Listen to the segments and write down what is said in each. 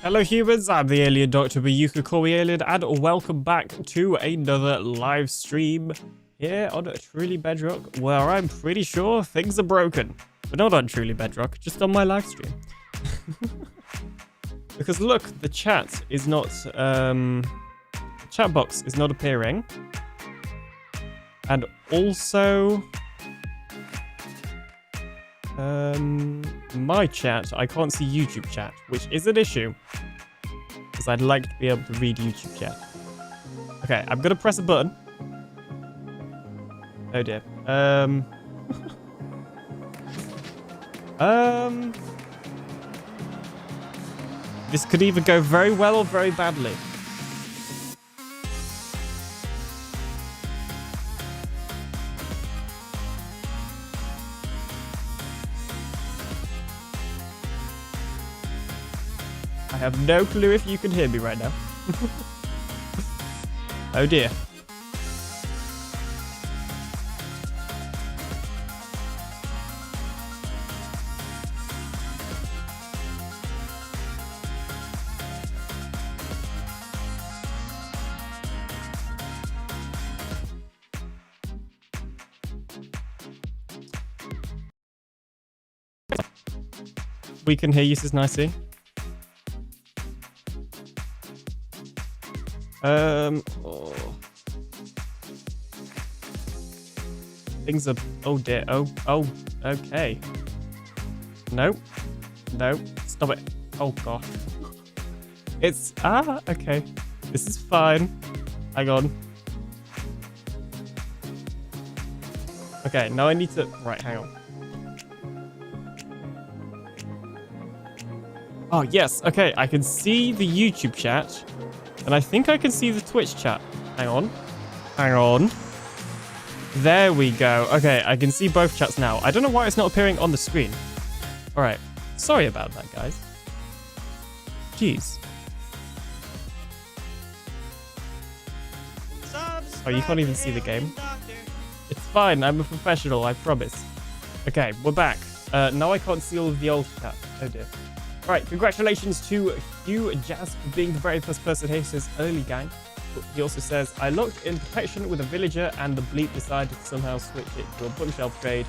Hello humans, I'm the TheAlienDoctor, but you could call me Alien, and welcome back to another live stream here on Truly Bedrock, where I'm pretty sure things are broken. But not on Truly Bedrock, just on my live stream. Because look, the chat is not, chat box is not appearing. And also, my chat, I can't see YouTube chat, which is an issue. Because I'd like to be able to read YouTube chat. Okay, I'm gonna press a button. Oh dear. This could either go very well or very badly. I have no clue if you can hear me right now. Oh dear. We can hear you, says Nicey. Oh. Things are, oh dear, oh, okay. No, stop it. Oh gosh. It's, okay. This is fine. Hang on. Okay, now I need to, right, hang on. Oh, yes, okay, I can see the YouTube chat. And I think I can see the Twitch chat. Hang on. There we go. Okay, I can see both chats now. I don't know why it's not appearing on the screen. All right. Sorry about that, guys. Jeez. Oh, you can't even see the game. It's fine. I'm a professional, I promise. Okay, we're back. Now I can't see all of the old chat. Oh, dear. Right, congratulations to Hugh Jazz for being the very first person here, says early gang. He also says, I looked in protection with a villager and the bleep decided to somehow switch it to a bookshelf trade,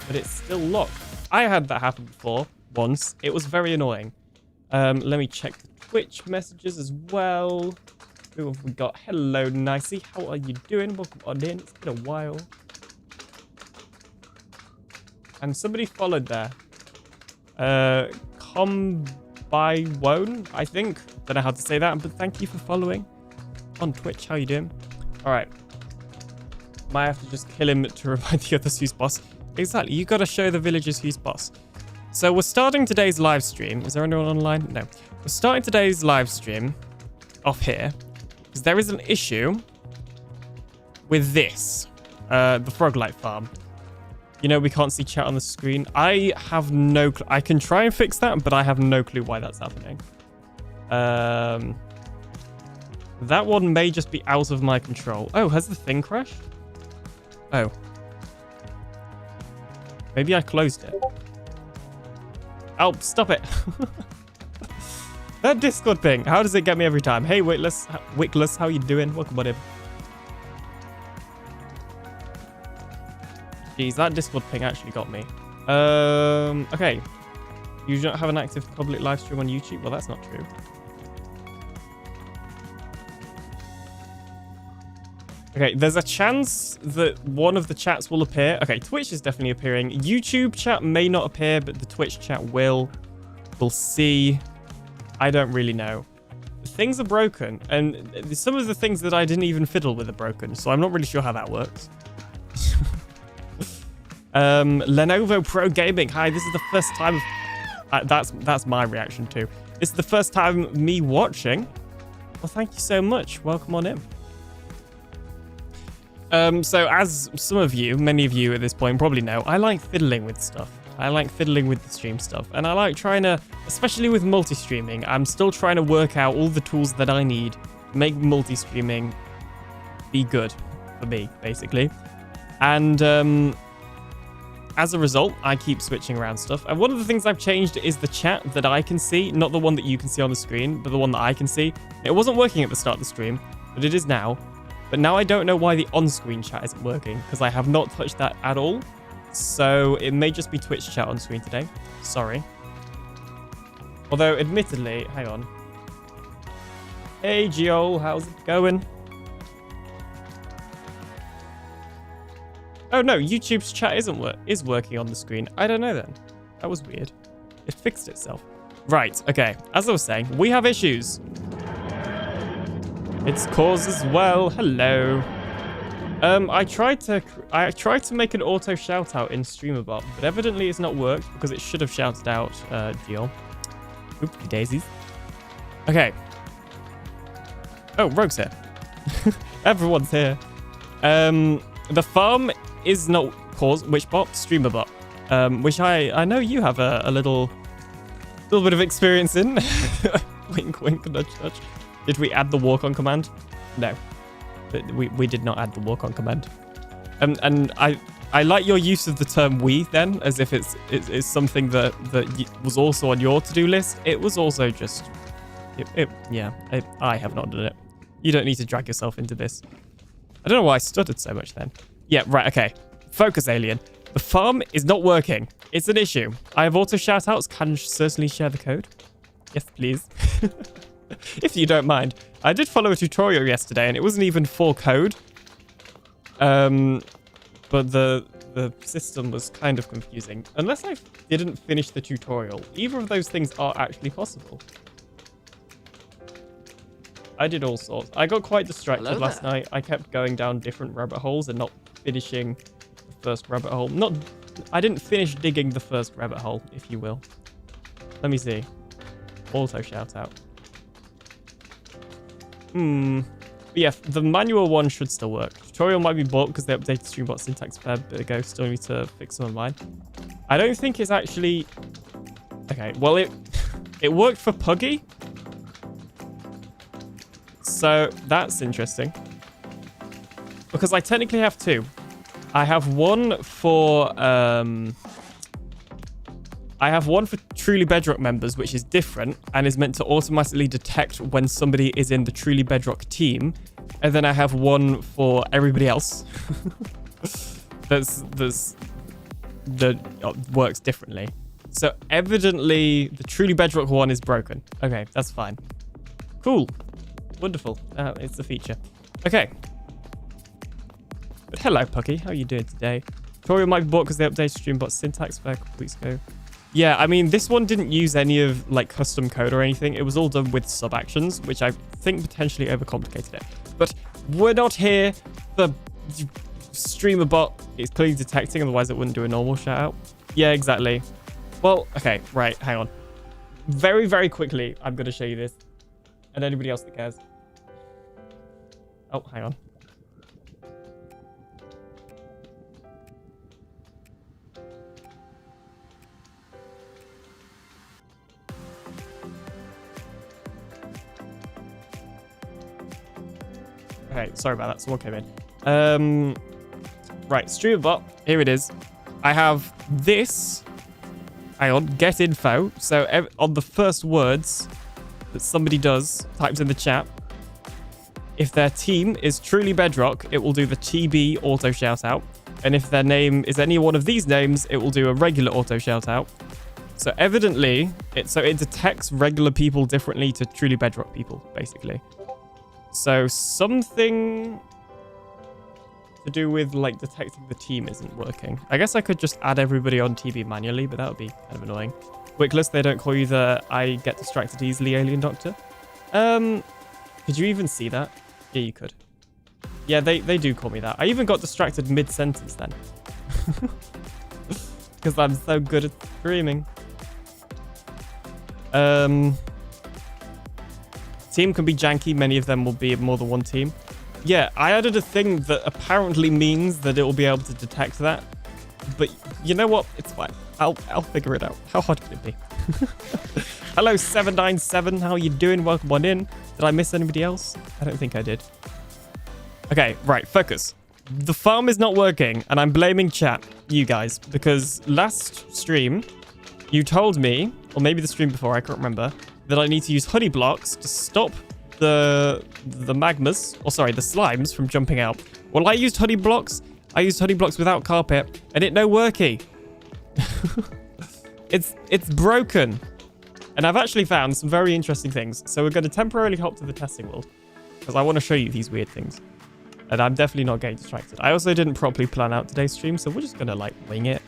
but it's still locked. I had that happen before, once. It was very annoying. Let me check the Twitch messages as well. Who have we got? Hello, Nicey. How are you doing? Welcome on in. It's been a while. And somebody followed there. Combywone, I think. Don't know how to say that, but thank you for following on Twitch. How you doing? All right. Might have to just kill him to remind the others who's boss. Exactly. You got to show the villagers who's boss. So we're starting today's live stream. Is there anyone online? No. We're starting today's live stream off here because there is an issue with this, the Froglight farm. You know, we can't see chat on the screen. I have no clue. I can try and fix that, but I have no clue why that's happening. That one may just be out of my control. Oh, has the thing crashed? Oh. Maybe I closed it. Oh, stop it. That Discord ping. How does it get me every time? Hey, Wickless, how you doing? Welcome on in. Jeez, that Discord ping actually got me. Okay. You don't have an active public live stream on YouTube? Well, that's not true. Okay, there's a chance that one of the chats will appear. Okay, Twitch is definitely appearing. YouTube chat may not appear, but the Twitch chat will. We'll see. I don't really know. Things are broken, and some of the things that I didn't even fiddle with are broken, so I'm not really sure how that works. Lenovo Pro Gaming. Hi, this is the first time that's my reaction too. This is the first time me watching. Well, thank you so much. Welcome on in. So as some of you, many of you at this point probably know, I like fiddling with stuff. I like fiddling with the stream stuff, and I like trying to, especially with multi-streaming, I'm still trying to work out all the tools that I need to make multi-streaming be good for me, basically. And as a result, I keep switching around stuff. And one of the things I've changed is the chat that I can see, not the one that you can see on the screen, but the one that I can see. It wasn't working at the start of the stream, but it is now. But now I don't know why the on-screen chat isn't working, because I have not touched that at all. So it may just be Twitch chat on screen today. Sorry. Although, admittedly, hang on. Hey, Geol, how's it going? Oh no, YouTube's chat is working on the screen. I don't know then. That was weird. It fixed itself. Right, okay. As I was saying, we have issues. It's cause as well. Hello. I tried to make an auto shout out in StreamerBot, but evidently it's not worked because it should have shouted out Deal. Oopsie daisies. Okay. Oh, Rogue's here. Everyone's here. The farm is not cause which bot? StreamerBot. Which I know you have a little bit of experience in. Wink wink nudge nudge. Did we add the walk on command? No. We did not add the walk on command. And I like your use of the term we then, as if it's something that was also on your to-do list. It was also just, I have not done it. You don't need to drag yourself into this. I don't know why I stuttered so much then. Yeah, right, okay. Focus, alien. The farm is not working. It's an issue. I have auto shoutouts. Can certainly share the code. Yes, please. If you don't mind. I did follow a tutorial yesterday and it wasn't even for code. But the system was kind of confusing. Unless I didn't finish the tutorial. Either of those things are actually possible. I did all sorts. I got quite distracted last night. I kept going down different rabbit holes and not finishing the first rabbit hole. I didn't finish digging the first rabbit hole, if you will. Let me see. Auto shout out. Yeah, the manual one should still work. Tutorial might be bought because they updated StreamBot syntax a fair bit ago. Still need to fix some of mine. I don't think it's actually... Okay, well, it worked for Puggy. So that's interesting. Because I technically have two. I have one for... I have one for Truly Bedrock members, which is different and is meant to automatically detect when somebody is in the Truly Bedrock team. And then I have one for everybody else that works differently. So evidently the Truly Bedrock one is broken. Okay, that's fine. Cool. Wonderful. It's a feature. Okay. But hello, Pucky. How are you doing today? Tutorial might be bought because they updated StreamBot syntax a couple weeks ago. Yeah, I mean, this one didn't use any of, like, custom code or anything. It was all done with sub-actions, which I think potentially overcomplicated it. But we're not here for StreamerBot. It's clearly detecting, otherwise it wouldn't do a normal shout-out. Yeah, exactly. Well, okay, right, hang on. Very, very quickly, I'm going to show you this. And anybody else that cares. Oh, hang on. Okay, sorry about that. Someone came in. Right, StreamerBot. Here it is. I have this. Hang on. Get info. So on the first words that somebody types in the chat, if their team is Truly Bedrock, it will do the TB auto shout out. And if their name is any one of these names, it will do a regular auto shout out. So evidently, it detects regular people differently to Truly Bedrock people, basically. So something to do with, like, detecting the team isn't working. I guess I could just add everybody on TB manually, but that would be kind of annoying. Wickless, they don't call you the I get distracted easily AlienDoctor. Could you even see that? Yeah, you could. Yeah, they do call me that. I even got distracted mid-sentence then. Because I'm so good at screaming. Team can be janky. Many of them will be more than one team. Yeah, I added a thing that apparently means that it will be able to detect that. But you know what? It's fine. I'll figure it out. How hard can it be? Hello, 797. How are you doing? Welcome on in. Did I miss anybody else? I don't think I did. Okay, right. Focus. The farm is not working, and I'm blaming chat. you guys, because last stream, you told me, or maybe the stream before, I can't remember, that I need to use honey blocks to stop the magmas, or sorry, the slimes from jumping out. Well, I used honey blocks. I used honey blocks without carpet, and it no worky. It's broken. And I've actually found some very interesting things. So we're going to temporarily hop to the testing world, because I want to show you these weird things. And I'm definitely not getting distracted. I also didn't properly plan out today's stream, so we're just going to, like, wing it.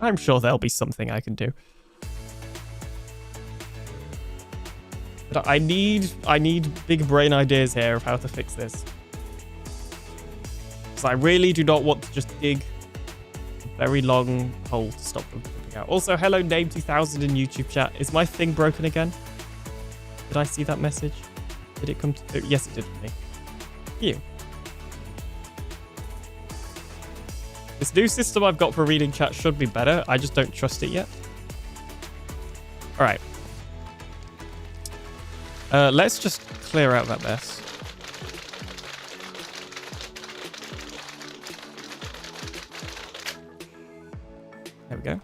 I'm sure there'll be something I can do. But I need big brain ideas here of how to fix this. Because I really do not want to just dig a very long hole to stop them jumping out. Also, hello Name2000 in YouTube chat. Is my thing broken again? Did I see that message? Did it come to... Yes, it did for me. Phew. This new system I've got for reading chat should be better. I just don't trust it yet. All right. Let's just clear out that mess. There we go.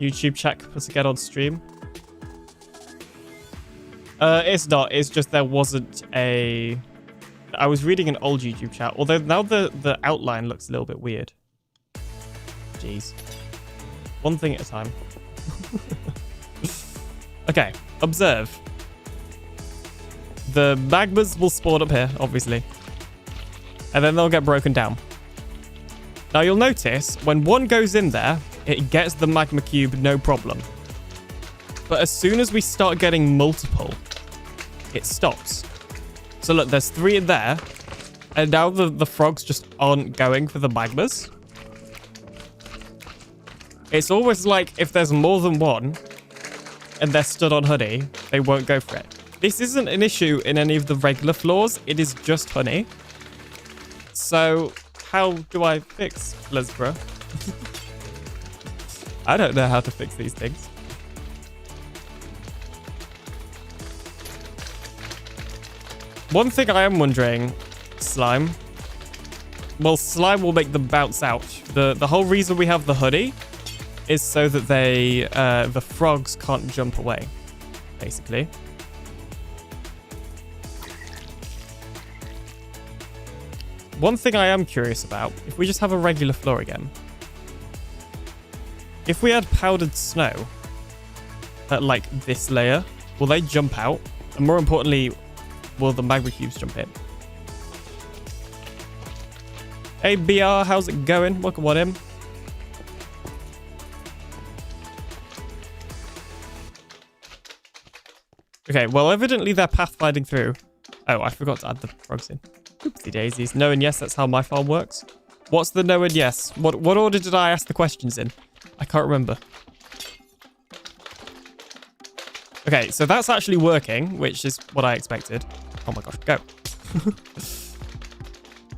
YouTube chat put to get on stream. It's not. It's just there wasn't a... I was reading an old YouTube chat, although now the outline looks a little bit weird. Jeez. One thing at a time. Okay, observe. The magmas will spawn up here, obviously. And then they'll get broken down. Now you'll notice, when one goes in there, it gets the magma cube, no problem. But as soon as we start getting multiple, it stops. So look, there's 3 in there. And now the frogs just aren't going for the magmas. It's always like if there's more than one and they're stood on honey, they won't go for it. This isn't an issue in any of the regular floors. It is just honey. So how do I fix Lesbra? I don't know how to fix these things. One thing I am wondering, slime. Well, slime will make them bounce out. The whole reason we have the honey is so that the frogs can't jump away, basically. One thing I am curious about, if we just have a regular floor again. If we had powdered snow at like this layer, will they jump out? And more importantly, will the magma cubes jump in? Hey BR, how's it going? Welcome on in. Okay, well evidently they're pathfinding through. Oh, I forgot to add the frogs in. Oopsie daisies. No and yes, that's how my farm works. What's the no and yes? What order did I ask the questions in? I can't remember. Okay, so that's actually working, which is what I expected. Oh my gosh, go.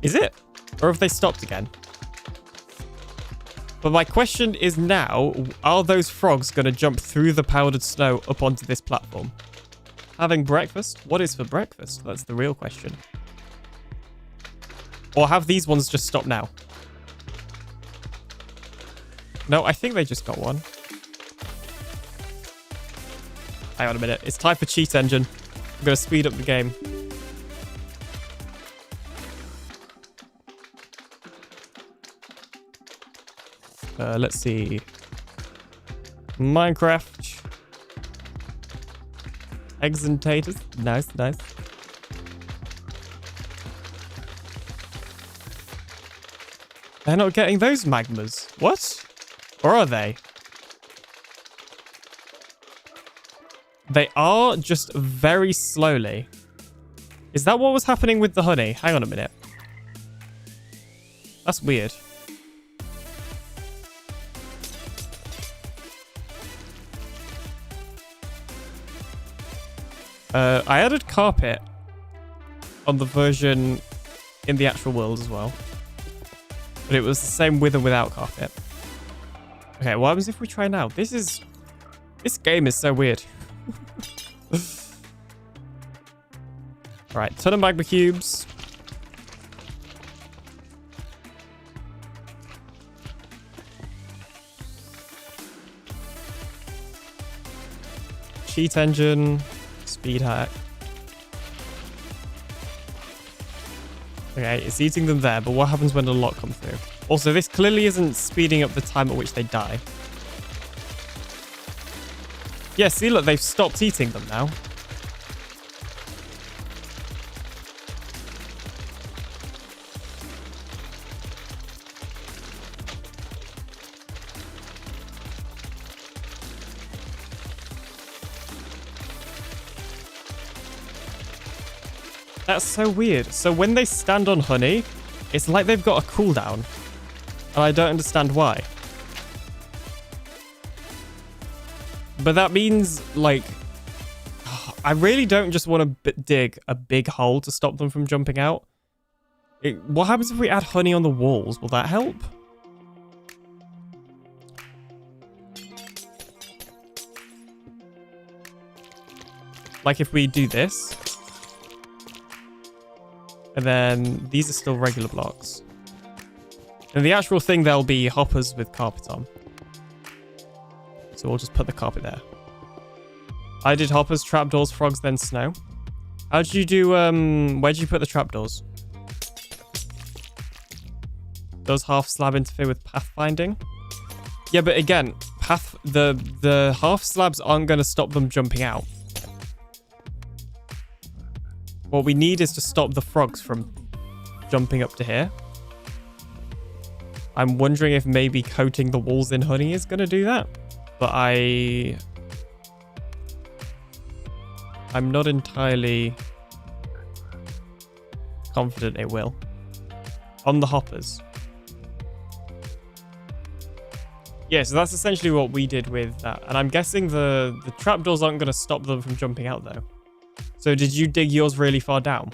Is it? Or have they stopped again? But my question is now, are those frogs going to jump through the powdered snow up onto this platform? Having breakfast? What is for breakfast? That's the real question. Or have these ones just stopped now? No, I think they just got one. Hang on a minute. It's time for cheat engine. I'm going to speed up the game. Let's see. Minecraft. Eggs and taters. Nice, nice. They're not getting those magmas. What? Or are they? They are, just very slowly. Is that what was happening with the honey? Hang on a minute. That's weird. I added carpet on the version in the actual world as well. But it was the same with and without carpet. Okay, what happens if we try now? This game is so weird. Right, ton of magma cubes. cheat engine, speed hack. Okay, it's eating them there, but what happens when a lot come through? Also, this clearly isn't speeding up the time at which they die. Yeah, see, look, they've stopped eating them now. That's so weird. So when they stand on honey, it's like they've got a cooldown. And I don't understand why. But that means, like, I really don't just want to dig a big hole to stop them from jumping out. What happens if we add honey on the walls? Will that help? Like if we do this. And then these are still regular blocks. And the actual thing, there'll be hoppers with carpet on. So we'll just put the carpet there. I did hoppers, trapdoors, frogs, then snow. How did you do, where'd you put the trapdoors? Does half slab interfere with pathfinding? Yeah, but again, the half slabs aren't going to stop them jumping out. What we need is to stop the frogs from jumping up to here. I'm wondering if maybe coating the walls in honey is going to do that. But I'm not entirely confident it will. On the hoppers. Yeah, so that's essentially what we did with that. And I'm guessing the trapdoors aren't going to stop them from jumping out though. So did you dig yours really far down?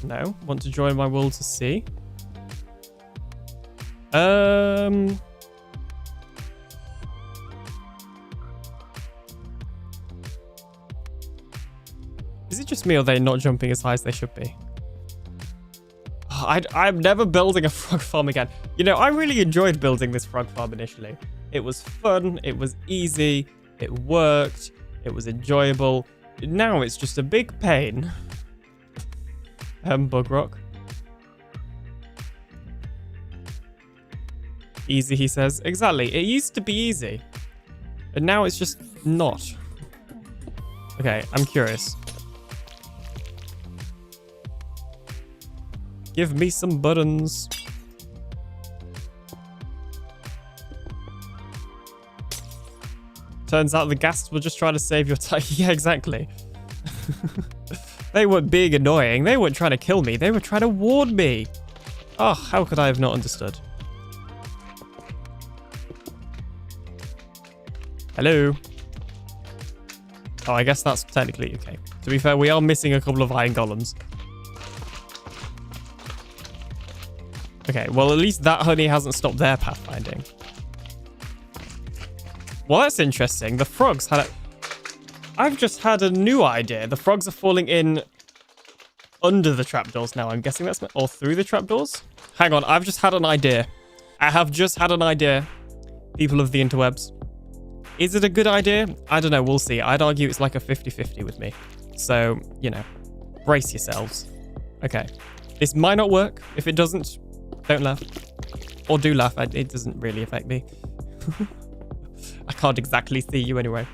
No. Want to join my world to see? Is it just me or are they not jumping as high as they should be? I'm never building a frog farm again. You know, I really enjoyed building this frog farm initially. It was fun. It was easy. It worked. It was enjoyable. Now it's just a big pain. Bug rock. Easy, he says. Exactly. It used to be easy. But now it's just not. Okay, I'm curious. Give me some buttons. Turns out the ghasts were just trying to save your time. Yeah, exactly. They weren't being annoying. They weren't trying to kill me. They were trying to warn me. Oh, how could I have not understood? Hello. Oh, I guess that's technically okay. To be fair, we are missing a couple of iron golems. Okay, well, at least that honey hasn't stopped their pathfinding. Well, that's interesting. The frogs had a... I've just had a new idea. The frogs are falling in under the trapdoors now. I'm guessing that's... Or through the trapdoors? Hang on, I've just had an idea. I have just had an idea. People of the interwebs. Is it a good idea? I don't know. We'll see. I'd argue it's like a 50-50 with me. So, you know, brace yourselves. Okay. This might not work. If it doesn't, don't laugh. Or do laugh. It doesn't really affect me. I can't exactly see you anyway.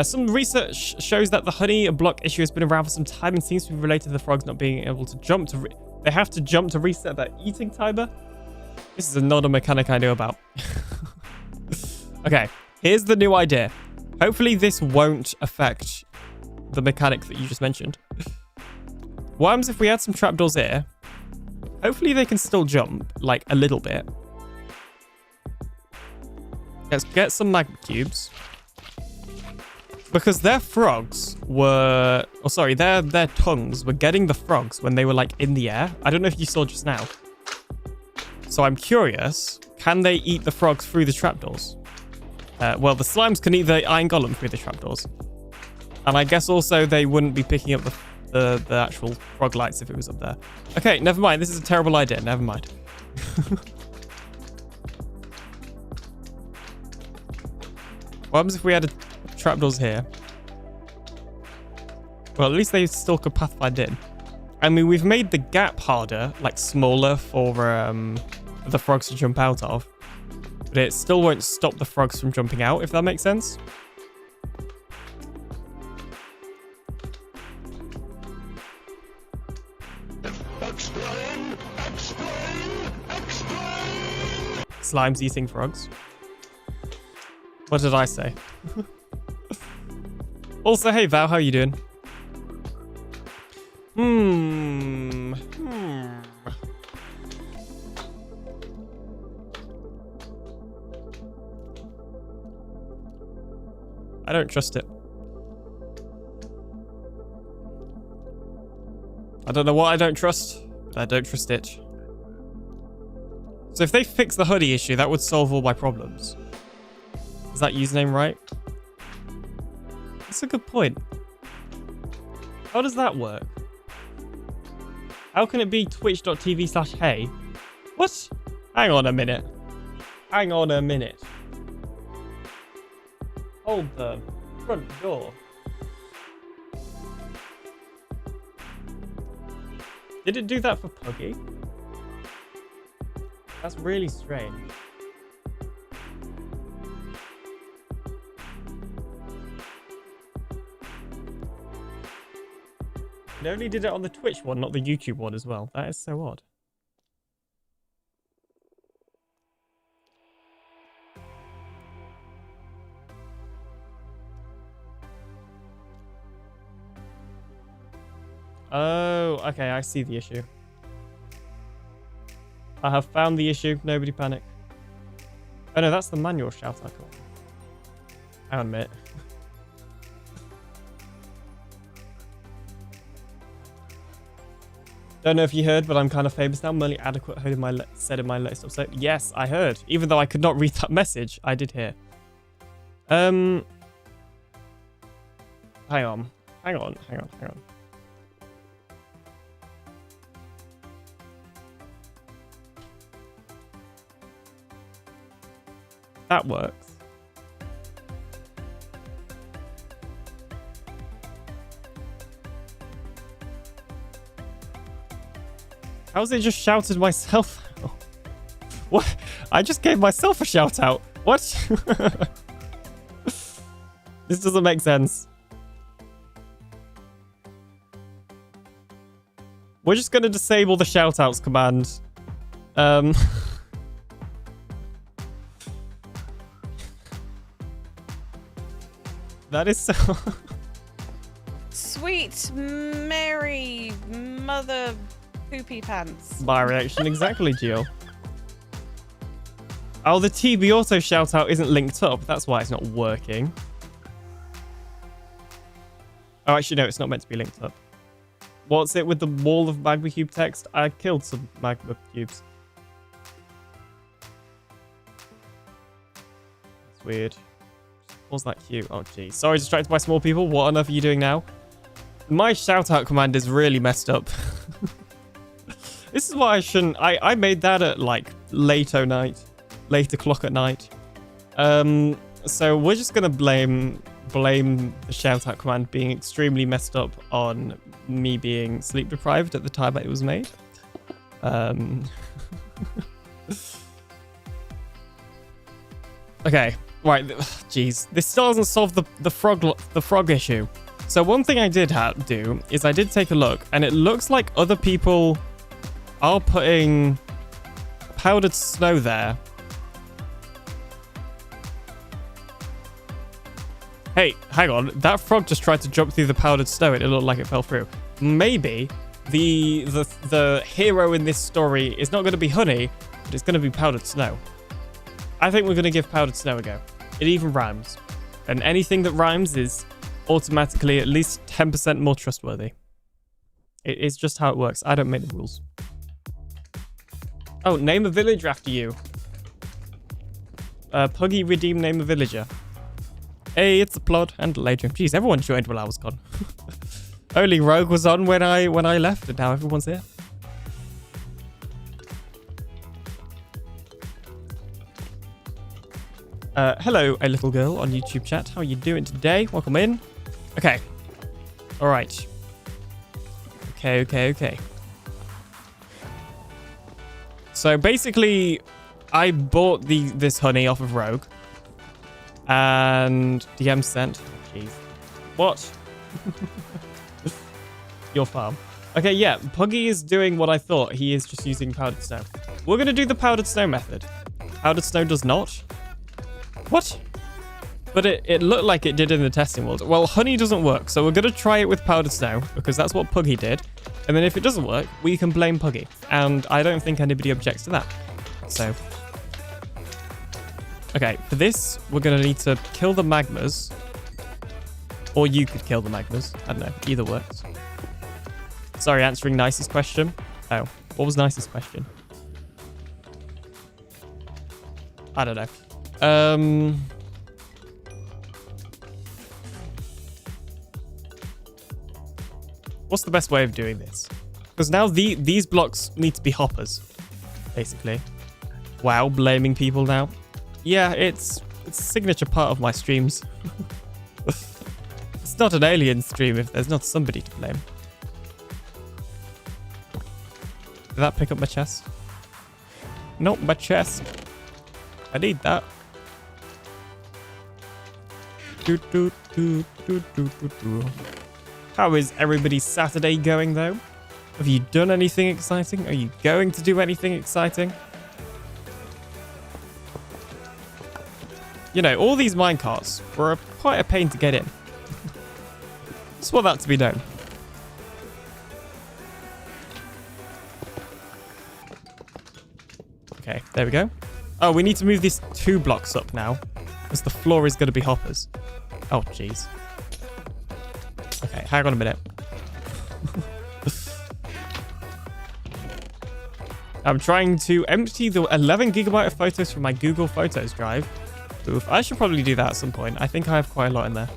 Some research shows that the honey block issue has been around for some time and seems to be related to the frogs not being able to jump to... They have to jump to reset their eating timer. This is not a mechanic I know about. Okay, here's the new idea. Hopefully this won't affect the mechanic that you just mentioned. What happens if we add some trapdoors here? Hopefully they can still jump, like, a little bit. Let's get some magma cubes. Because their frogs were... Oh, sorry, their tongues were getting the frogs when they were, like, in the air. I don't know if you saw just now. So I'm curious, can they eat the frogs through the trapdoors? Well, the slimes can eat the iron golem through the trapdoors. And I guess also they wouldn't be picking up the actual frog lights if it was up there. Okay, never mind. This is a terrible idea. Never mind. What happens if we had trapdoors here? Well, at least they still could pathfind in. I mean, we've made the gap harder, like smaller for the frogs to jump out of. But it still won't stop the frogs from jumping out, if that makes sense. Explain! Explain! Explain! Slimes eating frogs. What did I say? Also, hey Val, how you doing? I don't trust it. I don't know what I don't trust, but I don't trust it. So if they fix the hoodie issue, that would solve all my problems. Is that username right? That's a good point. How does that work? How can it be twitch.tv/hey? What? Hang on a minute. Hang on a minute. Hold the front door. Did it do that for Puggy? That's really strange. It only did it on the Twitch one, not the YouTube one as well. That is so odd. Oh, okay, I see the issue. I have found the issue. Nobody panic. Oh no, that's the manual shout icon. Hang on a minute. Don't know if you heard, but I'm kind of famous now. I'm only adequate heard in my said in my latest episode. Yes, I heard. Even though I could not read that message, I did hear. Hang on. That works. How's it just shouted myself out? What? I just gave myself a shout out. What? This doesn't make sense. We're just going to disable the shout outs command. That is so... Sweet Mary Mother Poopy Pants. My reaction exactly, Gio. Oh, the TB auto shout out isn't linked up. That's why it's not working. Oh, actually, no, it's not meant to be linked up. What's it with the wall of magma cube text? I killed some magma cubes. That's weird. What's that cute? Oh, geez. Sorry, distracted by small people. What on earth are you doing now? My shout out command is really messed up. This is why I shouldn't... I made that at, like, late o'clock at night. So we're just going to blame the shout out command being extremely messed up on me being sleep deprived at the time that it was made. Okay, right. Jeez, this still doesn't solve the frog issue. So one thing I did do is I did take a look, and it looks like other people are putting powdered snow there. Hey, hang on. That frog just tried to jump through the powdered snow and it looked like it fell through. Maybe the hero in this story is not going to be honey, but it's going to be powdered snow. I think we're going to give powdered snow a go. It even rhymes. And anything that rhymes is automatically at least 10% more trustworthy. It's just how it works. I don't make the rules. Oh, name a village after you. Puggy redeem name a villager. Hey, it's a plot and later. Jeez, everyone joined while I was gone. Only Rogue was on when I left, and now everyone's here. Hello, a little girl on YouTube chat. How are you doing today? Welcome in. Okay. All right. Okay. So basically, I bought this honey off of Rogue. And DM sent. Jeez. What? Your farm. Okay, yeah. Puggy is doing what I thought. He is just using powdered snow. We're going to do the powdered snow method. Powdered snow does not. What? But it looked like it did in the testing world. Well, honey doesn't work, so we're going to try it with powdered snow, because that's what Puggy did. And then if it doesn't work, we can blame Puggy. And I don't think anybody objects to that. So... okay, for this, we're going to need to kill the magmas. Or you could kill the magmas. I don't know. Either works. Sorry, answering Nicey's question. Oh, what was Nicey's question? I don't know. What's the best way of doing this? Because now these blocks need to be hoppers, basically. Wow, blaming people now. Yeah, it's a signature part of my streams. It's not an alien stream if there's not somebody to blame. Did that pick up my chest? Not my chest. I need that. How is everybody's Saturday going, though? Have you done anything exciting? Are you going to do anything exciting? You know, all these minecarts were quite a pain to get in. Just want that to be known. Okay, there we go. Oh, we need to move these 2 blocks up now, because the floor is going to be hoppers. Oh, jeez. Okay, hang on a minute. I'm trying to empty the 11 gigabyte of photos from my Google Photos drive. Oof, I should probably do that at some point. I think I have quite a lot in there.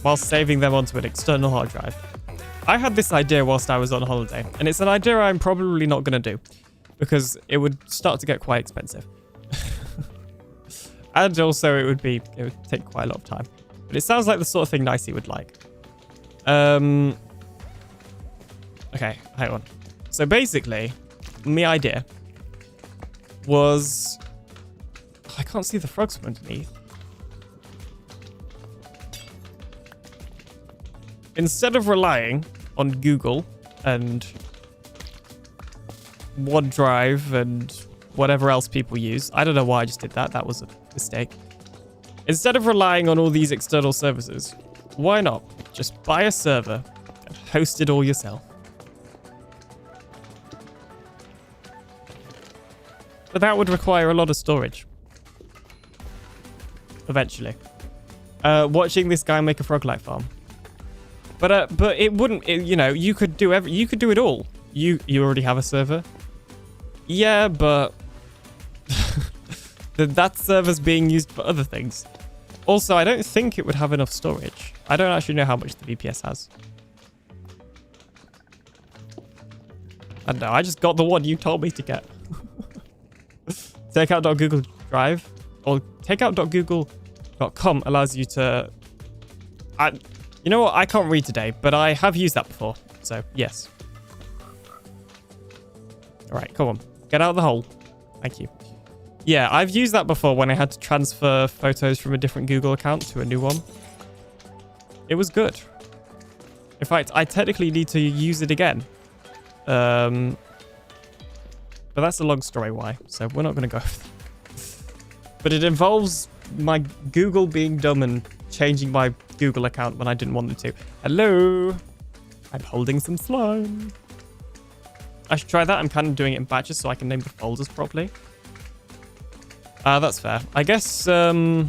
While saving them onto an external hard drive. I had this idea whilst I was on holiday, and it's an idea I'm probably not going to do, because it would start to get quite expensive. And also it would take quite a lot of time. But it sounds like the sort of thing Nicey would like. Okay, hang on. So basically, my idea was... oh, I can't see the frogs from underneath. Instead of relying on Google and OneDrive and whatever else people use, I don't know why I just did that. That was a mistake. Instead of relying on all these external services, why not just buy a server and host it all yourself? But that would require a lot of storage. Eventually. Watching this guy make a frog-like farm. But it wouldn't, you know, you could do it all. You already have a server. Yeah, but that server's being used for other things. Also, I don't think it would have enough storage. I don't actually know how much the VPS has. I don't know, I just got the one you told me to get. Takeout.google Drive or takeout.google.com allows you to... you know what? I can't read today, but I have used that before. So, yes. All right, come on. Get out of the hole. Thank you. Yeah, I've used that before when I had to transfer photos from a different Google account to a new one. It was good. In fact, I technically need to use it again. But that's a long story why, so we're not going to go over that. But it involves my Google being dumb and changing my Google account when I didn't want them to. Hello! I'm holding some slime. I should try that. I'm kind of doing it in batches so I can name the folders properly. That's fair. I guess, yeah.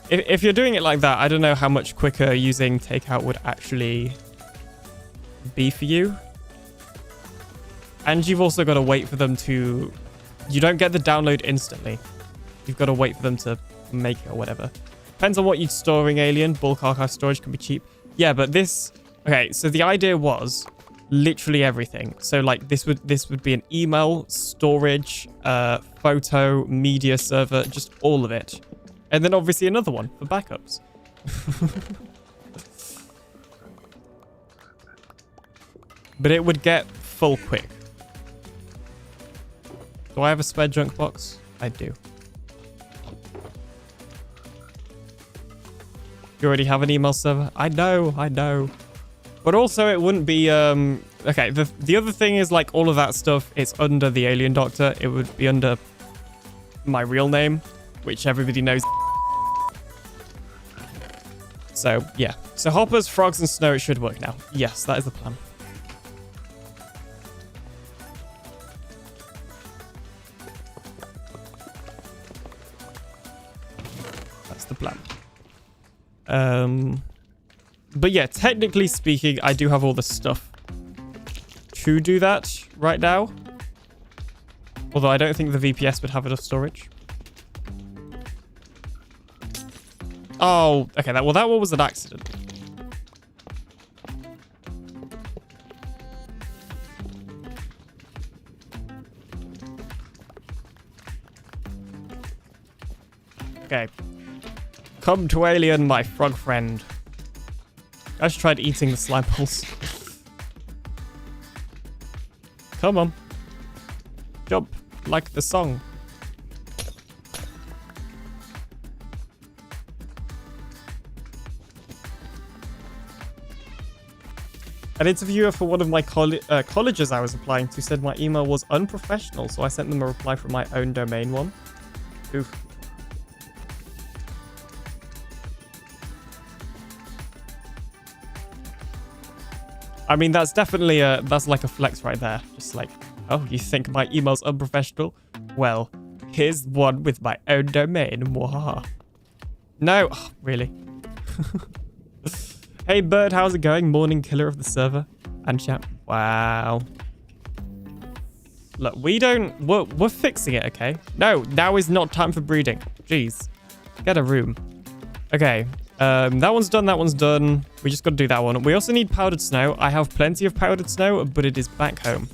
If you're doing it like that, I don't know how much quicker using takeout would actually be for you. And you've also got to wait for them to... You don't get the download instantly. You've got to wait for them to make it or whatever. Depends on what you're storing, Alien. Bulk archive storage can be cheap. Yeah, but this... Okay, so the idea was literally everything. So, like, this would be an email, storage, photo, media server, just all of it. And then obviously another one for backups. But it would get full quick. Do I have a spare junk box? I do. You already have an email server? I know. But also it wouldn't be, okay, the other thing is, like, all of that stuff, it's under the AlienDoctor. It would be under my real name, which everybody knows. So, yeah. So hoppers, frogs, and snow, it should work now. Yes, that is the plan. That's the plan. But yeah, technically speaking, I do have all the stuff to do that right now. Although I don't think the VPS would have enough storage. Oh, okay. That one was an accident. Okay. Come to Alien, my frog friend. I just tried eating the slime balls. Come on. Jump like the song. An interviewer for one of my colleges I was applying to said my email was unprofessional, so I sent them a reply from my own domain one. Oof. I mean, that's definitely that's like a flex right there. Just like, oh, you think my email's unprofessional? Well, here's one with my own domain. Mwahaha. No, oh, really? Hey, Bird, how's it going? Morning killer of the server and chat. Wow. Look, we're fixing it, okay? No, now is not time for breeding. Jeez. Get a room. Okay. That one's done. We just got to do that one. We also need powdered snow. I have plenty of powdered snow, but it is back home.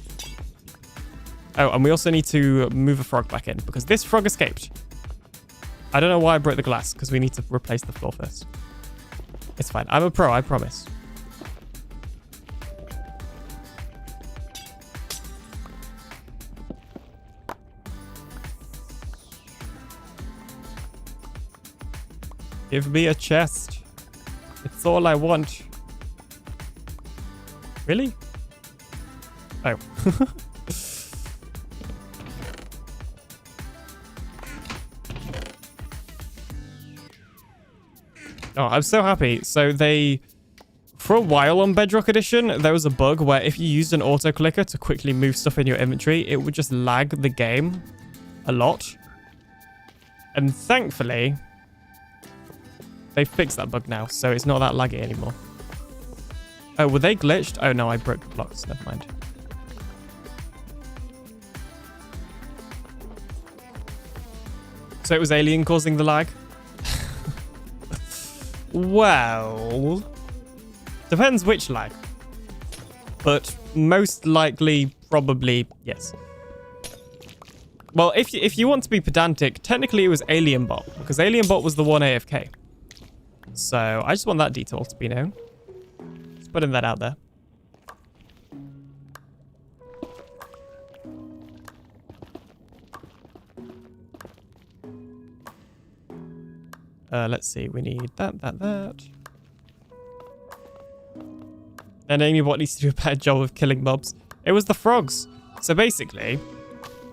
Oh, and we also need to move a frog back in because this frog escaped. I don't know why I broke the glass because we need to replace the floor first. It's fine. I'm a pro, I promise. Give me a chest. It's all I want. Really? Oh. Oh, I'm so happy. So for a while on Bedrock Edition, there was a bug where if you used an auto clicker to quickly move stuff in your inventory, it would just lag the game a lot. And thankfully, they fixed that bug now, so it's not that laggy anymore. Oh, were they glitched? Oh no, I broke the blocks. Never mind. So it was Alien causing the lag? Well, depends which lag. But most likely, probably, yes. Well, if you want to be pedantic, technically it was AlienBot, because AlienBot was the one AFK. So I just want that detail to be known. Just putting that out there. Let's see. We need that. And AlienBot needs to do a better job of killing mobs. It was the frogs. So basically,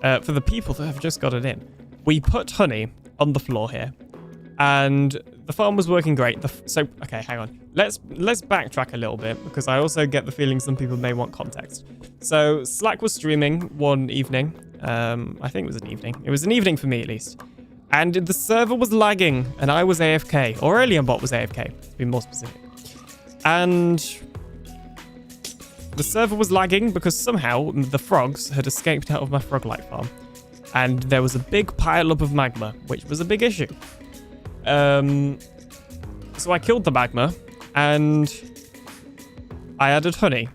for the people that have just got it in, we put honey on the floor here. And the farm was working great. So, okay, hang on. Let's backtrack a little bit because I also get the feeling some people may want context. So, Slack was streaming one evening. I think it was an evening. It was an evening for me, at least. And the server was lagging, and I was AFK. Or AlienBot was AFK, to be more specific. And the server was lagging because somehow the frogs had escaped out of my frog light farm. And there was a big pile up of magma, which was a big issue. So I killed the magma and I added honey,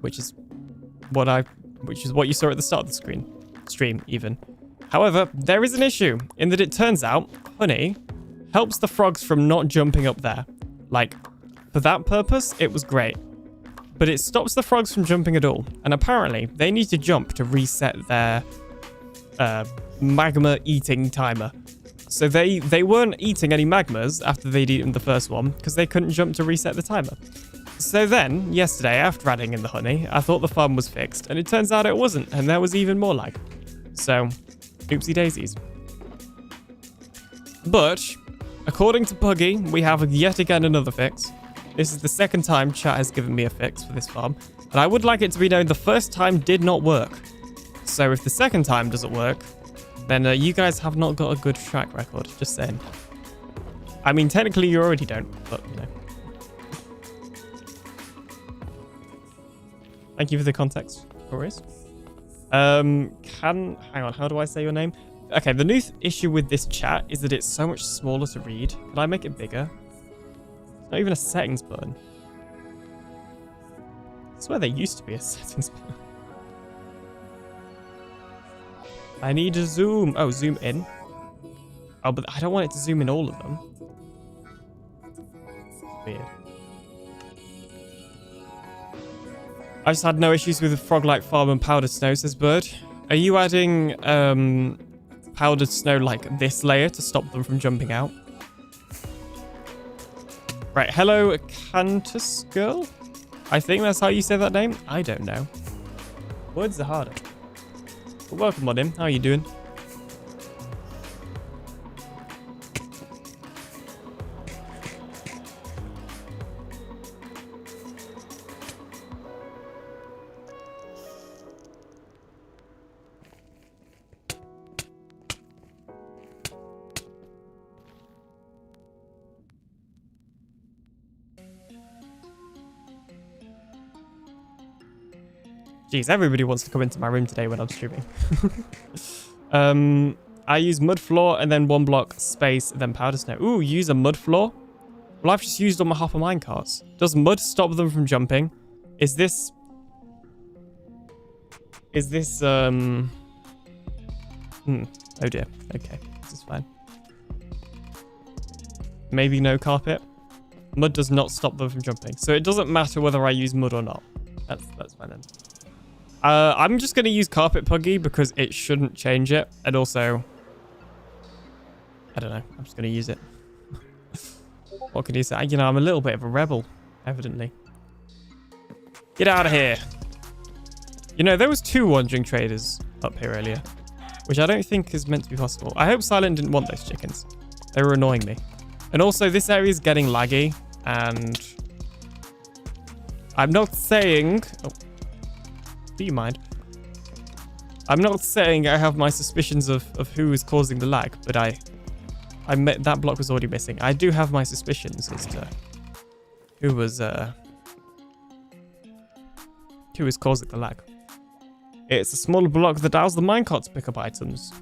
which is what you saw at the start of the stream even. However, there is an issue in that it turns out honey helps the frogs from not jumping up there. Like, for that purpose, it was great. But it stops the frogs from jumping at all. And apparently, they need to jump to reset their magma eating timer. So they weren't eating any magmas after they'd eaten the first one because they couldn't jump to reset the timer. So then, yesterday, after adding in the honey, I thought the farm was fixed, and it turns out it wasn't, and there was even more lag. So, oopsie daisies. But, according to Puggy, we have yet again another fix. This is the second time chat has given me a fix for this farm, and I would like it to be known the first time did not work. So if the second time doesn't work, then you guys have not got a good track record, just saying. I mean, technically you already don't, but, you know. Thank you for the context, Chorus. Hang on, how do I say your name? Okay, the new issue with this chat is that it's so much smaller to read. Can I make it bigger? It's not even a settings button. I swear there used to be a settings button. I need to zoom. Oh, zoom in. Oh, but I don't want it to zoom in all of them. Weird. I just had no issues with the Froglight Farm and Powdered Snow, says Bird. Are you adding Powdered Snow like this layer to stop them from jumping out? Right, hello, Cantus Girl? I think that's how you say that name. I don't know. Words are harder. But welcome on in. How are you doing? Jeez, everybody wants to come into my room today when I'm streaming. I use mud floor and then 1 block space, then powder snow. Ooh, use a mud floor? Well, I've just used all my hopper minecarts. Does mud stop them from jumping? Is this... Oh dear. Okay, this is fine. Maybe no carpet. Mud does not stop them from jumping. So it doesn't matter whether I use mud or not. That's fine then. I'm just going to use Carpet Puggy because it shouldn't change it. And also, I don't know. I'm just going to use it. What can you say? You know, I'm a little bit of a rebel, evidently. Get out of here. You know, there was 2 wandering traders up here earlier, which I don't think is meant to be possible. I hope Silent didn't want those chickens. They were annoying me. And also, this area is getting laggy, and I'm not saying... Oh. Do you mind? I'm not saying I have my suspicions of who is causing the lag, but that block was already missing. I do have my suspicions as to who is causing the lag. It's a smaller block that allows the minecart to pick up items.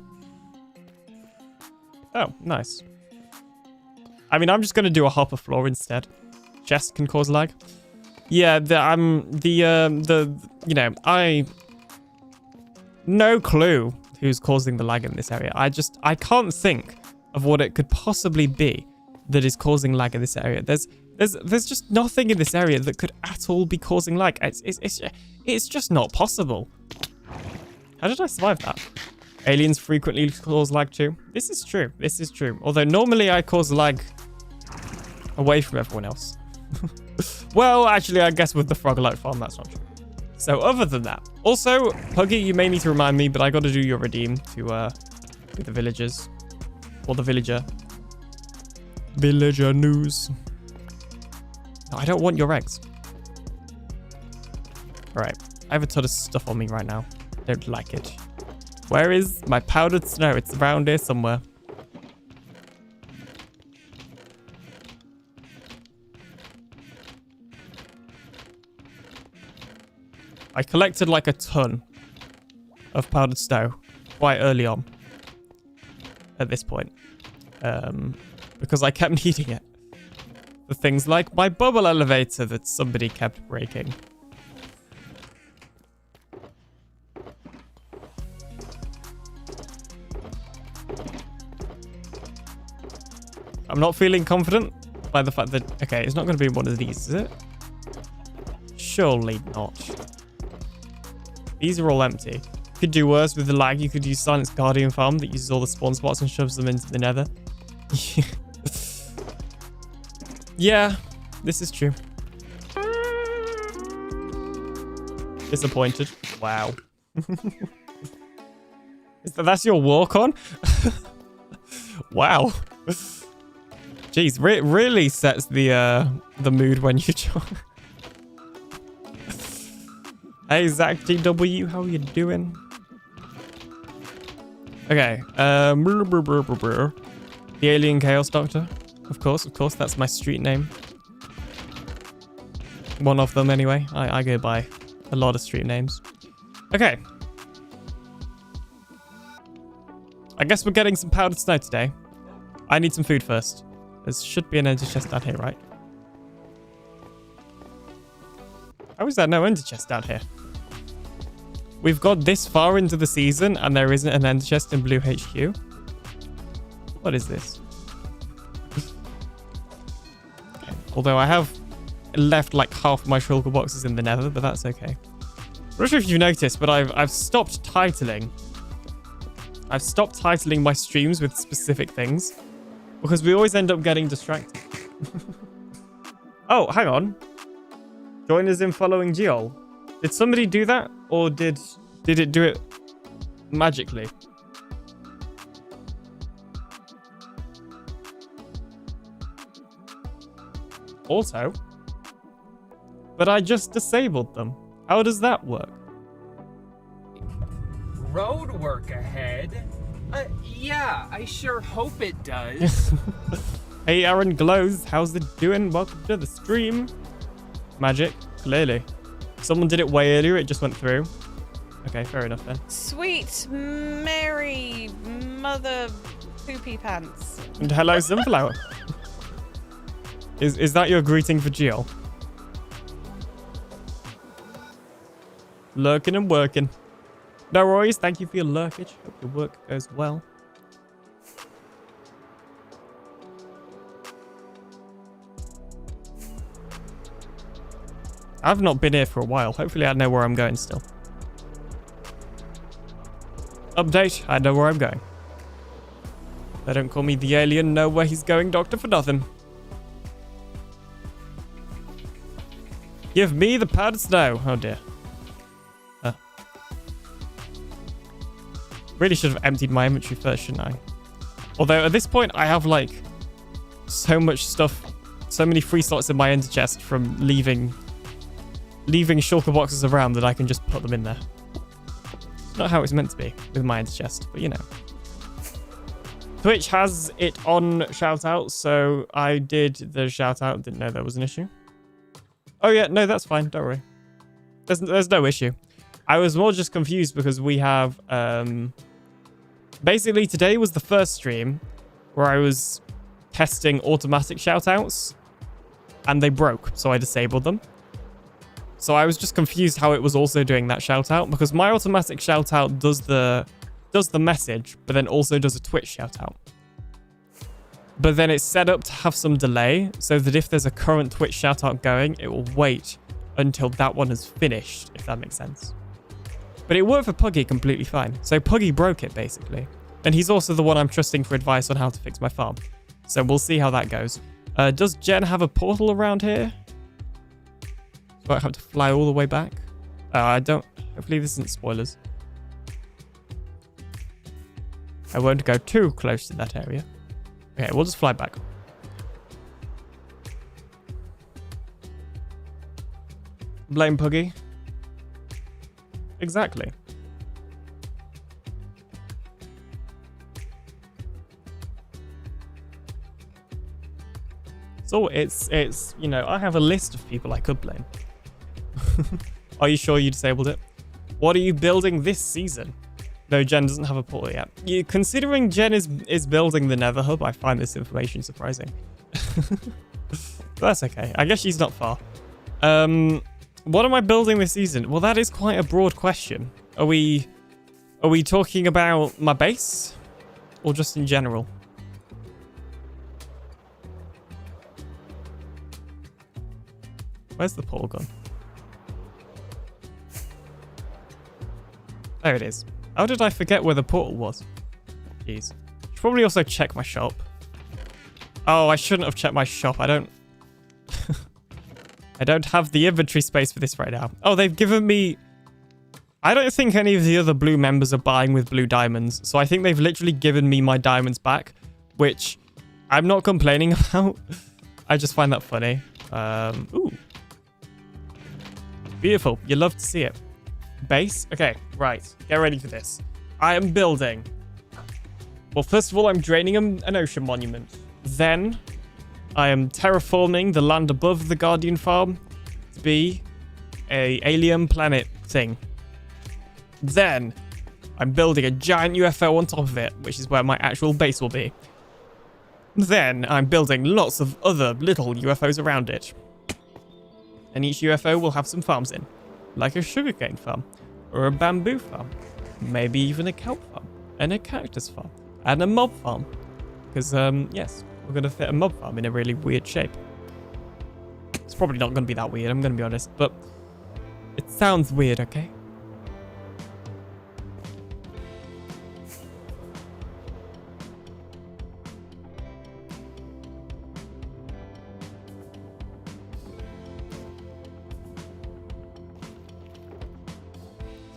Oh, nice. I mean, I'm just going to do a hopper floor instead. Chest can cause lag. Yeah, you know, no clue who's causing the lag in this area. I can't think of what it could possibly be that is causing lag in this area. There's just nothing in this area that could at all be causing lag. It's just not possible. How did I survive that? Aliens frequently cause lag too. This is true. This is true. Although normally I cause lag away from everyone else. Well, actually, I guess with the Froglight Farm, that's not true. So other than that, also, Puggy, you may need to remind me, but I got to do your redeem to with the villagers or the villager. Villager news. No, I don't want your eggs. All right, I have a ton of stuff on me right now. Don't like it. Where is my powdered snow? It's around here somewhere. I collected like a ton of powdered snow quite early on at this point. Because I kept needing it for things like my bubble elevator that somebody kept breaking. I'm not feeling confident by the fact that... Okay, it's not going to be one of these, is it? Surely not. These are all empty. Could do worse with the lag. You could use Silence Guardian Farm that uses all the spawn spots and shoves them into the nether. Yeah, this is true. Disappointed. Wow. That's your walk on? Wow. Jeez, really sets the mood when you join. Hey, Zach GW, how are you doing? Okay, the Alien Chaos Doctor. Of course, that's my street name. One of them, anyway. I go by a lot of street names. Okay. I guess we're getting some powdered snow today. I need some food first. There should be an ender chest down here, right? How is there no ender chest down here? We've got this far into the season and there isn't an ender chest in Blue HQ. What is this? Okay. Although I have left like half my shulker boxes in the nether, but that's okay. I'm not sure if you've noticed, but I've stopped titling. I've stopped titling my streams with specific things because we always end up getting distracted. Oh, hang on. Join us in following Geol. Did somebody do that, or did it do it magically? Also, but I just disabled them. How does that work? Road work ahead? Yeah, I sure hope it does. Hey, Aaron Glows, how's it doing? Welcome to the stream. Magic, clearly. Someone did it way earlier, it just went through. Okay, fair enough then. Sweet Mary, mother poopy pants. And hello, Sunflower. Is that your greeting for Geo? Lurking and working. No worries, thank you for your lurkage. Hope your work goes well. I've not been here for a while. Hopefully I know where I'm going still. Update, I know where I'm going. They don't call me the alien, know where he's going, doctor, for nothing. Give me the powdered snow. Oh dear. Really should have emptied my inventory first, shouldn't I? Although at this point I have like so much stuff, so many free slots in my ender chest from leaving shulker boxes around that I can just put them in there. It's not how it's meant to be with my ender chest, but you know. Twitch has it on shout out, so I did the shout out. Didn't know there was an issue. Oh yeah, no, that's fine. Don't worry. There's no issue. I was more just confused because we have basically today was the first stream where I was testing automatic shoutouts and they broke, so I disabled them. So I was just confused how it was also doing that shoutout because my automatic shoutout does the message, but then also does a Twitch shoutout. But then it's set up to have some delay so that if there's a current Twitch shoutout going, it will wait until that one is finished, if that makes sense. But it worked for Puggy completely fine. So Puggy broke it basically. And he's also the one I'm trusting for advice on how to fix my farm. So we'll see how that goes. Does Jen have a portal around here? Do I have to fly all the way back? I don't. Hopefully this isn't spoilers. I won't go too close to that area. Okay, we'll just fly back. Blame Puggy. Exactly. So it's you know, I have a list of people I could blame. Are you sure you disabled it? What are you building this season? No, Jen doesn't have a portal yet. Considering Jen is building the Nether Hub, I find this information surprising. That's okay. I guess she's not far. What am I building this season? Well, that is quite a broad question. Are we talking about my base? Or just in general? Where's the portal gone? There it is. How did I forget where the portal was? Jeez. Should probably also check my shop. Oh, I shouldn't have checked my shop. I don't... I don't have the inventory space for this right now. Oh, they've given me... I don't think any of the other blue members are buying with blue diamonds. So I think they've literally given me my diamonds back, which I'm not complaining about. I just find that funny. Ooh. Beautiful. You love to see it. Base? Okay, right. Get ready for this. I am building. Well, first of all, I'm draining an ocean monument. Then, I am terraforming the land above the Guardian Farm to be a alien planet thing. Then, I'm building a giant UFO on top of it, which is where my actual base will be. Then, I'm building lots of other little UFOs around it. And each UFO will have some farms in. Like a sugarcane farm, or a bamboo farm, maybe even a kelp farm, and a cactus farm, and a mob farm. Because, yes, we're going to fit a mob farm in a really weird shape. It's probably not going to be that weird, I'm going to be honest, but it sounds weird, okay?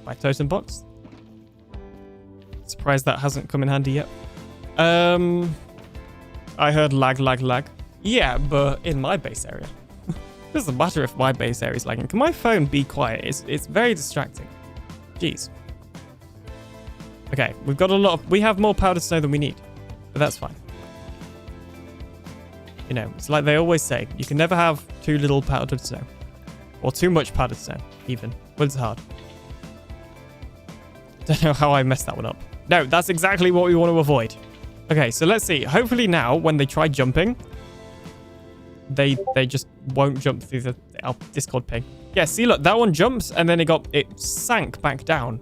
My totem box. Surprised that hasn't come in handy yet. I heard lag. Yeah, but in my base area. Doesn't matter if my base area is lagging. Can my phone be quiet? It's very distracting. Jeez. Okay, we've got a lot of... We have more powdered snow than we need. But that's fine. You know, it's like they always say. You can never have too little powdered snow. Or too much powdered snow, even. But it's hard. Don't know how I messed that one up. No, that's exactly what we want to avoid. Okay, so let's see. Hopefully now, when they try jumping, they just won't jump through our Discord ping. Yeah, see, look, that one jumps, and then it sank back down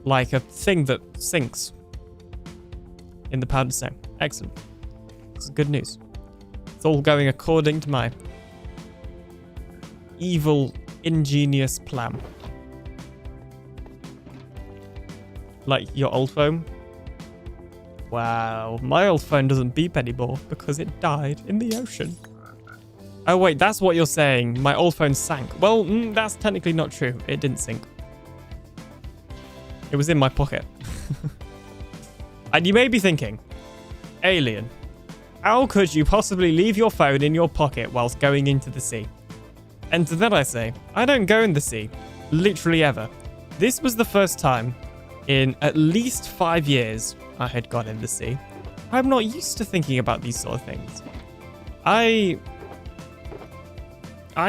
like a thing that sinks in the powdered snow. Excellent. This is good news. It's all going according to my evil, ingenious plan. Like your old phone? Wow, my old phone doesn't beep anymore because it died in the ocean. Oh wait, that's what you're saying. My old phone sank. Well, that's technically not true. It didn't sink. It was in my pocket. And you may be thinking, Alien, how could you possibly leave your phone in your pocket whilst going into the sea? And to that I say, I don't go in the sea. Literally ever. This was the first time in at least 5 years I had gone in the sea. I'm not used to thinking about these sort of things. I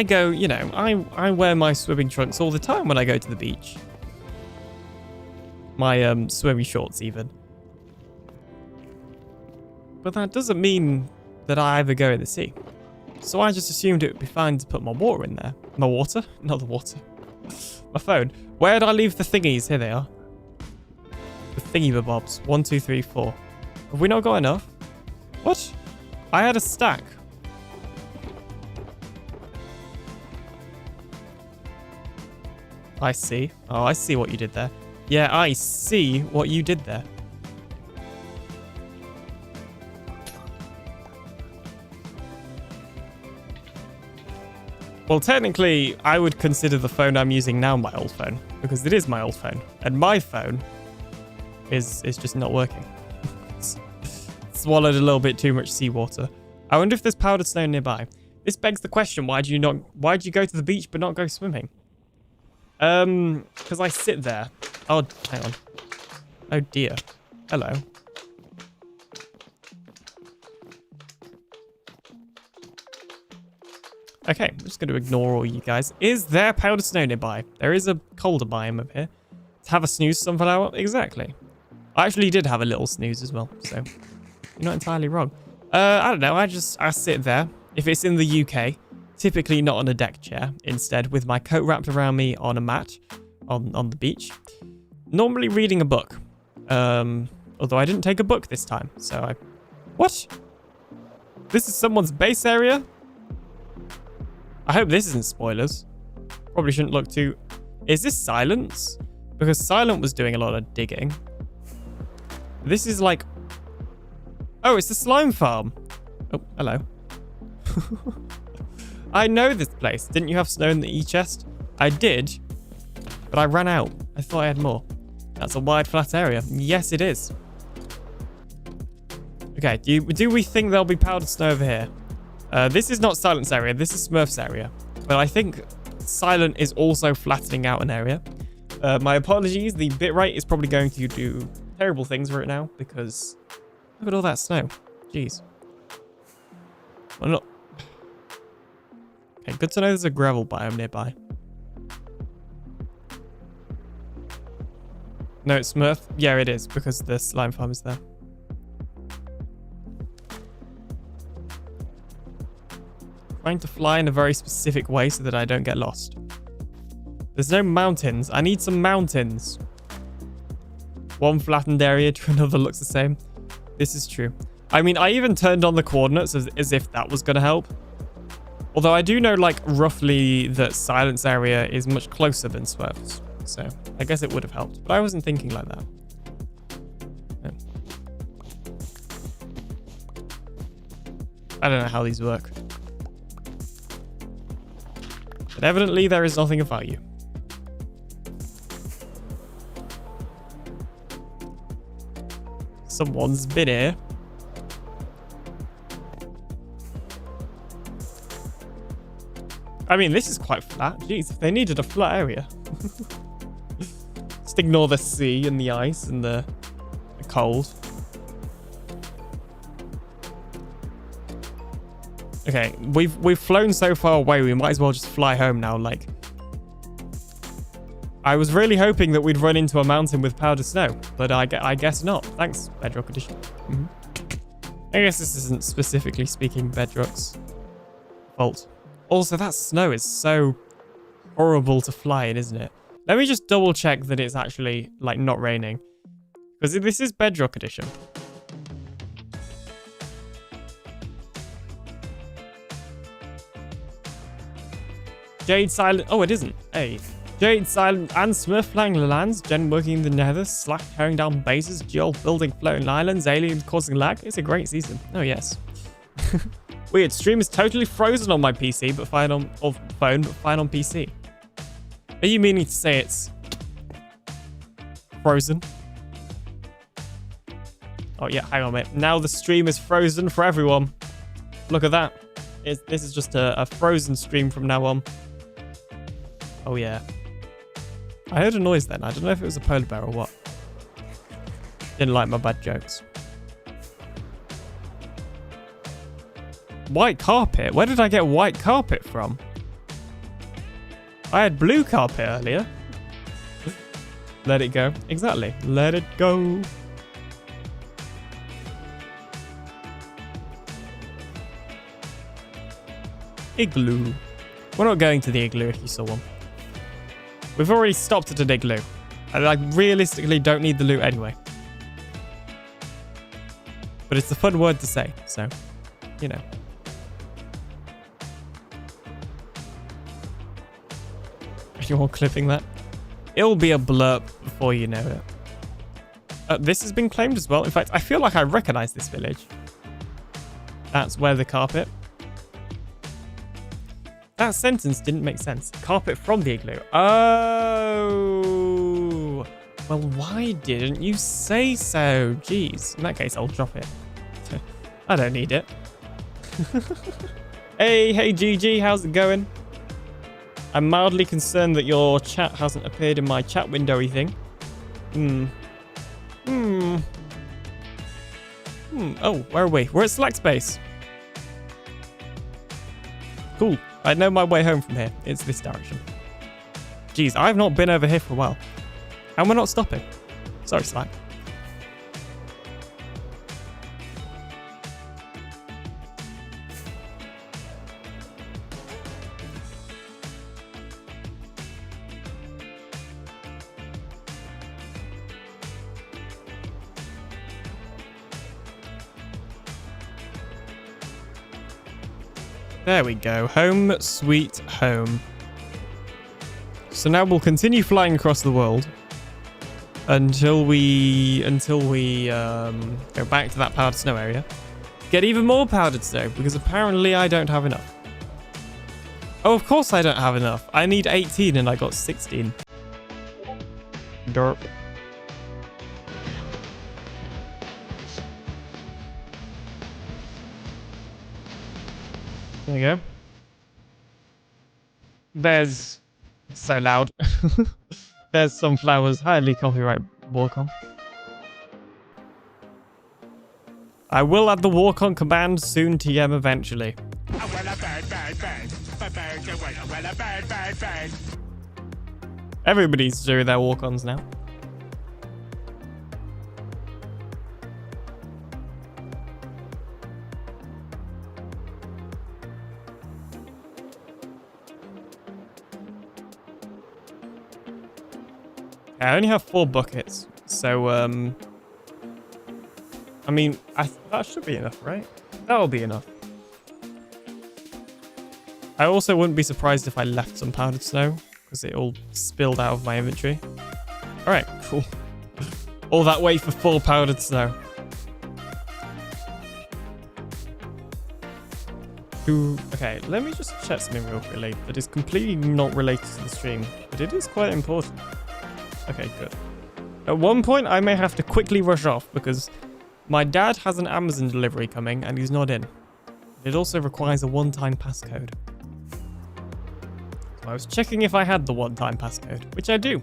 go, you know, I wear my swimming trunks all the time when I go to the beach. My swimming shorts even. But that doesn't mean that I ever go in the sea. So I just assumed it would be fine to put my water in there. My water? Not the water. My phone. Where did I leave the thingies? Here they are. The thingy-bobs. 1, 2, 3, 4. Have we not got enough? What? I had a stack. I see. Oh, I see what you did there. Yeah, I see what you did there. Well, technically, I would consider the phone I'm using now my old phone, because it is my old phone, and my phone is just not working. It's swallowed a little bit too much seawater. I wonder if there's powdered snow nearby. This begs the question: why'd you go to the beach but not go swimming? Because I sit there. Oh, hang on. Oh dear. Hello. Okay, I'm just going to ignore all you guys. Is there powdered snow nearby? There is a colder biome up here. To have a snooze sunflower? Exactly. I actually did have a little snooze as well, so you're not entirely wrong. I don't know. I sit there. If it's in the UK, typically not on a deck chair. Instead, with my coat wrapped around me on a mat on the beach. Normally reading a book. Although I didn't take a book this time, so I... What? This is someone's base area? I hope this isn't spoilers. Probably shouldn't look too... Is this Silence? Because Silent was doing a lot of digging. This is like... Oh, it's the slime farm. Oh, hello. I know this place. Didn't you have snow in the e-chest? I did, but I ran out. I thought I had more. That's a wide, flat area. Yes, it is. Okay, do we think there'll be powdered snow over here? This is not Silent's area. This is Smurf's area. But I think Silent is also flattening out an area. My apologies. The bitrate is probably going to do terrible things right now because look at all that snow. Jeez. Well, not... Okay, good to know there's a gravel biome nearby. No, it's Smurf. Yeah, it is because the slime farm is there. Trying to fly in a very specific way so that I don't get lost. There's no mountains. I need some mountains. One flattened area to another looks the same. This is true. I mean, I even turned on the coordinates as if that was going to help. Although I do know, like, roughly that Silence area is much closer than Smurf's. So I guess it would have helped. But I wasn't thinking like that. No. I don't know how these work. But evidently there is nothing of value. Someone's been here. I mean, this is quite flat. Jeez, if they needed a flat area. Just ignore the sea and the ice and the cold. Okay, we've flown so far away, we might as well just fly home now. Like, I was really hoping that we'd run into a mountain with powdered snow, but I guess not. Thanks, Bedrock Edition. I guess this isn't specifically speaking Bedrock's fault. Also, that snow is so horrible to fly in, isn't it? Let me just double check that it's actually, like, not raining. Because this is Bedrock Edition. Jade Silent... Oh, it isn't. Hey. Jade Silent and Smurf flying the lands. Jen working in the nether. Slack tearing down bases. Joel building floating islands. Aliens causing lag. It's a great season. Oh, yes. Weird. Stream is totally frozen on my PC, but fine on phone, but fine on PC. Are you meaning to say it's frozen? Oh, yeah. Hang on a minute. Now the stream is frozen for everyone. Look at that. This is just a frozen stream from now on. Oh, yeah. I heard a noise then. I don't know if it was a polar bear or what. Didn't like my bad jokes. White carpet? Where did I get white carpet from? I had blue carpet earlier. Let it go. Exactly. Let it go. Igloo. We're not going to the igloo if you saw one. We've already stopped at an igloo. I realistically don't need the loot anyway. But it's a fun word to say, so, you know. You're clipping that? It'll be a blurb before you know it. This has been claimed as well. In fact, I feel like I recognize this village. That's where the carpet. That sentence didn't make sense. Carpet from the igloo. Oh. Well, why didn't you say so? Jeez. In that case, I'll drop it. I don't need it. Hey, GG. How's it going? I'm mildly concerned that your chat hasn't appeared in my chat windowy thing. Oh, where are we? We're at select space. Cool. I know my way home from here. It's this direction. Jeez, I've not been over here for a while. And we're not stopping. Sorry, Slack. There we go. Home sweet home. So now we'll continue flying across the world until we go back to that powdered snow area. Get even more powdered snow because apparently I don't have enough. Oh, of course I don't have enough. I need 18 and I got 16. Derp. There you go. There's... so loud. There's some flowers. Highly copyright walk on. I will add the walk on command soon, TM, eventually. Everybody's doing their walk ons now. I only have 4 buckets, so, I mean, that should be enough, right? That'll be enough. I also wouldn't be surprised if I left some powdered snow, because it all spilled out of my inventory. Alright, cool. All that way for 4 powdered snow. Okay, let me just check something real quickly that is completely not related to the stream, but it is quite important. Okay, good. At one point, I may have to quickly rush off because my dad has an Amazon delivery coming and he's not in. It also requires a one-time passcode. So I was checking if I had the one-time passcode, which I do.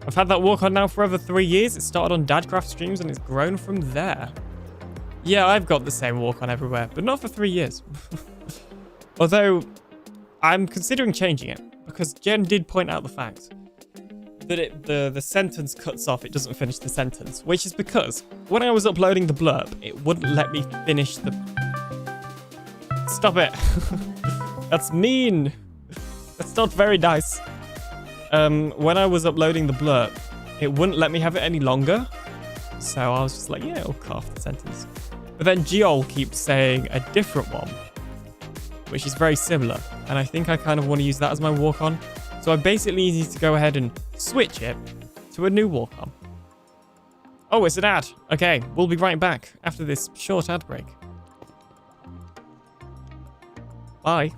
I've had that walk on now for over 3 years. It started on Dadcraft streams and it's grown from there. Yeah, I've got the same walk on everywhere, but not for 3 years. Although, I'm considering changing it because Jen did point out the fact that the sentence cuts off, it doesn't finish the sentence, which is because when I was uploading the blurb, it wouldn't let me finish the... Stop it. That's mean. That's not very nice. When I was uploading the blurb, it wouldn't let me have it any longer. So I was just like, yeah, it'll cut off the sentence. But then Giol keeps saying a different one, which is very similar. And I think I kind of want to use that as my walk-on. So I basically need to go ahead and switch it to a new walk-on. Oh, it's an ad. Okay, we'll be right back after this short ad break. Bye.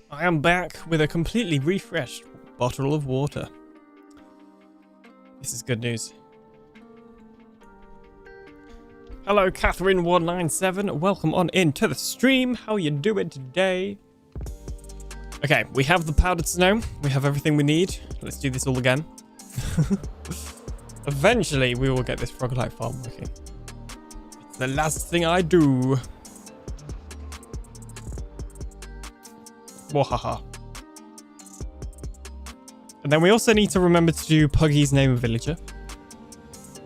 I am back with a completely refreshed bottle of water. This is good news. Hello, Catherine197. Welcome on into the stream. How you doing today? Okay, we have the powdered snow. We have everything we need. Let's do this all again. Eventually, we will get this frog-like farm working. It's the last thing I do. Wahaha. And then we also need to remember to do Puggy's name of villager.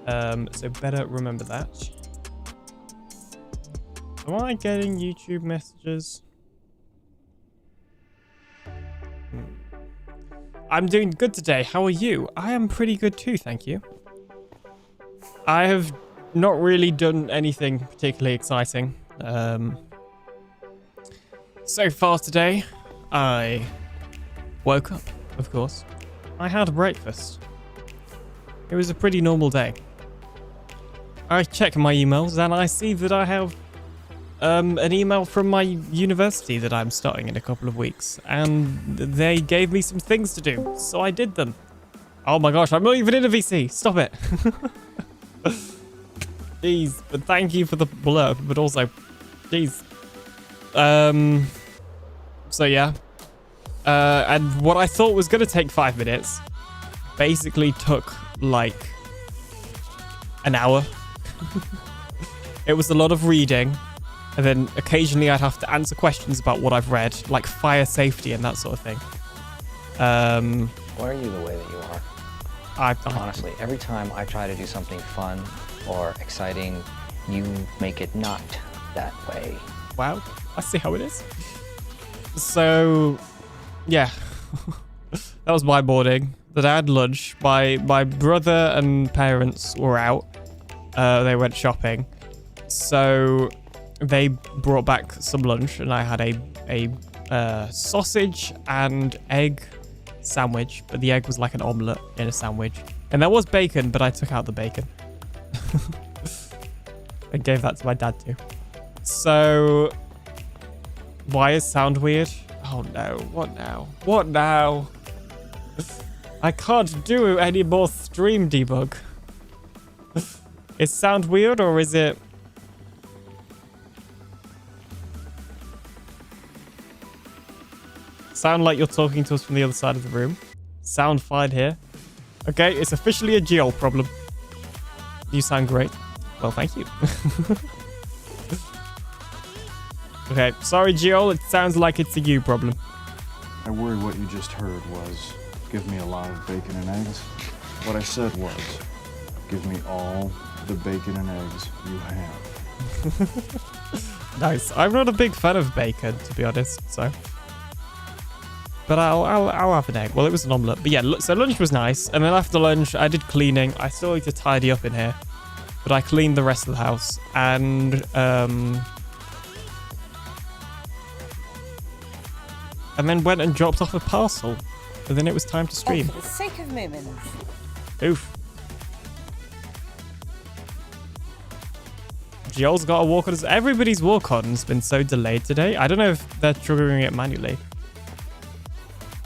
So better remember that. Am I getting YouTube messages? I'm doing good today. How are you? I am pretty good too, thank you. I have not really done anything particularly exciting. So far today, I woke up, of course. I had breakfast. It was a pretty normal day. I check my emails and I see that I have an email from my university that I'm starting in a couple of weeks, and they gave me some things to do, so I did them. Oh my gosh, I'm not even in a VC. Stop it. Jeez, but thank you for the blurb, but also, jeez. So yeah. And what I thought was going to take 5 minutes basically took like an hour. It was a lot of reading. And then occasionally I'd have to answer questions about what I've read, like fire safety and that sort of thing. Why are you the way that you are? Honestly, every time I try to do something fun or exciting, you make it not that way. Wow, I see how it is. So, yeah. That was my morning. Then I had lunch. My brother and parents were out. They went shopping. So they brought back some lunch, and I had a sausage and egg sandwich, but the egg was like an omelette in a sandwich. And there was bacon, but I took out the bacon. I gave that to my dad too. So, why is sound weird? Oh no, what now? What now? I can't do any more stream debug. Is sound weird, or is it... Sound like you're talking to us from the other side of the room. Sound fine here. Okay, it's officially a Geol problem. You sound great. Well, thank you. Okay, sorry Geol, it sounds like it's a you problem. I worry what you just heard was, give me a lot of bacon and eggs. What I said was, give me all the bacon and eggs you have. Nice. I'm not a big fan of bacon, to be honest, so... But I'll have an egg. Well, it was an omelette. But yeah, so lunch was nice. And then after lunch, I did cleaning. I still need to tidy up in here. But I cleaned the rest of the house. And then went and dropped off a parcel. And then it was time to stream. For the sake of moments. Oof. Geol's got a walk-on. Everybody's walk-on's been so delayed today. I don't know if they're triggering it manually.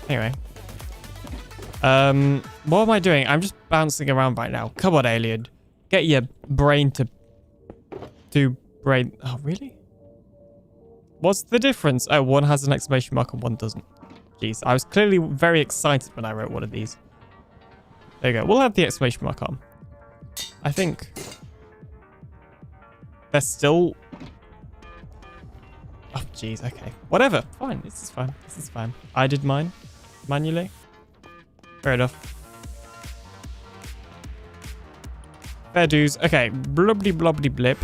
Anyway. What am I doing? I'm just bouncing around right now. Come on, alien. Get your brain to do brain. Oh, really? What's the difference? Oh, one has an exclamation mark and one doesn't. Jeez, I was clearly very excited when I wrote one of these. There you go. We'll have the exclamation mark on. I think they're still... Oh, jeez. Okay. Whatever. Fine. This is fine. This is fine. I did mine manually. Fair enough. Fair dues. Okay. Blubbly blobbly blip.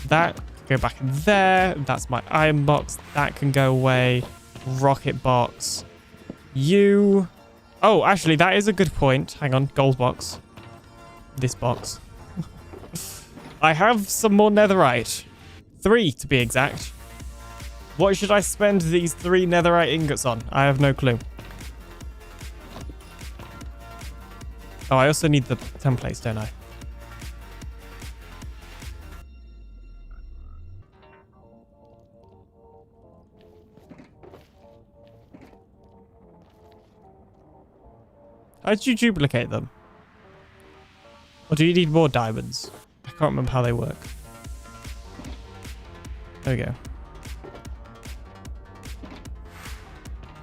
That can go back in there. That's my iron box. That can go away. Rocket box. You. Oh, actually, that is a good point. Hang on. Gold box. This box. I have some more netherite. 3 to be exact. What should I spend these 3 netherite ingots on? I have no clue. Oh, I also need the templates, don't I? How did you duplicate them? Or do you need more diamonds? I can't remember how they work. There we go.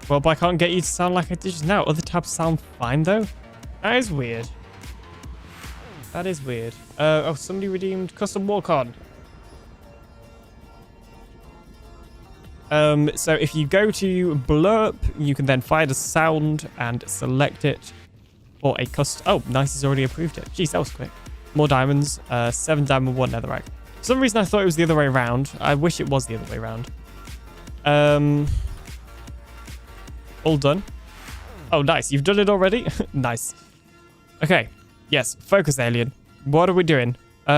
Well, but I can't get you to sound like I did just now. Other tabs sound fine, though. That is weird. That is weird. Oh, somebody redeemed custom walk-on. So if you go to blurb, you can then find a sound and select it for a custom. Oh, nice, he's already approved it. Jeez, that was quick. More diamonds. 7 diamond, 1 netherrack. For some reason, I thought it was the other way around. I wish it was the other way around. All done. Oh, nice. You've done it already? Nice. Okay. Yes. Focus, alien. What are we doing?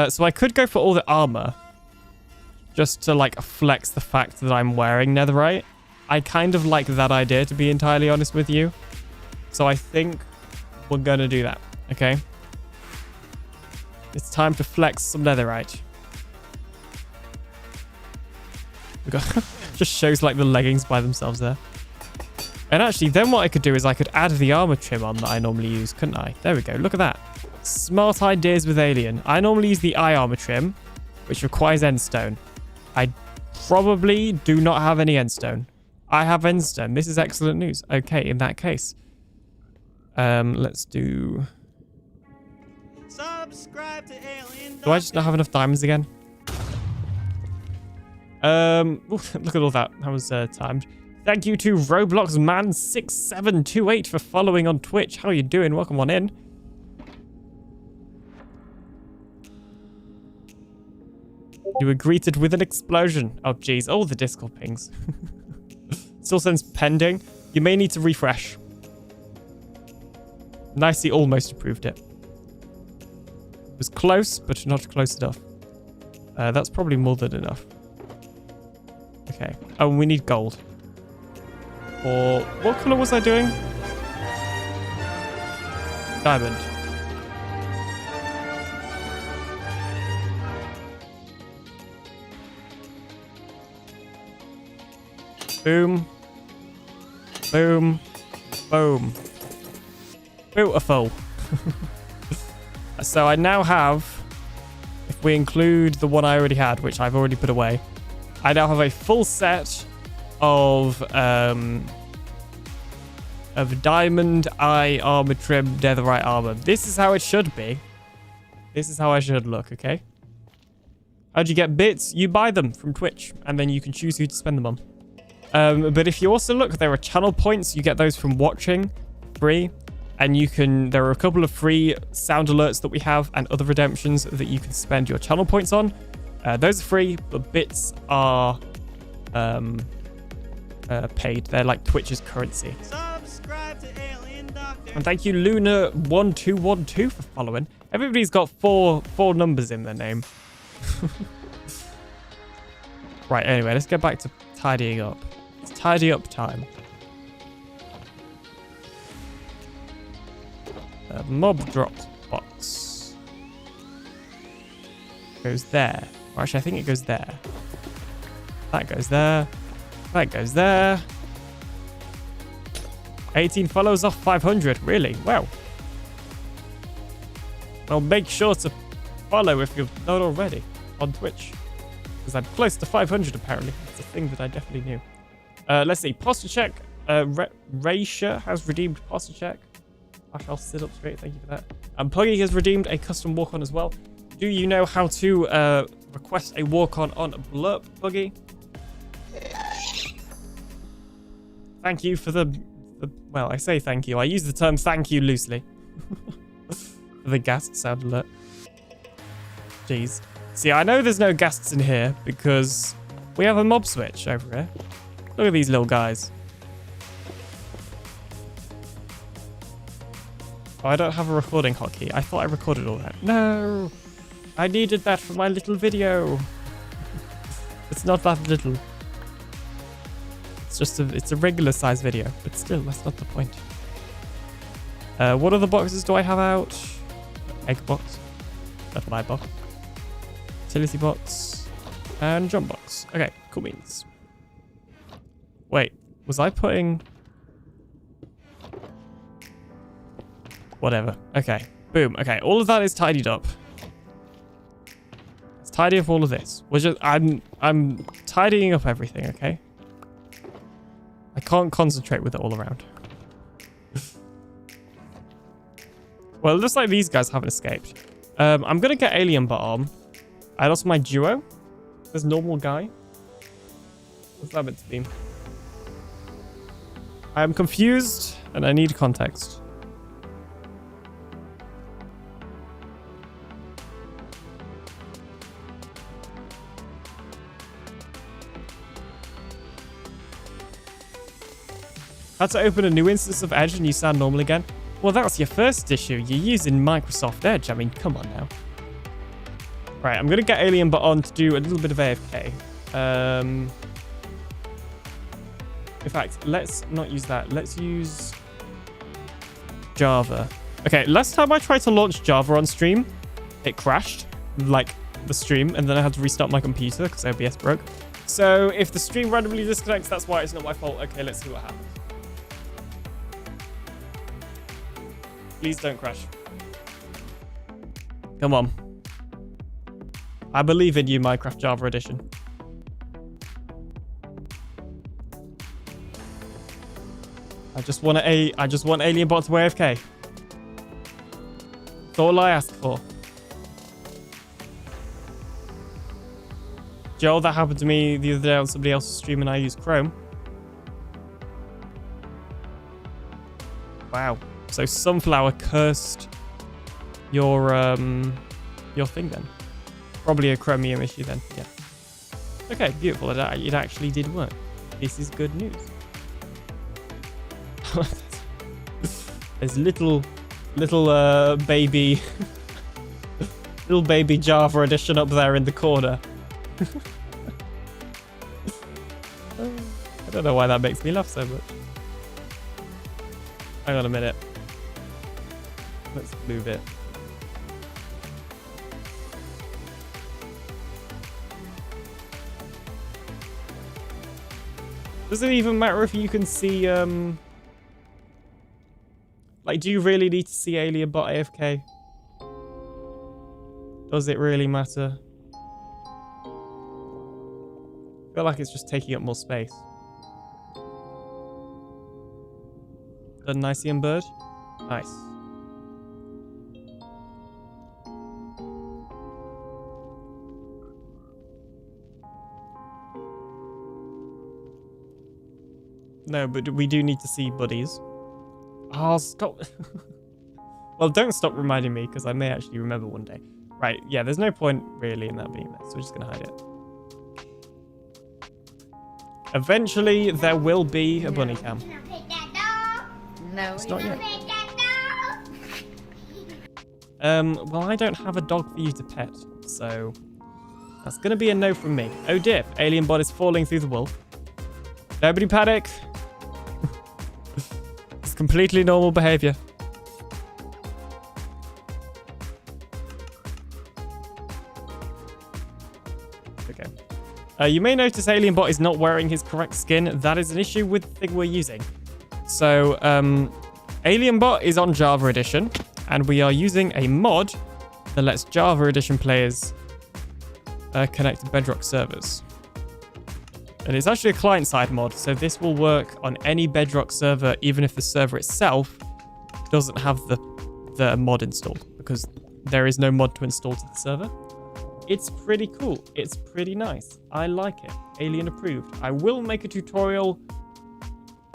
So I could go for all the armor. Just to, like, flex the fact that I'm wearing netherite. I kind of like that idea, to be entirely honest with you. So I think we're going to do that. Okay? It's time to flex some netherite. We got just shows, like, the leggings by themselves there. And actually, then what I could do is I could add the armor trim on that I normally use, couldn't I? There we go. Look at that. Smart ideas with Alien. I normally use the eye armor trim, which requires endstone. I probably do not have any endstone. I have endstone. This is excellent news. Okay, in that case. Let's do... Subscribe to AlienDoctor. Do I just not have enough diamonds again? Look at all that. That was timed. Thank you to RobloxMan6728 for following on Twitch. How are you doing? Welcome on in. You were greeted with an explosion. Oh, geez. Oh, the Discord pings. Still says pending. You may need to refresh. Nicely almost approved it. It was close, but not close enough. That's probably more than enough. Okay. Oh, we need gold. Or what color was I doing? Diamond. Boom. Boom. Boom. Beautiful. So I now have, if we include the one I already had, which I've already put away, I now have a full set of diamond eye armor trim netherite armor. This is how it should be. This is how I should look, okay? How'd you get bits? You buy them from Twitch, and then you can choose who to spend them on. But if you also look, there are channel points. You get those from watching free. And you can, there are a couple of free sound alerts that we have and other redemptions that you can spend your channel points on. Those are free, but bits are paid. They're like Twitch's currency. Subscribe to AlienDoctor. And thank you, Luna1212 for following. Everybody's got four numbers in their name. Right, anyway, let's get back to tidying up. It's tidy up time. Mob dropped box. Goes there. Or actually, I think it goes there. That goes there. That goes there. 18 follows off 500. Really? Wow. Well, make sure to follow if you're not already on Twitch. Because I'm close to 500 apparently. It's a thing that I definitely knew. Let's see. Posture check. Raisha has redeemed posture check. I shall sit up straight. Thank you for that. And Puggy has redeemed a custom walk-on as well. Do you know how to request a walk-on Blurp, Puggy? Thank you for the... Well, I say thank you. I use the term thank you loosely. For the ghast sound alert. Jeez. See, I know there's no ghasts in here because we have a mob switch over here. Look at these little guys. Oh, I don't have a recording hotkey. I thought I recorded all that. No! I needed that for my little video. It's not that little. It's just it's a regular size video, but still, that's not the point. What other boxes do I have out? Egg box. Butterfly box. Utility box. And jump box. Okay, cool beans. Wait, was I putting... Whatever. Okay. Boom. Okay. All of that is tidied up. Let's tidy up all of this. I'm tidying up everything, okay? I can't concentrate with it all around. Well, it looks like these guys haven't escaped. I'm going to get alien bot arm. I lost my duo. There's normal guy. What's that meant to be? I am confused and I need context. Had to open a new instance of Edge and you sound normal again? Well, that's your first issue. You're using Microsoft Edge. I mean, come on now. Right, I'm going to get Alien Bot on to do a little bit of AFK. In fact, let's not use that. Let's use Java. Okay, last time I tried to launch Java on stream, it crashed, like the stream, and then I had to restart my computer because OBS broke. So if the stream randomly disconnects, that's why. It's not my fault. Okay, let's see what happens. Please don't crash. Come on. I believe in you, Minecraft Java Edition. I just want Alien Bot to AFK. That's all I ask for. Joel, that happened to me the other day on somebody else's stream and I used Chrome. Wow. So Sunflower cursed your thing then. Probably a Chromium issue then, yeah. Okay, beautiful. It actually did work. This is good news. There's little baby little baby Java Edition up there in the corner. I don't know why that makes me laugh so much. Hang on a minute. Let's move it. Does it even matter if you can see, like, do you really need to see Alien Bot AFK? Does it really matter? I feel like it's just taking up more space. A Nysian bird? Nice. No, but we do need to see buddies. Oh, stop. Well, don't stop reminding me, because I may actually remember one day. Right, yeah, there's no point really in that being there, so we're just going to hide it. Eventually, there will be a bunny cam. No, it's not yet. Well, I don't have a dog for you to pet, so that's going to be a no from me. Oh dear, Alien Bot is falling through the wall. Nobody panic. It's completely normal behavior. Okay. You may notice Alien Bot is not wearing his correct skin. That is an issue with the thing we're using. So, Alien Bot is on Java Edition, and we are using a mod that lets Java Edition players connect to Bedrock servers. And it's actually a client-side mod, so this will work on any Bedrock server, even if the server itself doesn't have the mod installed, because there is no mod to install to the server. It's pretty cool. It's pretty nice. I like it. Alien approved. I will make a tutorial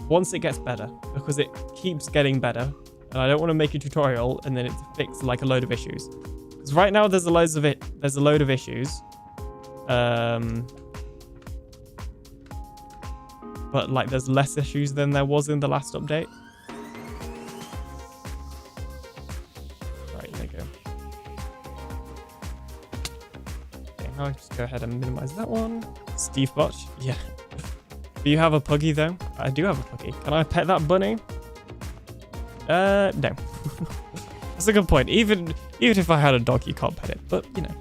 once it gets better, because it keeps getting better, and I don't want to make a tutorial and then it fix like a load of issues. Because right now there's a load of issues. But like there's less issues than there was in the last update. Right, there you go. Okay, I'll just go ahead and minimize that one. Steve Botch, yeah. Do you have a puggy though? I do have a puggy. Can I pet that bunny? No. That's a good point. Even if I had a dog, you can't pet it. But you know.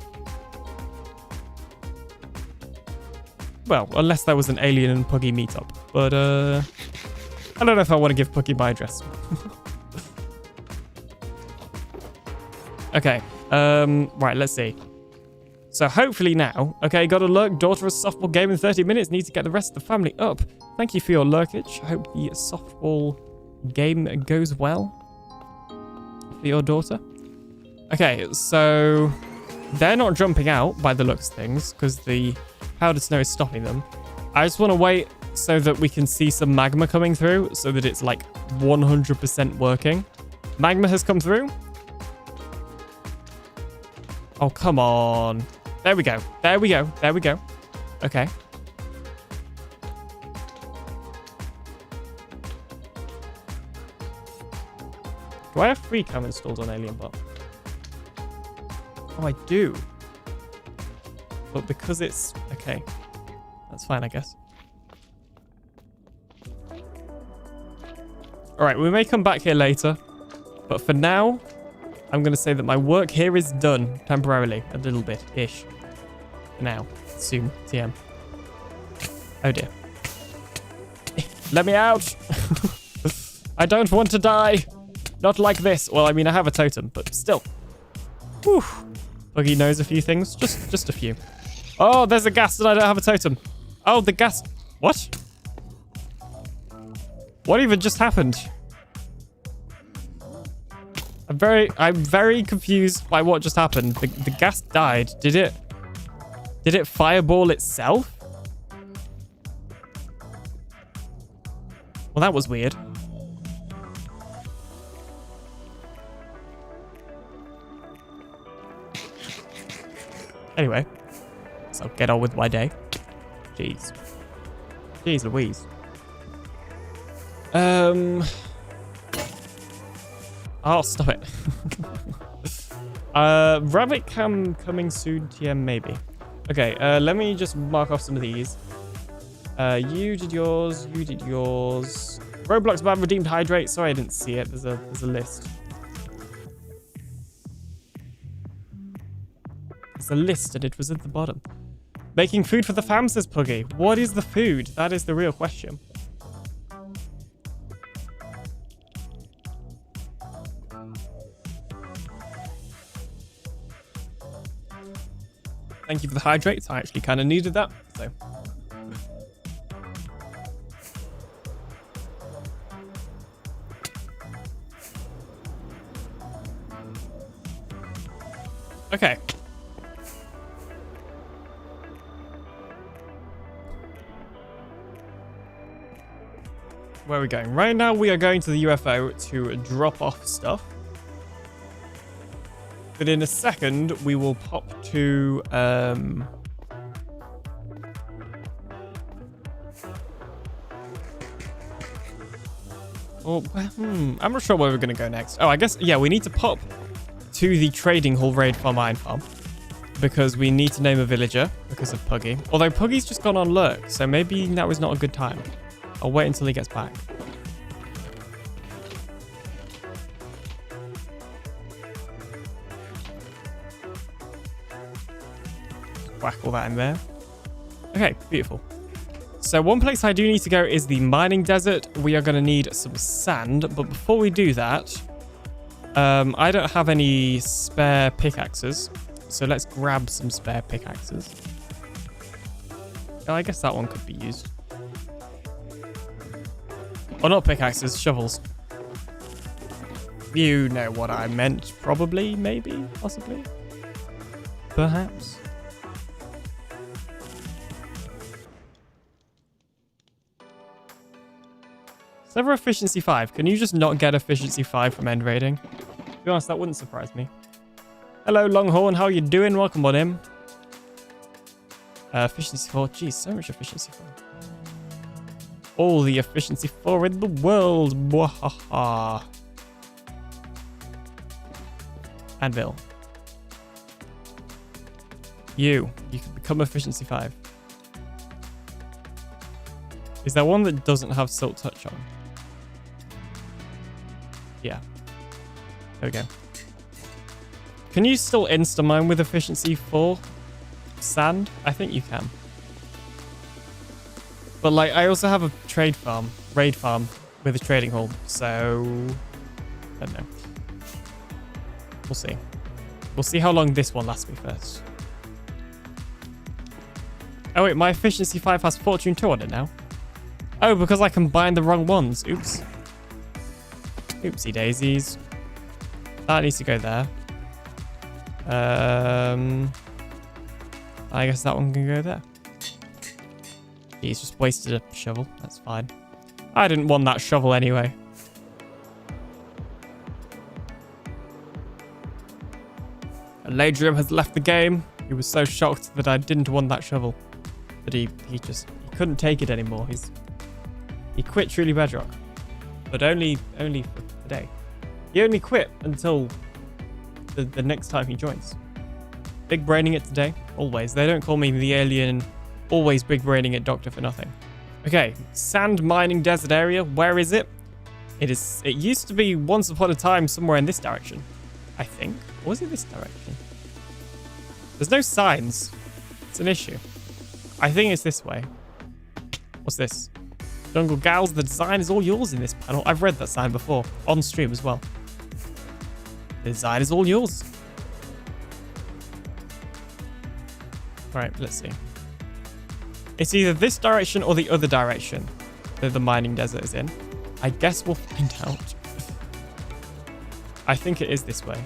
Well, unless there was an alien and puggy meetup. But I don't know if I want to give Puggy my address. Okay. Right, let's see. So hopefully now, okay, got a lurk. Daughter of softball game in 30 minutes. Need to get the rest of the family up. Thank you for your lurkage. Hope the softball game goes well for your daughter. Okay, so they're not jumping out by the looks of things because the powdered snow is stopping them. I just want to wait so that we can see some magma coming through so that it's like 100% working. Magma has come through. Oh, come on. There we go. There we go. There we go. Okay. Do I have free cam installed on AlienBot? Oh, I do. But because it's... Okay. That's fine, I guess. Alright, we may come back here later. But for now, I'm going to say that my work here is done temporarily. A little bit-ish. For now. Soon. TM. Oh dear. Let me out! I don't want to die! Not like this. Well, I mean, I have a totem, but still. Whew. Buggy knows a few things. Just a few. Oh, there's a ghast and I don't have a totem. Oh, the ghast. What? What even just happened? I'm very confused by what just happened. The ghast died. Did it fireball itself? Well, that was weird. Anyway, so I'll get on with my day. Jeez. Jeez Louise. Oh, stop it. Rabbit cam coming soon, TM maybe. Okay, let me just mark off some of these. You did yours, you did yours. Roblox ban redeemed hydrate. Sorry, I didn't see it. There's a list. There's a list and it was at the bottom. Making food for the fam, says Puggy. What is the food? That is the real question. Thank you for the hydrates. I actually kind of needed that. So. Okay. Where are we going? Right now we are going to the UFO to drop off stuff. But in a second, we will pop to... I'm not sure where we're going to go next. Oh, I guess, yeah, we need to pop to the trading hall raid farm iron farm. Because we need to name a villager because of Puggy. Although Puggy's just gone on lurk, so maybe now is not a good time. I'll wait until he gets back. Whack all that in there. Okay, beautiful. So one place I do need to go is the mining desert. We are going to need some sand, but before we do that, I don't have any spare pickaxes, so let's grab some spare pickaxes. Oh, I guess that one could be used. Oh, not pickaxes, shovels. You know what I meant, probably, maybe, possibly, perhaps. Server efficiency 5. Can you just not get efficiency 5 from end raiding? To be honest, that wouldn't surprise me. Hello, Longhorn. How you doing? Welcome on in. Efficiency 4. Jeez, so much efficiency 4. All the efficiency 4 in the world. Mwahaha. Anvil. You can become efficiency 5. Is there one that doesn't have Silk Touch on? Yeah. There we go. Can you still insta-mine with efficiency 4 sand? I think you can. But like, I also have a raid farm with a trading hall, so I don't know. We'll see. We'll see how long this one lasts me first. Oh wait, my efficiency 5 has fortune 2 on it now. Oh, because I combined the wrong ones. Oops. Oopsie daisies. That needs to go there. I guess that one can go there. He's just wasted a shovel. That's fine. I didn't want that shovel anyway. Ladrium has left the game. He was so shocked that I didn't want that shovel. That he couldn't take it anymore. He quit Truly Bedrock. But only for today. He only quit until the next time he joins. Big braining it today. Always. They don't call me the alien always big braining it doctor for nothing. Okay, sand mining desert area. Where is it? It used to be once upon a time somewhere in this direction, I think. Or was it this direction? There's no signs. It's an issue. I think it's this way. What's this? Jungle Gals, the design is all yours in this panel. I've read that sign before, on stream as well. The design is all yours. Alright, let's see. It's either this direction or the other direction that the mining desert is in. I guess we'll find out. I think it is this way.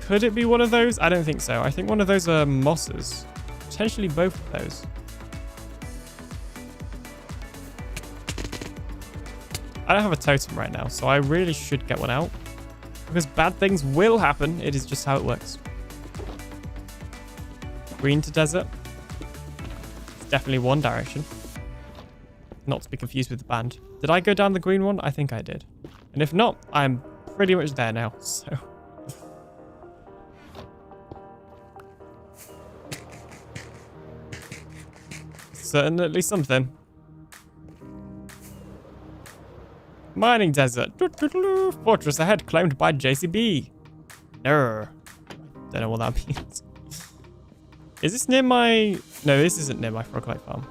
Could it be one of those? I don't think so. I think one of those are mosses. Potentially both of those. I don't have a totem right now, so I really should get one out. Because bad things will happen. It is just how it works. Green to desert. It's definitely one direction. Not to be confused with the band. Did I go down the green one? I think I did. And if not, I'm pretty much there now, so... Certainly something. Mining desert. Fortress ahead, claimed by JCB. Don't know what that means. Is this near my... No, this isn't near my frog-like farm.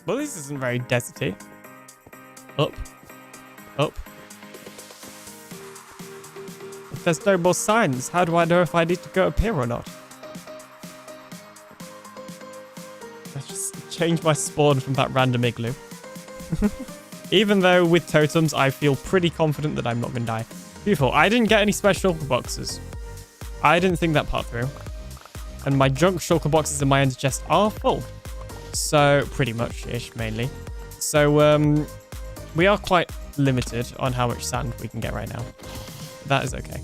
Well, this isn't very deserty. Up. Up. If there's no more signs, how do I know if I need to go up here or not? Let's just change my spawn from that random igloo. Even though with totems, I feel pretty confident that I'm not going to die. Beautiful. I didn't get any special shulker boxes. I didn't think that part through. And my junk shulker boxes in my ender chest are full. So, pretty much-ish, mainly. So, we are quite limited on how much sand we can get right now. That is okay.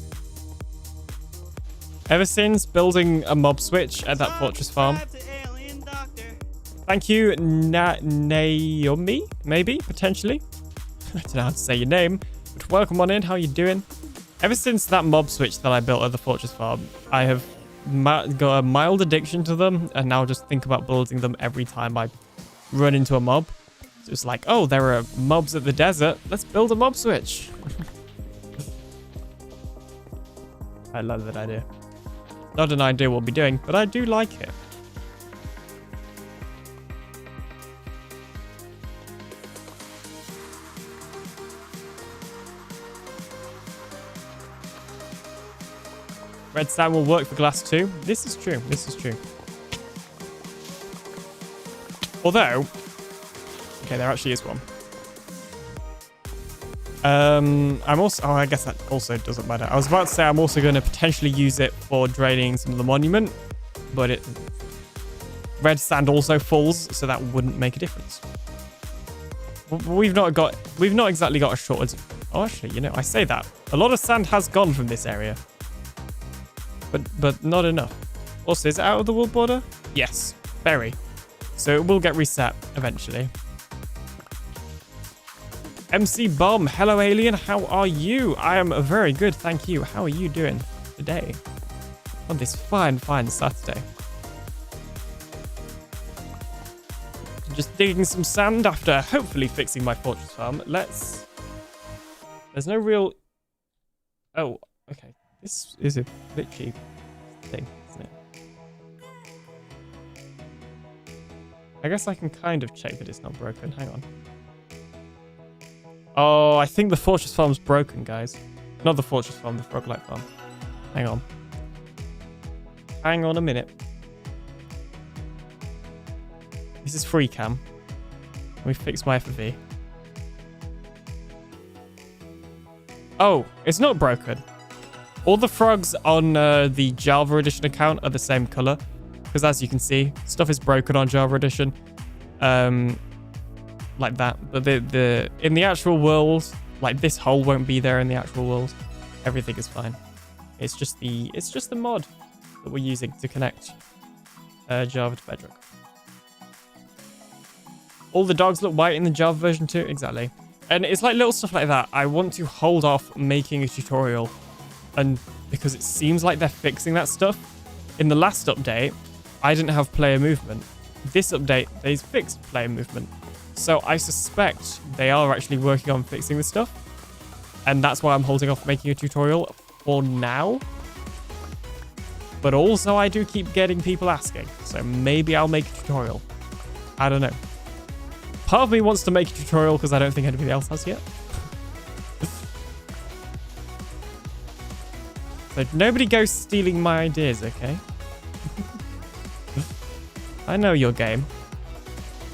Ever since building a mob switch at that fortress farm. Thank you, Naomi, maybe, potentially. I don't know how to say your name, but welcome on in. How you doing? Ever since that mob switch that I built at the fortress farm, I have got a mild addiction to them, and now just think about building them every time I run into a mob. So it's like, oh, there are mobs at the desert. Let's build a mob switch. I love that idea. Not an idea we'll be doing, but I do like it. Red sand will work for glass too. This is true. This is true. Although, okay, there actually is one. I'm also, oh, I guess that also doesn't matter. I was about to say I'm also going to potentially use it for draining some of the monument, but red sand also falls, so that wouldn't make a difference. We've not exactly got a shortage. Oh, actually, you know, I say that. A lot of sand has gone from this area. But not enough. Also, is it out of the world border? Yes, very. So it will get reset eventually. MC Bomb, hello alien, how are you? I am very good, thank you. How are you doing today? On this fine Saturday. Just digging some sand after hopefully fixing my fortress farm. Let's There's no real... Oh, okay. This is a glitchy thing, isn't it? I guess I can kind of check that it's not broken. Hang on. Oh, I think the fortress farm's broken, guys. Not the fortress farm, the frog-like farm. Hang on. Hang on a minute. This is free cam. Let me fix my FOV. Oh, it's not broken. All the frogs on the Java Edition account are the same color. Because as you can see, stuff is broken on Java Edition. Like that. But in the actual world, like this hole won't be there in the actual world. Everything is fine. It's just the mod that we're using to connect Java to Bedrock. All the dogs look white in the Java version too. Exactly. And it's like little stuff like that. I want to hold off making a tutorial, and because it seems like they're fixing that stuff. In the last update, I didn't have player movement. This update, they fixed player movement. So I suspect they are actually working on fixing this stuff. And that's why I'm holding off making a tutorial for now. But also I do keep getting people asking. So maybe I'll make a tutorial. I don't know. Part of me wants to make a tutorial because I don't think anybody else has yet. So nobody goes stealing my ideas, okay? I know your game.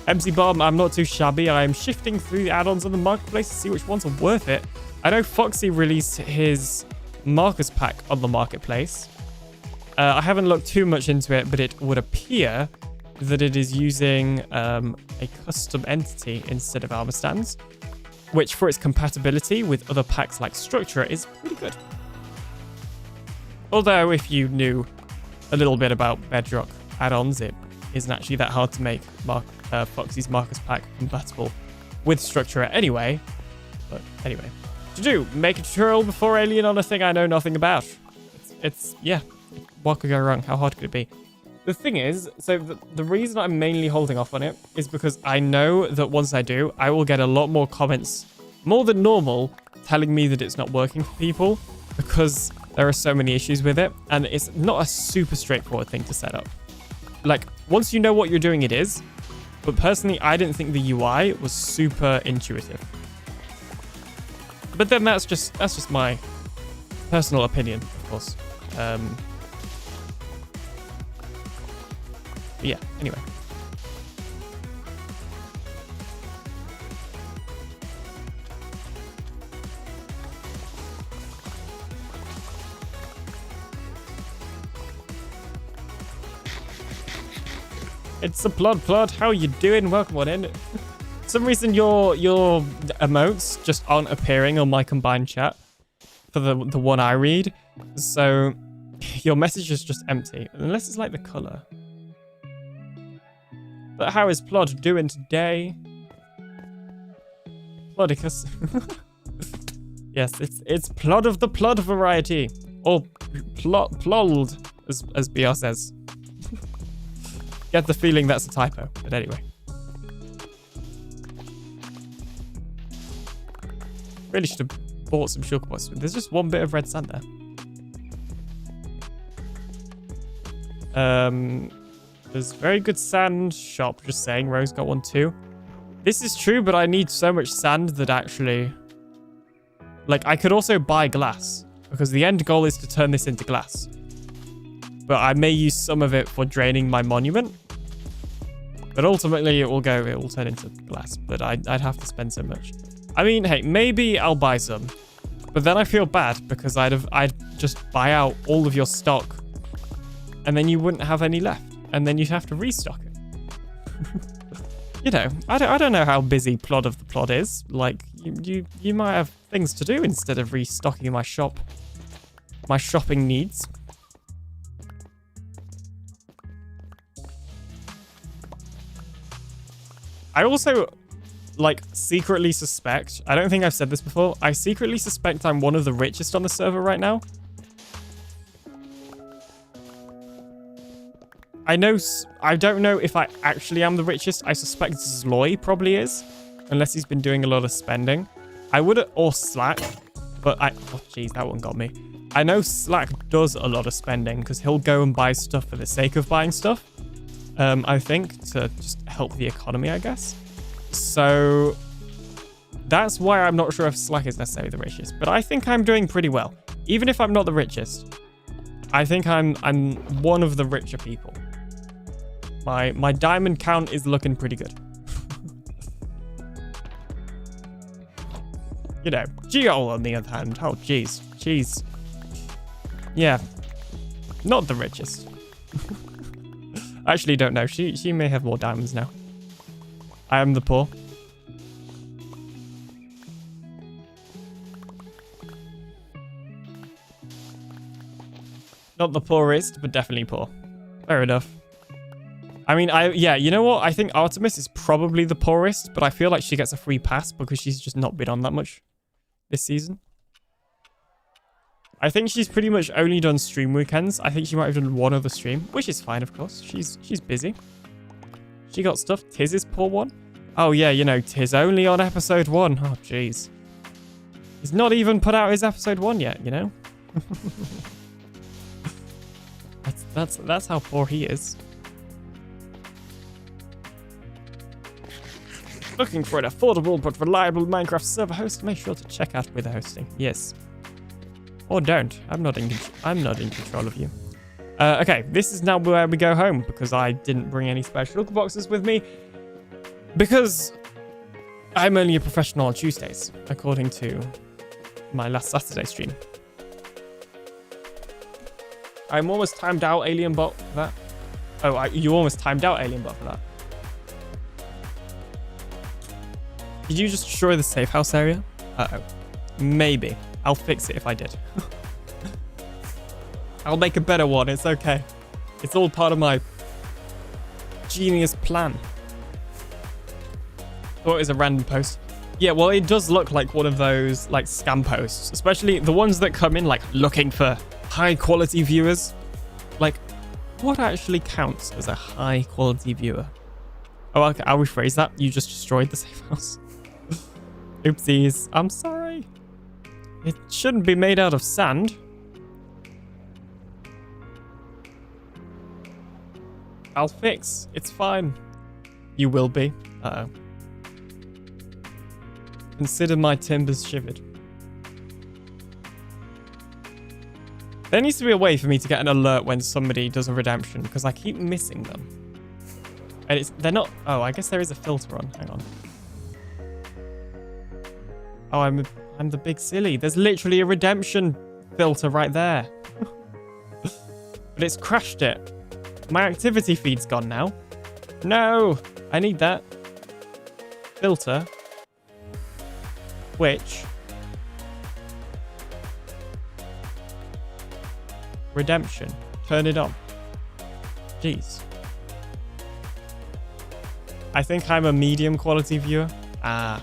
MC Bomb, I'm not too shabby. I am shifting through the add-ons on the marketplace to see which ones are worth it. I know Foxy released his Marcus pack on the marketplace. I haven't looked too much into it, but it would appear that it is using a custom entity instead of armor stands, which for its compatibility with other packs like Structure is pretty good. Although if you knew a little bit about Bedrock add-ons, it isn't actually that hard to make Foxy's Marcus pack compatible with Structure anyway. But anyway, to do, make a tutorial before Alien on a thing I know nothing about. It's yeah, what could go wrong? How hard could it be? The thing is, so the reason I'm mainly holding off on it is because I know that once I do, I will get a lot more comments, more than normal, telling me that it's not working for people because there are so many issues with it, and it's not a super straightforward thing to set up. Like, once you know what you're doing, it is, but personally, I didn't think the UI was super intuitive. But then that's just my personal opinion, of course. Yeah, anyway. It's a plod. How are you doing? Welcome on in. For some reason your emotes just aren't appearing on my combined chat for the one I read. So your message is just empty. Unless it's like the color. But how is Plod doing today? Plodicus. Yes, it's Plod of the Plod variety. Or plold, as BR says. Get the feeling that's a typo, but anyway. Really should have bought some sugar bots. There's just one bit of red sand there. There's very good sand shop, just saying. Rose got one too. This is true, but I need so much sand that actually... Like, I could also buy glass, because the end goal is to turn this into glass. But I may use some of it for draining my monument. But ultimately, it will turn into glass. But I'd have to spend so much. I mean, hey, maybe I'll buy some. But then I feel bad, because I'd just buy out all of your stock. And then you wouldn't have any left. And then you'd have to restock it. You know, I don't know how busy Plod of the Plod is. Like, you might have things to do instead of restocking my shop. My shopping needs. I also, like, secretly suspect... I don't think I've said this before. I secretly suspect I'm one of the richest on the server right now. I don't know if I actually am the richest. I suspect Zloy probably is, unless he's been doing a lot of spending. Or Slack. But oh jeez, that one got me. I know Slack does a lot of spending because he'll go and buy stuff for the sake of buying stuff. I think to just help the economy, I guess. So that's why I'm not sure if Slack is necessarily the richest. But I think I'm doing pretty well. Even if I'm not the richest, I think I'm one of the richer people. My diamond count is looking pretty good. You know, Geo on the other hand, oh jeez, she's, yeah, not the richest. I actually don't know. She may have more diamonds now. I am the poor. Not the poorest, but definitely poor. Fair enough. I mean, yeah, you know what? I think Artemis is probably the poorest, but I feel like she gets a free pass because she's just not been on that much this season. I think she's pretty much only done stream weekends. I think she might have done one other stream, which is fine, of course. She's busy. She got stuff. Tiz is poor one. Oh, yeah, you know, Tiz only on episode 1. Oh, jeez. He's not even put out his episode 1 yet, you know? That's how poor he is. Looking for an affordable but reliable Minecraft server host? Make sure to check out With Hosting. Yes. Or don't. I'm not in control of you. Okay, this is now where we go home because I didn't bring any special look boxes with me because I'm only a professional on Tuesdays, according to my last Saturday stream. I'm almost timed out, AlienBot, for that. Oh, you almost timed out, AlienBot, for that. Did you just destroy the safe house area? Uh-oh. Maybe. I'll fix it if I did. I'll make a better one. It's okay. It's all part of my genius plan. Thought it was a random post. Yeah, well, it does look like one of those, like, scam posts. Especially the ones that come in, like, looking for high-quality viewers. Like, what actually counts as a high-quality viewer? Oh, okay, I'll rephrase that. You just destroyed the safe house. Oopsies. I'm sorry. It shouldn't be made out of sand. I'll fix. It's fine. You will be. Uh-oh. Consider my timbers shivered. There needs to be a way for me to get an alert when somebody does a redemption, because I keep missing them. And they're not... Oh, I guess there is a filter on. Hang on. Oh, I'm the big silly. There's literally a redemption filter right there. But it's crashed it. My activity feed's gone now. No! I need that. Filter. Which... Redemption. Turn it on. Jeez. I think I'm a medium quality viewer. Ah.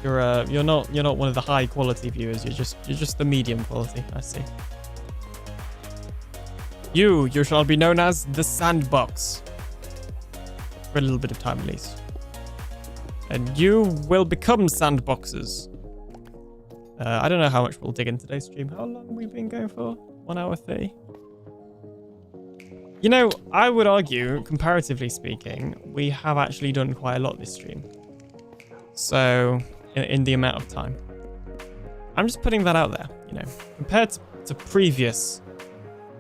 You're not one of the high quality viewers. You're just the medium quality. I see. You shall be known as the Sandbox. For a little bit of time at least. And you will become Sandboxes. I don't know how much we'll dig in today's stream. How long have we been going for? 1 hour 30. You know, I would argue, comparatively speaking, we have actually done quite a lot this stream. So, in the amount of time. I'm just putting that out there, you know. Compared to previous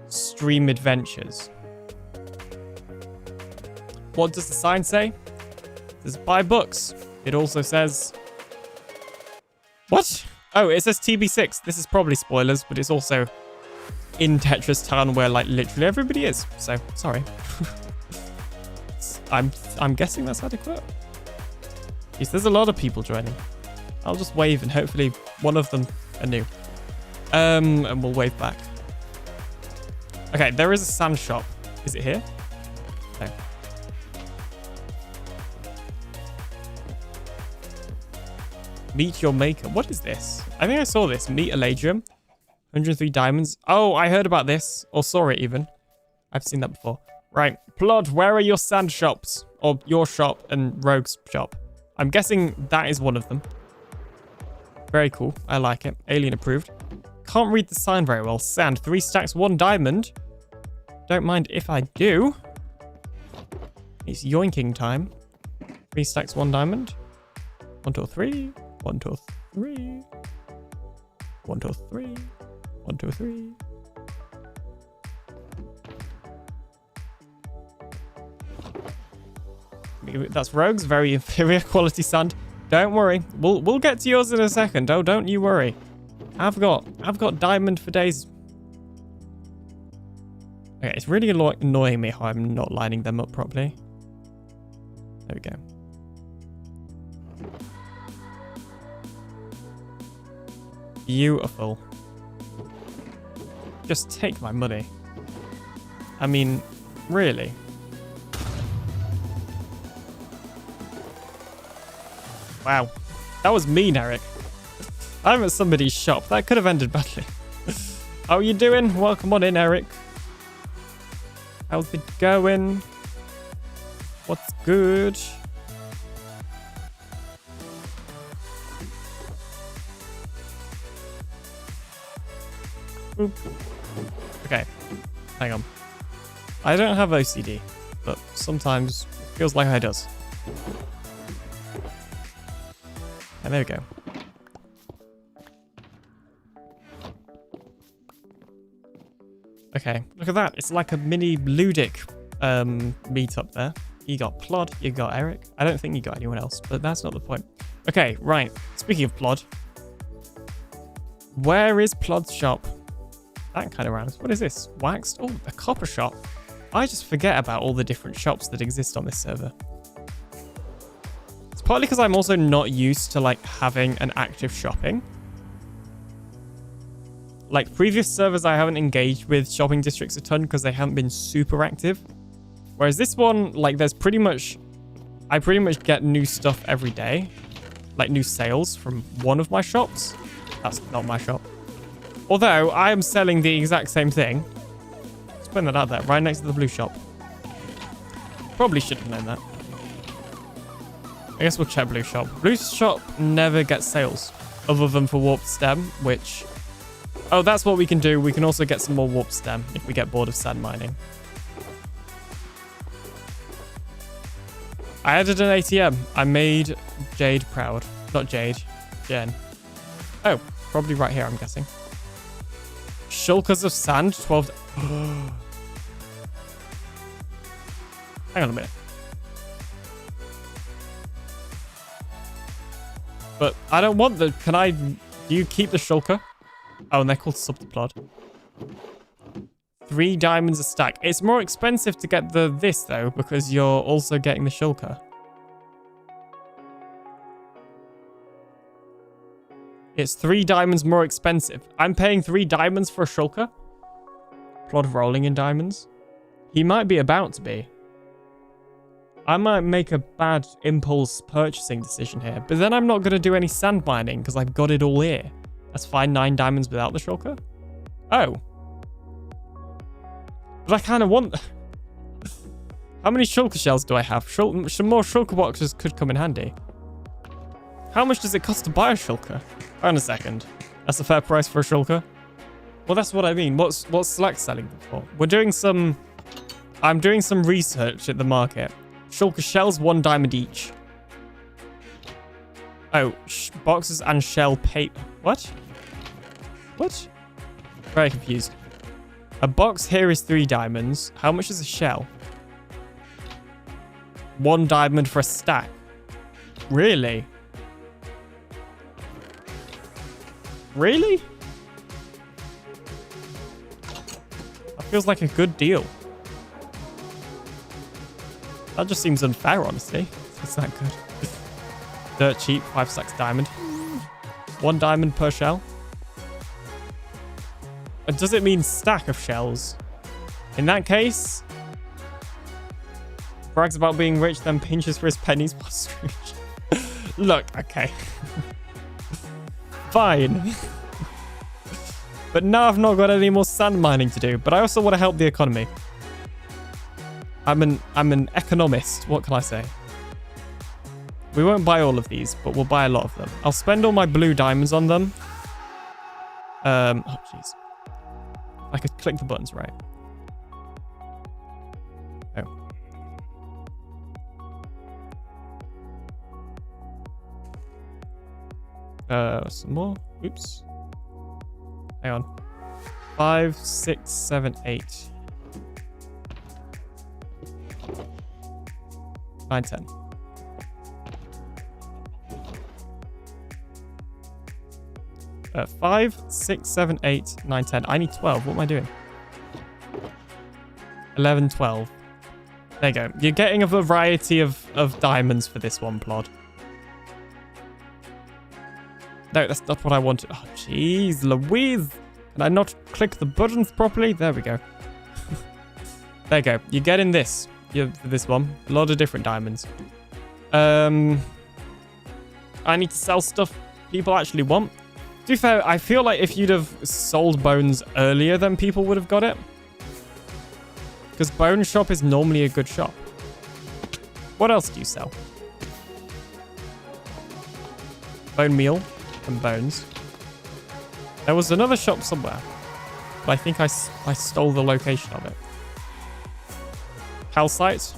stream adventures. What does the sign say? It says buy books. It also says... What? Oh, it says TB6. This is probably spoilers, but it's also in Tetris Town where, like, literally everybody is. So, sorry. I'm guessing that's adequate. Yes, there's a lot of people joining. I'll just wave and hopefully one of them are new. And we'll wave back. Okay, there is a sand shop. Is it here? No. Meet your maker. What is this? I think I saw this. Meet Eladrium. 103 diamonds. Oh, I heard about this. Or saw it even. I've seen that before. Right. Plod, where are your sand shops? Or your shop and Rogue's shop? I'm guessing that is one of them. Very cool. I like it. Alien approved. Can't read the sign very well. Sand. 3 stacks, 1 diamond. Don't mind if I do. It's yoinking time. 3 stacks, 1 diamond. 1, 2, 3. 1, 2, 3. 1, 2, 3. 1, 2, 3. That's Rogue's very inferior quality sand. Don't worry. We'll get to yours in a second. Oh, don't you worry. I've got diamond for days. Okay, it's really annoying me how I'm not lining them up properly. There we go. Beautiful. Just take my money. I mean, really? Wow. That was mean, Eric. I'm at somebody's shop. That could have ended badly. How are you doing? Welcome on in, Eric. How's it going? What's good? Boop. Okay. Hang on. I don't have OCD, but sometimes it feels like I does. And there we go. Okay, look at that. It's like a mini ludic meetup there. You got Plod, you got Eric. I don't think you got anyone else, but that's not the point. Okay, right. Speaking of Plod, where is Plod's shop? That kind of rhymes. What is this? Waxed? Oh, a copper shop. I just forget about all the different shops that exist on this server. It's partly because I'm also not used to like having an active shopping. Like previous servers, I haven't engaged with shopping districts a ton because they haven't been super active. Whereas this one, like I pretty much get new stuff every day. Like new sales from one of my shops. That's not my shop. Although I am selling the exact same thing. Let's put that out there, right next to the blue shop. Probably should have known that. I guess we'll check blue shop. Blue shop never gets sales other than for warped stem, which... Oh, that's what we can do. We can also get some more warp stem if we get bored of sand mining. I added an ATM. I made Jade proud. Not Jade. Jen. Oh, probably right here, I'm guessing. Shulkers of sand, 12... Hang on a minute. But I don't want the... Can I... Do you keep the shulker? Oh, and they're called Subdiplod. 3 diamonds a stack. It's more expensive to get this, though, because you're also getting the shulker. It's 3 diamonds more expensive. I'm paying 3 diamonds for a shulker? Plod rolling in diamonds. He might be about to be. I might make a bad impulse purchasing decision here, but then I'm not going to do any sand mining because I've got it all here. That's fine, 9 diamonds without the shulker. Oh. But I kind of want... How many shulker shells do I have? Some more shulker boxes could come in handy. How much does it cost to buy a shulker? Hang on a second. That's a fair price for a shulker? Well, that's what I mean. What's Slack selling them for? We're doing some... I'm doing some research at the market. Shulker shells, 1 diamond each. Oh, boxes and shell paper. What? What? Very confused. A box here is 3 diamonds. How much is a shell? 1 diamond for a stack. Really? Really? That feels like a good deal. That just seems unfair, honestly. It's that good. Dirt cheap, 5 stacks diamond. 1 diamond per shell. And does it mean stack of shells? In that case, brags about being rich, then pinches for his pennies while rich. Look, okay. Fine. But now I've not got any more sand mining to do, but I also want to help the economy. I'm an economist. What can I say? We won't buy all of these, but we'll buy a lot of them. I'll spend all my blue diamonds on them. Oh, jeez. I could click the buttons right. Some more. Oops. Hang on. 5, 6, 7, 8. 9, 10. Uh, 5, 6, 7, 8, 9, 10. I need 12. What am I doing? 11, 12. There you go. You're getting a variety of diamonds for this one plod. No, that's not what I wanted. Oh, jeez, Louise. Can I not click the buttons properly? There we go. There you go. You're getting this. For this one. A lot of different diamonds. I need to sell stuff people actually want. To be fair, I feel like if you'd have sold bones earlier, then people would have got it. Because bone shop is normally a good shop. What else do you sell? Bone meal and bones. There was another shop somewhere, but I think I stole the location of it. Calcite.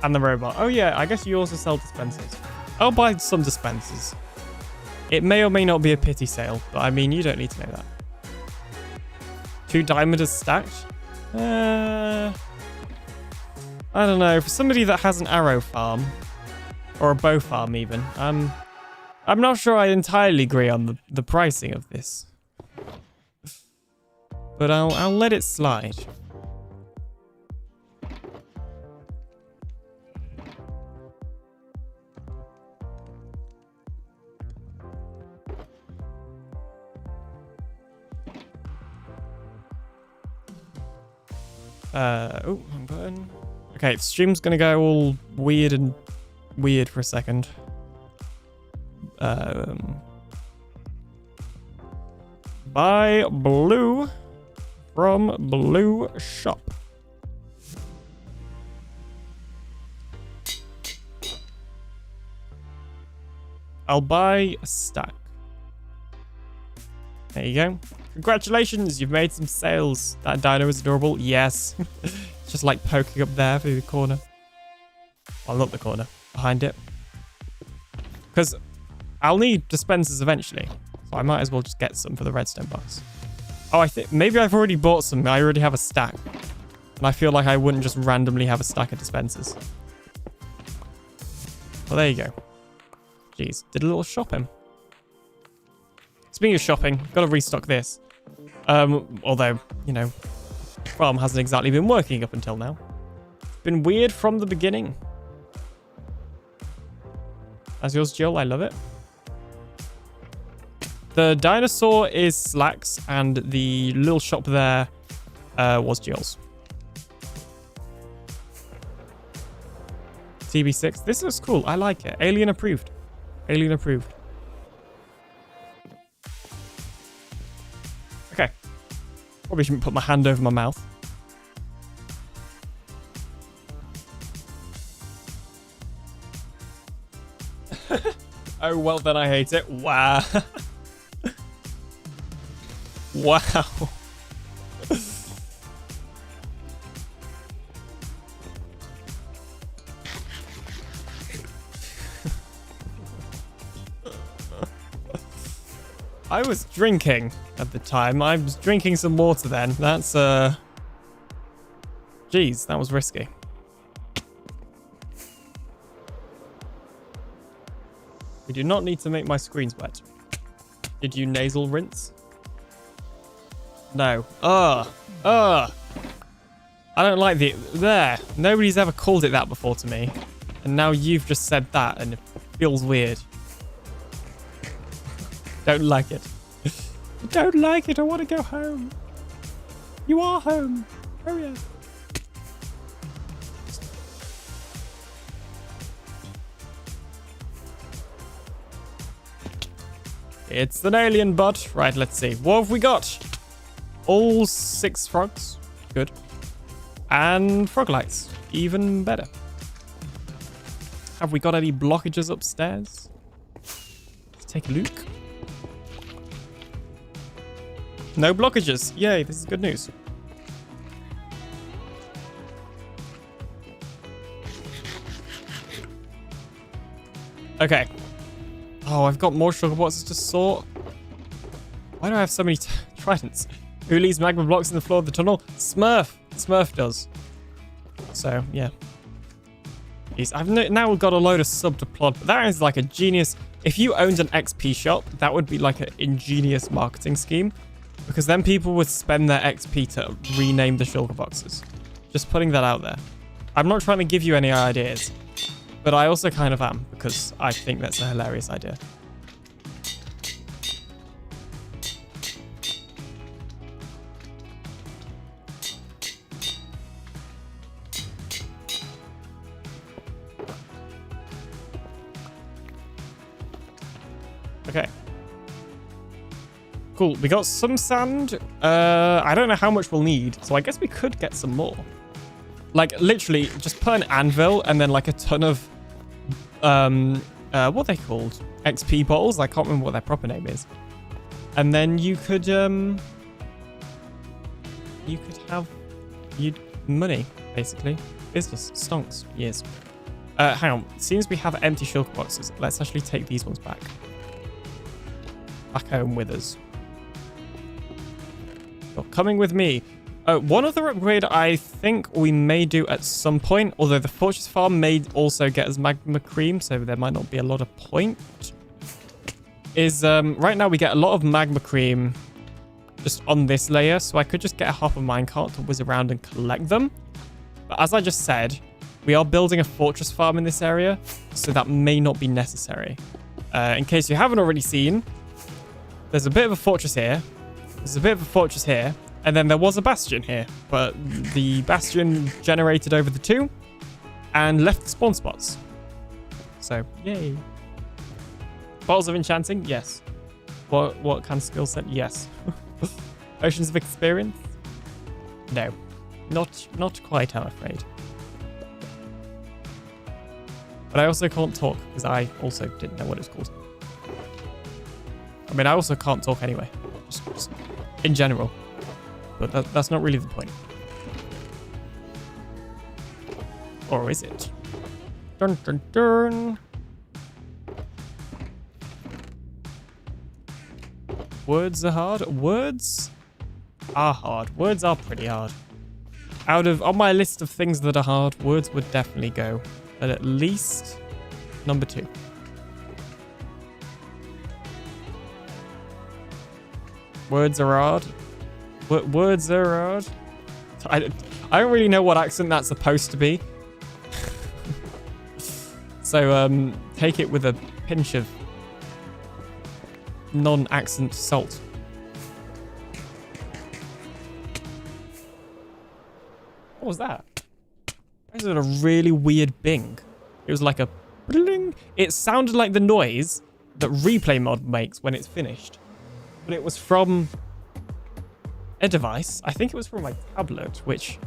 And the robot. Oh yeah, I guess you also sell dispensers. I'll buy some dispensers. It may or may not be a pity sale, but I mean, you don't need to know that. 2 diamonds stacked? I don't know. For somebody that has an arrow farm, or a bow farm even, I'm not sure I entirely agree on the pricing of this. But I'll let it slide. Oh, wrong button. Okay, the stream's gonna go all weird for a second. Buy blue from blue shop. I'll buy a stack. There you go. Congratulations, you've made some sales. That dino is adorable. Yes. Just like poking up there through the corner. Well, not the corner. Behind it. Because I'll need dispensers eventually. So I might as well just get some for the redstone box. Oh, I think maybe I've already bought some. I already have a stack. And I feel like I wouldn't just randomly have a stack of dispensers. Well, there you go. Jeez, did a little shopping. Speaking of shopping, got to restock this. Although, you know, farm hasn't exactly been working up until now. It's been weird from the beginning. As yours, Jill, I love it. The dinosaur is Slack's, and the little shop there was Jill's. TB6. This looks cool. I like it. Alien approved. Alien approved. Okay. Probably shouldn't put my hand over my mouth. Oh, well, then I hate it. Wow. Wow. I was drinking at the time. I was drinking some water then. That's, Jeez, that was risky. We do not need to make my screens wet. Did you nasal rinse? No. I don't like the... There. Nobody's ever called it that before to me. And now you've just said that and it feels weird. Don't like it. I don't like it. I want to go home. You are home. Oh, yeah. It's an alien bot. Right, let's see. What have we got? all 6 frogs. Good. And frog lights. Even better. Have we got any blockages upstairs? Let's take a look. No blockages. Yay, this is good news. Okay. Oh, I've got more sugar boxes to sort. Why do I have so many tridents? Who leaves magma blocks in the floor of the tunnel? Smurf. Smurf does. So, yeah. Jeez, I've now got a load of sub to plod, but that is like a genius. If you owned an XP shop, that would be like an ingenious marketing scheme, because then people would spend their XP to rename the sugar boxes. Just putting that out there. I'm not trying to give you any ideas, but I also kind of am, because I think that's a hilarious idea. Okay. Cool. We got some sand. I don't know how much we'll need, so I guess we could get some more. Like, literally, just put an anvil and then, like, a ton of, what are they called? XP bottles? I can't remember what their proper name is. And then you could have money, basically. Business. Stonks. Yes. Hang on. Seems we have empty shulker boxes. Let's actually take these ones back. Back home with us. You're coming with me. One other upgrade I think we may do at some point, although the fortress farm may also get us magma cream, so there might not be a lot of point, is right now we get a lot of magma cream just on this layer, so I could just get a hopper minecart to whiz around and collect them. But as I just said, we are building a fortress farm in this area, so that may not be necessary. In case you haven't already seen, there's a bit of a fortress here. There's a bit of a fortress here. And then there was a bastion here. But the bastion generated over the 2 and left the spawn spots. So, yay. Bottles of enchanting? Yes. What kind of skill set? Yes. Oceans of experience? No. Not quite, I'm afraid. But I also can't talk because I also didn't know what it's called. I mean, I also can't talk anyway, just in general, but that's not really the point. Or is it? Dun dun dun. Words are hard. Words are hard. Words are pretty hard. On my list of things that are hard, words would definitely go at least number 2. Words are hard. Words are hard. I don't really know what accent that's supposed to be. So take it with a pinch of non-accent salt. What was that? That was a really weird bing. It was like a bling. It sounded like the noise that Replay Mod makes when it's finished. But it was from a device. I think it was from my tablet, which,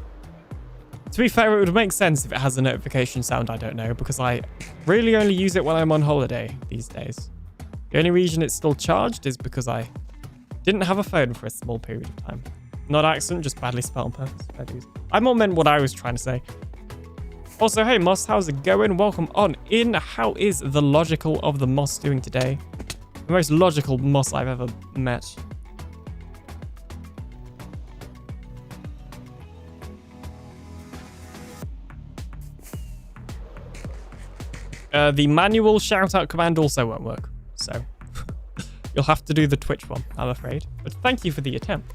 to be fair, it would make sense if it has a notification sound. I don't know, because I really only use it when I'm on holiday these days. The only reason it's still charged is because I didn't have a phone for a small period of time. Not accent, just badly spelled on purpose. I more meant what I was trying to say. Also, hey Moss, how's it going? Welcome on in. How is the logical of the Moss doing today? The most logical Moss I've ever met. The manual shout-out command also won't work, so you'll have to do the Twitch one, I'm afraid. But thank you for the attempt.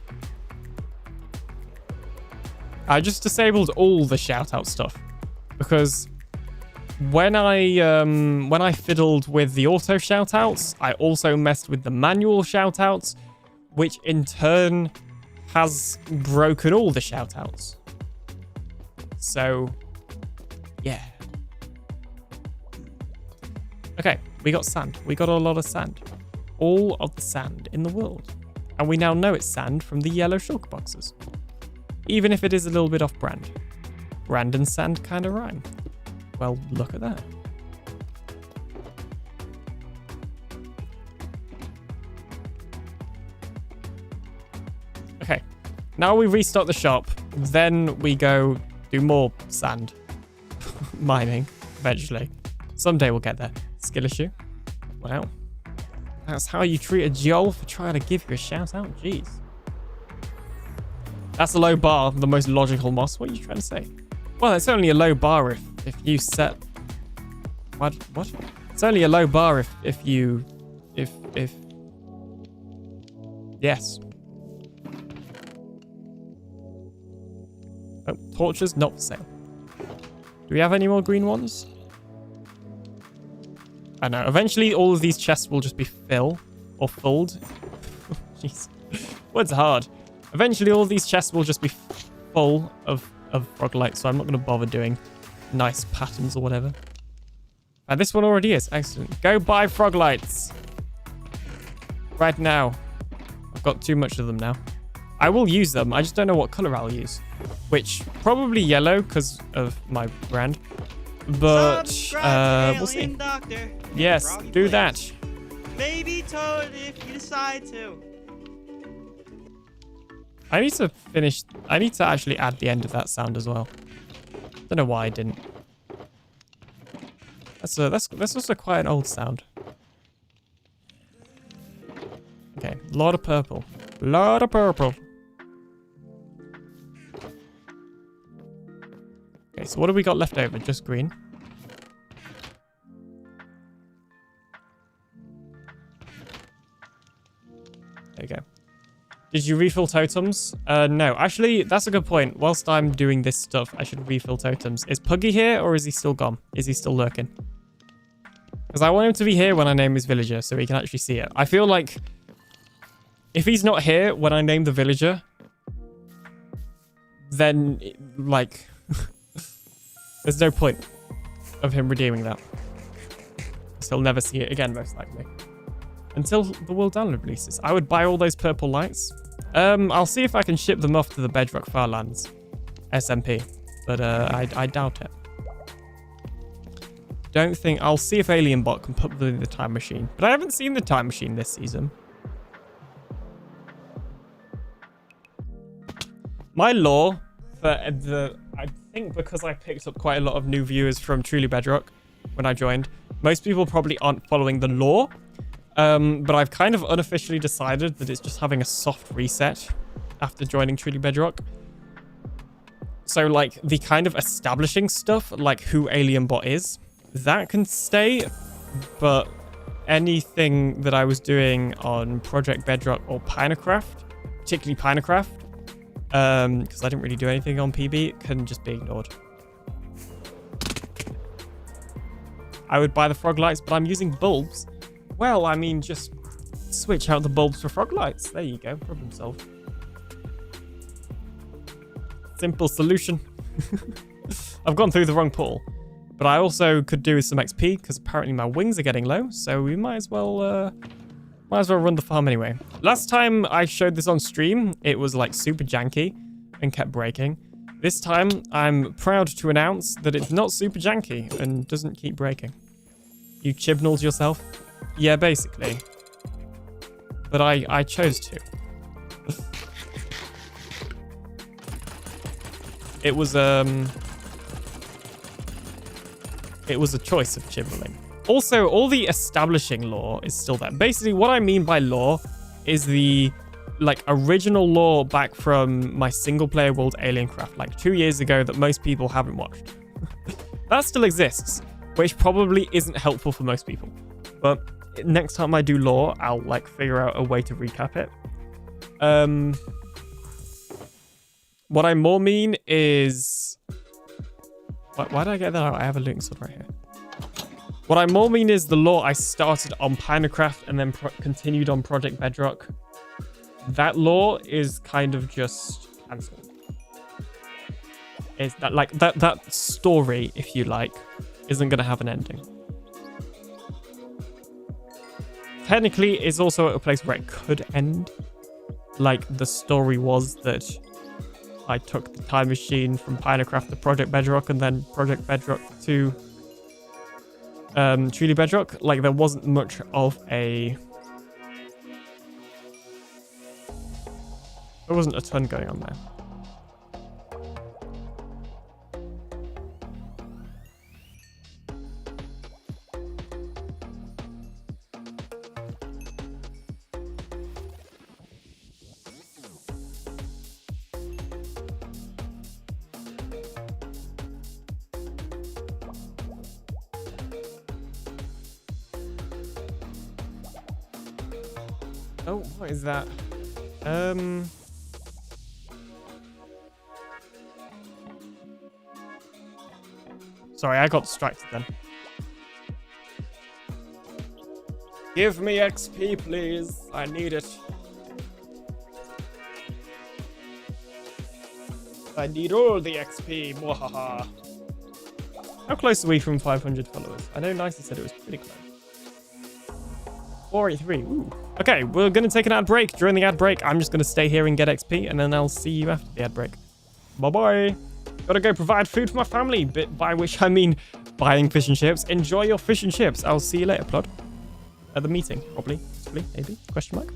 I just disabled all the shout-out stuff because when I fiddled with the auto shout-outs, I also messed with the manual shout-outs, which in turn has broken all the shout-outs. So, yeah. Okay, we got sand. We got a lot of sand. All of the sand in the world. And we now know it's sand from the yellow shulker boxes. Even if it is a little bit off-brand. Brand and sand kind of rhyme. Well, look at that. Okay, now we restock the shop, then we go do more sand mining eventually. Someday we'll get there. Skill issue. Wow. That's how you treat a geol for trying to give you a shout out? Jeez. That's a low bar, the most logical moss. What are you trying to say? Well, it's only a low bar if you set... What? It's only a low bar if you... Yes. Oh, torches not for sale. Do we have any more green ones? I know. Eventually, all of these chests will just be filled. Jeez. Words are hard. Eventually, all of these chests will just be full of frog lights, so I'm not going to bother doing nice patterns or whatever. And this one already is. Excellent. Go buy frog lights. Right now. I've got too much of them now. I will use them. I just don't know what color I'll use. Which, probably yellow because of my brand. But, we'll see. Doctor. Yes, do that. Maybe Toad if you decide to. I need to finish... I need to actually add the end of that sound as well. Don't know why I didn't. That's also quite an old sound. Okay, lot of purple. Lot of purple. Okay, so what have we got left over? Just green. There you go. Did you refill totems? No. Actually, that's a good point. Whilst I'm doing this stuff, I should refill totems. Is Puggy here or is he still gone? Is he still lurking? Because I want him to be here when I name his villager so he can actually see it. I feel like if he's not here when I name the villager, then, like, there's no point of him redeeming that. So he'll never see it again, most likely. Until the world download releases. I would buy all those purple lights. I'll see if I can ship them off to the Bedrock Farlands SMP. But I doubt it. Don't think... I'll see if AlienBot can put them in the time machine. But I haven't seen the time machine this season. My lore for the... I think because I picked up quite a lot of new viewers from Truly Bedrock when I joined. Most people probably aren't following the lore. But I've kind of unofficially decided that it's just having a soft reset after joining Truly Bedrock. So, like, the kind of establishing stuff, like who AlienBot is, that can stay. But anything that I was doing on Project Bedrock or Pinecraft, particularly Pinecraft, because I didn't really do anything on PB, can just be ignored. I would buy the frog lights, but I'm using bulbs. Well, I mean, just switch out the bulbs for frog lights. There you go. Problem solved. Simple solution. I've gone through the wrong portal. But I also could do with some XP because apparently my wings are getting low. So we might as well run the farm anyway. Last time I showed this on stream, it was like super janky and kept breaking. This time, I'm proud to announce that it's not super janky and doesn't keep breaking. You chibnalled yourself? Yeah, basically. But I chose to. It was a choice of chiseling. Also, all the establishing lore is still there. Basically, what I mean by lore is the like original lore back from my single player world Aliencraft, like 2 years ago, that most people haven't watched. That still exists, which probably isn't helpful for most people. But next time I do lore, I'll like figure out a way to recap it. What I more mean is... Why did I get that out? I have a looting sword right here. What I more mean is the lore I started on Pinecraft and then continued on Project Bedrock. That lore is kind of just cancelled. Is that like that story, if you like, isn't going to have an ending. Technically, it's also a place where it could end. like the story was that I took the time machine from Minecraft to Project Bedrock and then Project Bedrock to Truly Bedrock. Like there wasn't much of a... There wasn't a ton going on there. Oh, what is that? Sorry, I got distracted then. Give me XP, please. I need it. I need all the XP. Mwahaha. How close are we from 500 followers? I know Nicey said it was pretty close. 483. Ooh. Okay, we're going to take an ad break. During the ad break, I'm just going to stay here and get XP, and then I'll see you after the ad break. Bye-bye. Gotta go provide food for my family, by which I mean buying fish and chips. Enjoy your fish and chips. I'll see you later, Plod. At the meeting, probably, maybe, question mark.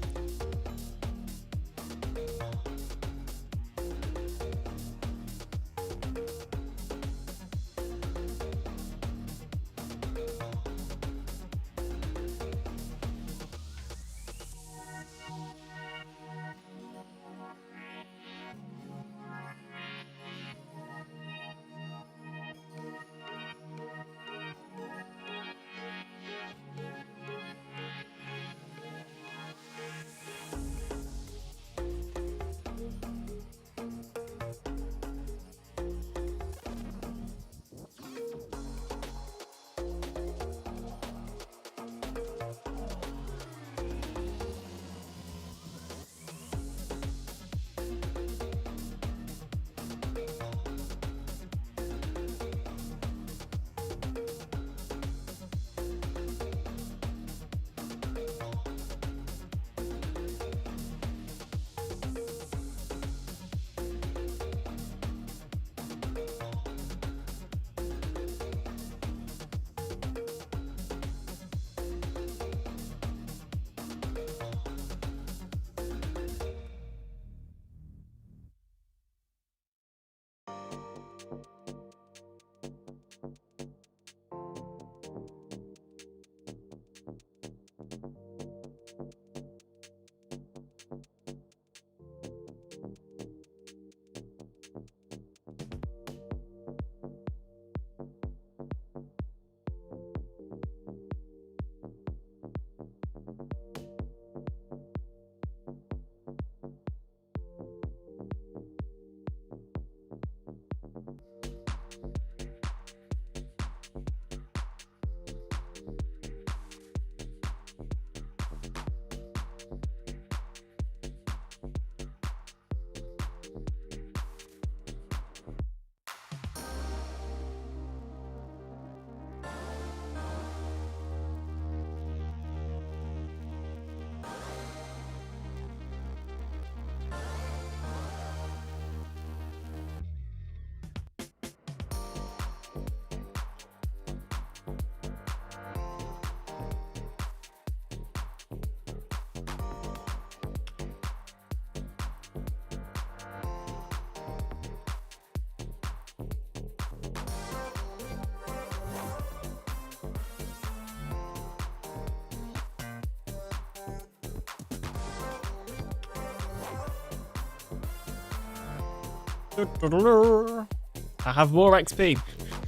I have more XP.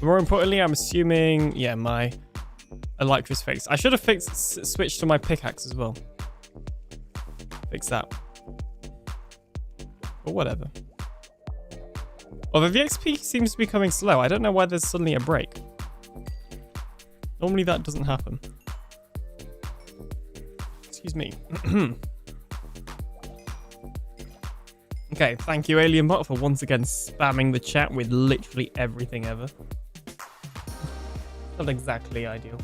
More importantly, I'm assuming, yeah, my elytra's fixed. I should have switched to my pickaxe as well. Fix that. Or whatever. Although the XP seems to be coming slow. I don't know why there's suddenly a break. Normally that doesn't happen. Excuse me. Okay, thank you, AlienBot, for once again spamming the chat with literally everything ever. Not exactly ideal.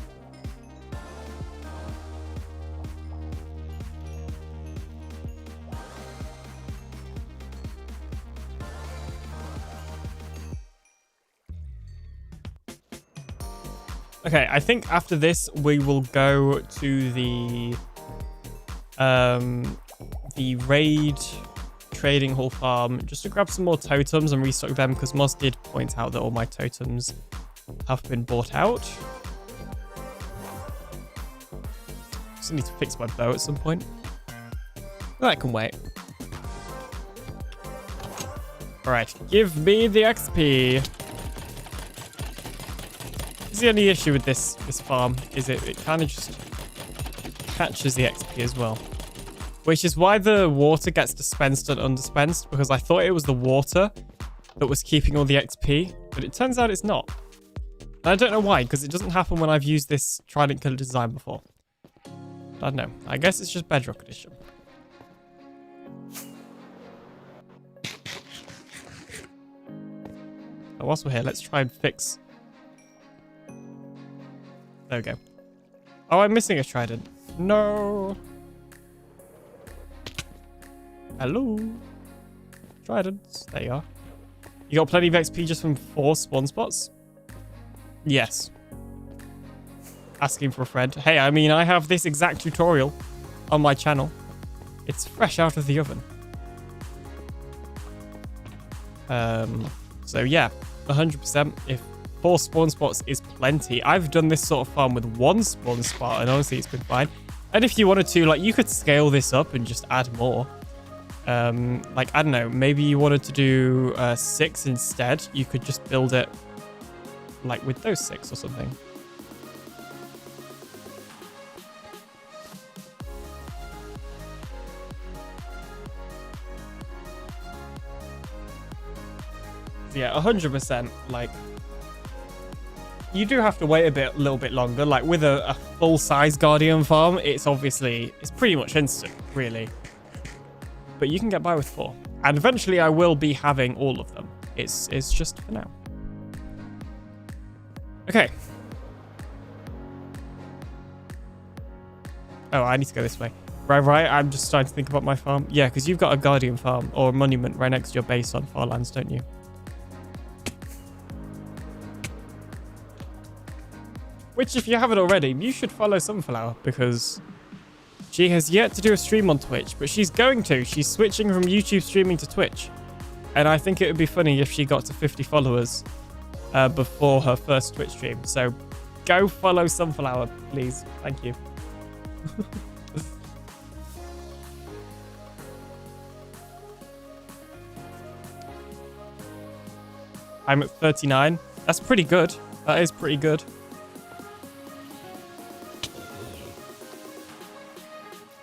Okay, I think after this we will go to the raid trading hall farm just to grab some more totems and restock them, because Moz did point out that all my totems have been bought out. Just need to fix my bow at some point. That can wait. Alright, give me the XP. This is the only issue with this farm, is it kind of just catches the XP as well. Which is why the water gets dispensed and undispensed, because I thought it was the water that was keeping all the XP, but it turns out it's not. And I don't know why, because it doesn't happen when I've used this trident killer design before. I don't know. I guess it's just Bedrock Edition. But whilst we're here, let's try and fix... There we go. Oh, I'm missing a trident. No. Hello. Tridents. There you are. You got plenty of XP just from 4 spawn spots? Yes. Asking for a friend. Hey, I mean, I have this exact tutorial on my channel. It's fresh out of the oven. So yeah, 100%. If 4 spawn spots is plenty. I've done this sort of farm with 1 spawn spot, and honestly, it's been fine. And if you wanted to, like, you could scale this up and just add more. Like, I don't know, maybe you wanted to do 6 instead. You could just build it, like, with those 6 or something. Yeah, 100%. Like, you do have to wait a little bit longer. Like, with a full-size Guardian farm, it's pretty much instant, really. But you can get by with 4. And eventually I will be having all of them. It's just for now. Okay. Oh, I need to go this way. Right. I'm just starting to think about my farm. Yeah, because you've got a Guardian farm or a monument right next to your base on Farlands, don't you? Which, if you haven't already, you should follow Sunflower, because she has yet to do a stream on Twitch, but she's going to. She's switching from YouTube streaming to Twitch. And I think it would be funny if she got to 50 followers before her first Twitch stream. So go follow Sunflower, please. Thank you. I'm at 39. That's pretty good. That is pretty good.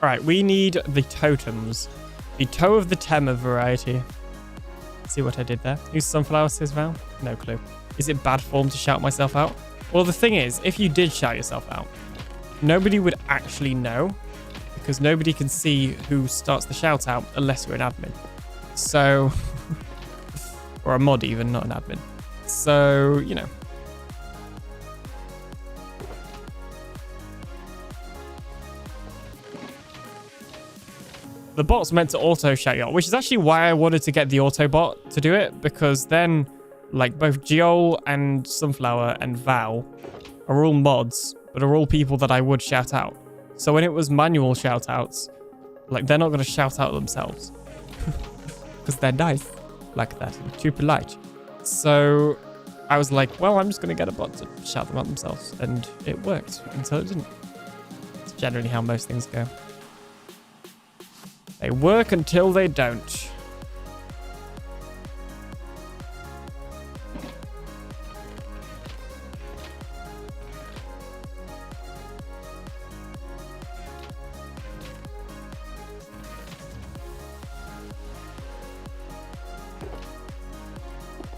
Alright, we need the totems. The Toe of the Temmer variety. See what I did there? Who's Sunflower, says Val? No clue. Is it bad form to shout myself out? Well, the thing is, if you did shout yourself out, nobody would actually know, because nobody can see who starts the shout out unless you're an admin. So, or a mod even, not an admin. So, you know. The bot's meant to auto shout you out, which is actually why I wanted to get the auto bot to do it, because then, like, both Geol and Sunflower and Val are all mods, but are all people that I would shout out. So when it was manual shout outs, like, they're not going to shout out themselves. Because they're nice like that and too polite. So I was like, well, I'm just going to get a bot to shout them out themselves. And it worked until it didn't. It's generally how most things go. They work until they don't.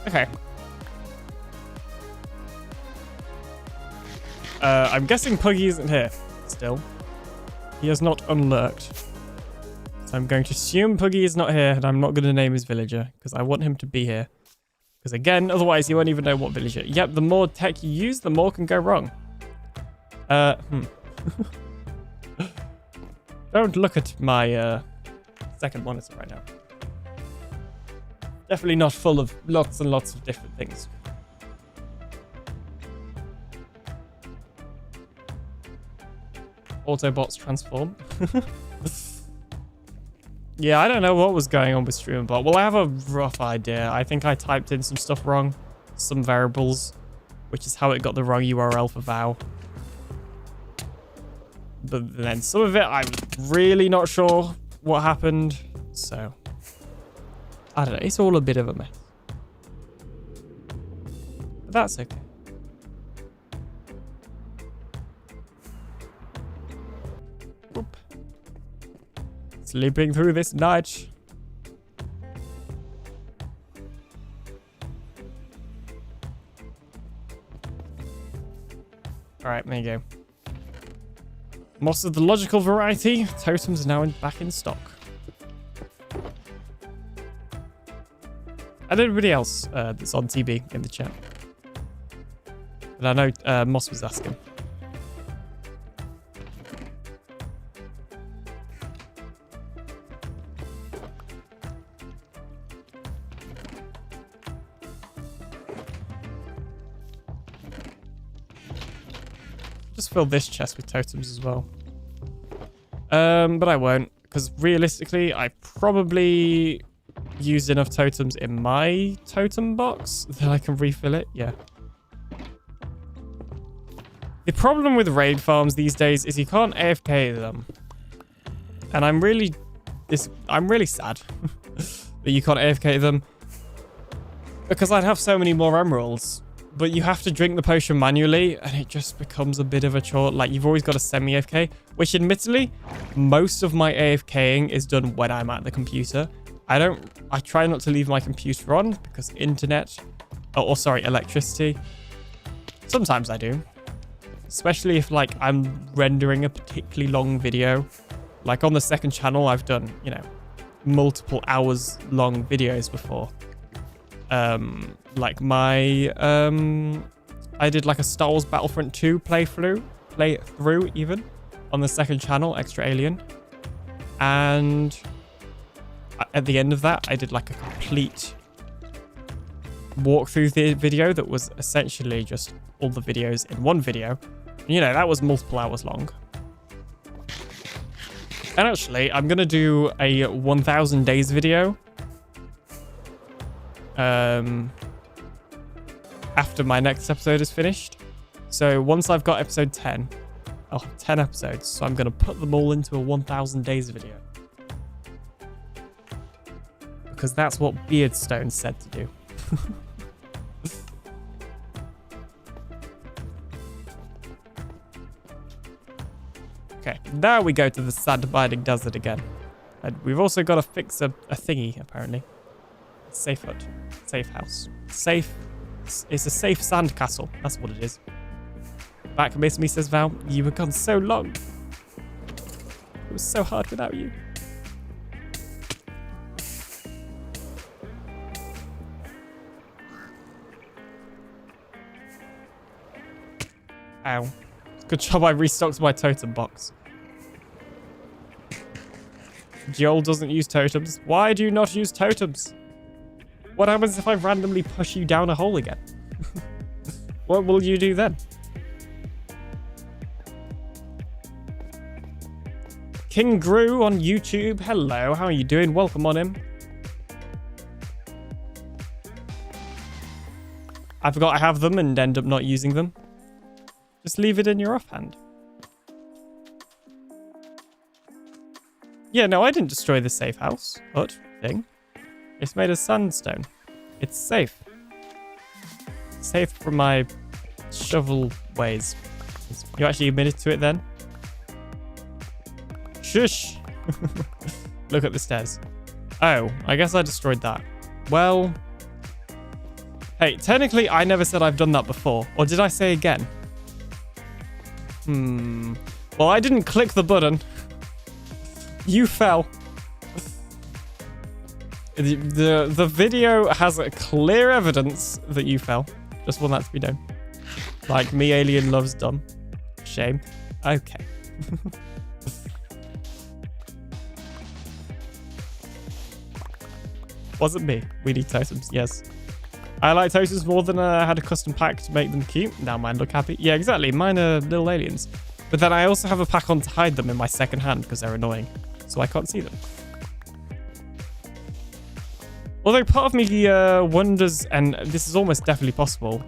Okay. I'm guessing Puggy isn't here still. He has not unlurked. So I'm going to assume Puggy is not here, and I'm not going to name his villager, because I want him to be here. Because again, otherwise you won't even know what villager. Yep, the more tech you use, the more can go wrong. Don't look at my second monitor right now. Definitely not full of lots and lots of different things. Autobots transform. Yeah, I don't know what was going on with StreamerBot. Well, I have a rough idea. I think I typed in some stuff wrong. Some variables, which is how it got the wrong URL for Vow. But then some of it, I'm really not sure what happened. So, I don't know. It's all a bit of a mess. But that's okay. Whoop. Sleeping through this night. Alright, there you go. Moss of the logical variety. Totems are now back in stock. And everybody else that's on TB in the chat. But I know Moss was asking. Just fill this chest with totems as well. But I won't, because realistically, I probably used enough totems in my totem box that I can refill it. Yeah. The problem with raid farms these days is you can't AFK them. And I'm really sad that you can't AFK them, because I'd have so many more emeralds. But you have to drink the potion manually, and it just becomes a bit of a chore. Like, you've always got to semi-AFK, which admittedly, most of my AFKing is done when I'm at the computer. I try not to leave my computer on, because electricity. Sometimes I do. Especially if, like, I'm rendering a particularly long video. Like, on the second channel, I've done, you know, multiple hours long videos before. Like my, I did like a Star Wars Battlefront 2 playthrough even, on the second channel, Extra Alien. And at the end of that, I did like a complete walkthrough video that was essentially just all the videos in one video. And, you know, that was multiple hours long. And actually, I'm going to do a 1000 days video. After my next episode is finished. So once I've got episode 10, I'll have 10 episodes. So I'm going to put them all into a 1000 days video. Because that's what Beardstone said to do. Okay, now we go to the sand-binding desert again. And we've also got to fix a thingy, apparently. A safe hut. Safe house. Safe. It's a safe sand castle. That's what it is. Back miss me, says Val. You were gone so long. It was so hard without you. Ow. Good job I restocked my totem box. Joel doesn't use totems. Why do you not use totems? What happens if I randomly push you down a hole again? What will you do then? King Gru on YouTube. Hello, how are you doing? Welcome on in. I forgot I have them and end up not using them. Just leave it in your offhand. Yeah, no, I didn't destroy the safe house hut thing. It's made of sandstone. It's safe. Safe from my shovel ways. You actually admitted to it then? Shush! Look at the stairs. Oh, I guess I destroyed that. Well... Hey, technically I never said I've done that before. Or did I say again? Well, I didn't click the button. You fell. The video has a clear evidence that you fell. Just want that to be known. Like me, alien loves dumb. Shame. Okay. Wasn't me. We need totems. Yes. I like totems more than I had a custom pack to make them cute. Now mine look happy. Yeah, exactly. Mine are little aliens. But then I also have a pack on to hide them in my second hand because they're annoying. So I can't see them. Although part of me wonders, and this is almost definitely possible,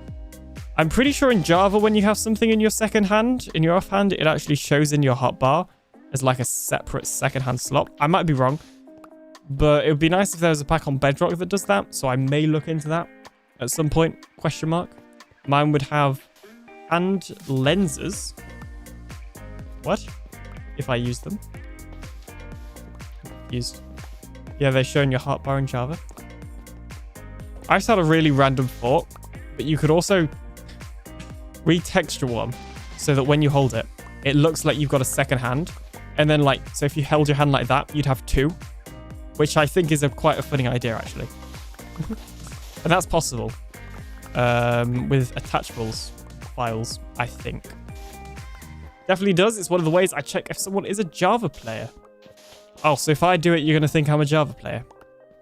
I'm pretty sure in Java when you have something in your second hand, in your offhand, it actually shows in your hotbar as like a separate second hand slot. I might be wrong, but it would be nice if there was a pack on Bedrock that does that, so I may look into that at some point, question mark. Mine would have hand lenses. What? If I use them. Used. Yeah, they show in your hotbar in Java. I just had a really random thought, but you could also retexture one so that when you hold it, it looks like you've got a second hand. And then like, so if you held your hand like that, you'd have two, which I think is quite a funny idea actually. And that's possible with attachable files, I think. Definitely does. It's one of the ways I check if someone is a Java player. Oh, so if I do it, you're going to think I'm a Java player.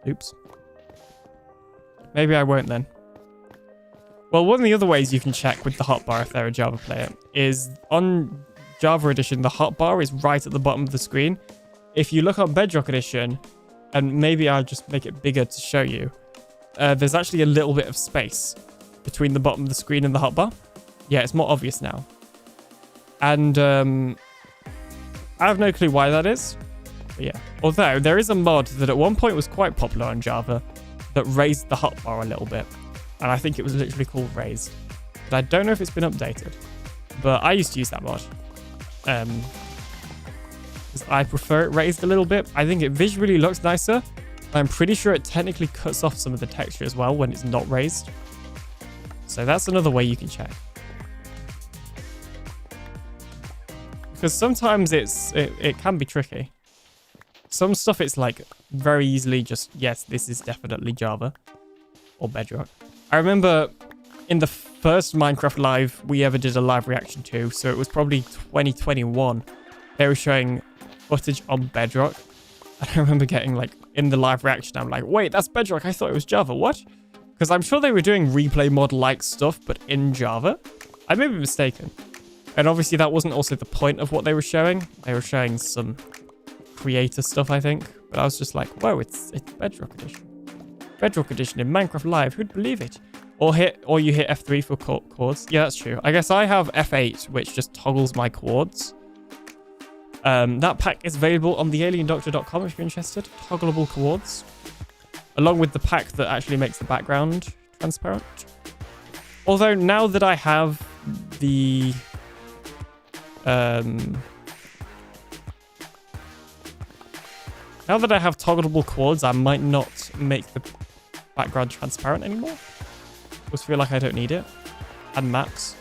Oops. Maybe I won't then. Well, one of the other ways you can check with the hotbar if they're a Java player is on Java Edition, the hotbar is right at the bottom of the screen. If you look on Bedrock Edition, and maybe I'll just make it bigger to show you, there's actually a little bit of space between the bottom of the screen and the hotbar. Yeah, it's more obvious now. And I have no clue why that is. But yeah. Although there is a mod that at one point was quite popular on Java that raised the hotbar a little bit. And I think it was literally called raised. But I don't know if it's been updated. But I used to use that mod. Because I prefer it raised a little bit. I think it visually looks nicer. I'm pretty sure it technically cuts off some of the texture as well when it's not raised. So that's another way you can check. Because sometimes it can be tricky. Some stuff it's like very easily just, yes, this is definitely Java or Bedrock. I remember in the first Minecraft Live we ever did a live reaction to, so it was probably 2021. They were showing footage on Bedrock. And I remember getting like, in the live reaction, I'm like, wait, that's Bedrock. I thought it was Java. What? Because I'm sure they were doing replay mod-like stuff, but in Java. I may be mistaken. And obviously that wasn't also the point of what they were showing. They were showing some creator stuff, I think. But I was just like, whoa, it's Bedrock Edition. Bedrock Edition in Minecraft Live. Who'd believe it? Or you hit F3 for chords. Yeah, that's true. I guess I have F8, which just toggles my chords. That pack is available on TheAlienDoctor.com if you're interested. Toggleable chords. Along with the pack that actually makes the background transparent. Although now that I have the... now that I have toggleable chords, I might not make the background transparent anymore. I just feel like I don't need it. And maps.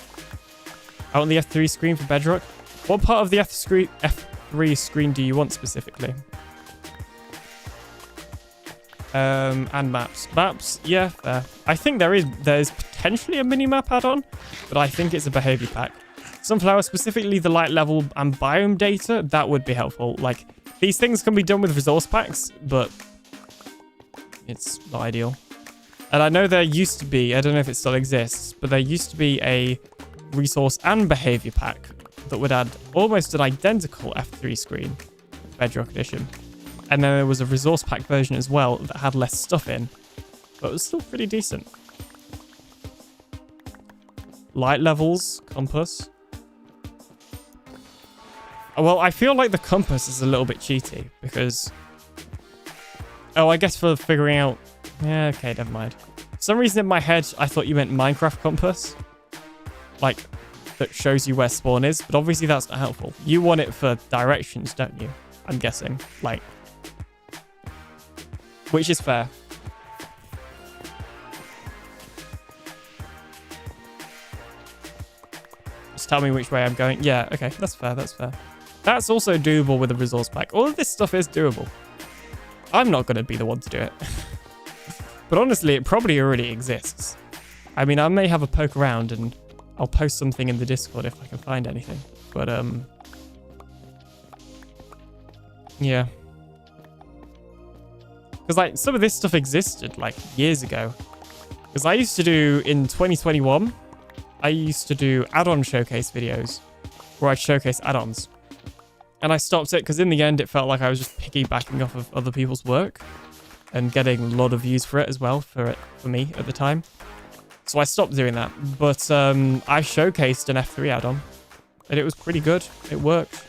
I want the F3 screen for Bedrock. What part of the F3 screen do you want specifically? And maps. Maps, yeah, fair. I think there's potentially a mini-map add-on, but I think it's a behavior pack. Sunflower, specifically the light level and biome data, that would be helpful. Like, these things can be done with resource packs, but it's not ideal. And I know there used to be, I don't know if it still exists, but there used to be a resource and behavior pack that would add almost an identical F3 screen, Bedrock Edition. And then there was a resource pack version as well that had less stuff in, but it was still pretty decent. Light levels, compass. Well, I feel like the compass is a little bit cheaty because... Oh, I guess for figuring out... Yeah, okay, never mind. For some reason in my head, I thought you meant Minecraft compass. Like, that shows you where spawn is, but obviously that's not helpful. You want it for directions, don't you? I'm guessing. Like... Which is fair. Just tell me which way I'm going. Yeah, okay, that's fair, that's fair. That's also doable with a resource pack. All of this stuff is doable. I'm not going to be the one to do it. But honestly, it probably already exists. I mean, I may have a poke around and I'll post something in the Discord if I can find anything. But, yeah. Because, like, some of this stuff existed, like, years ago. Because I used to do, in 2021, I used to do add-on showcase videos where I'd showcase add-ons. And I stopped it because in the end, it felt like I was just piggybacking off of other people's work and getting a lot of views for it as well for me at the time. So I stopped doing that. But I showcased an F3 add-on and it was pretty good. It worked.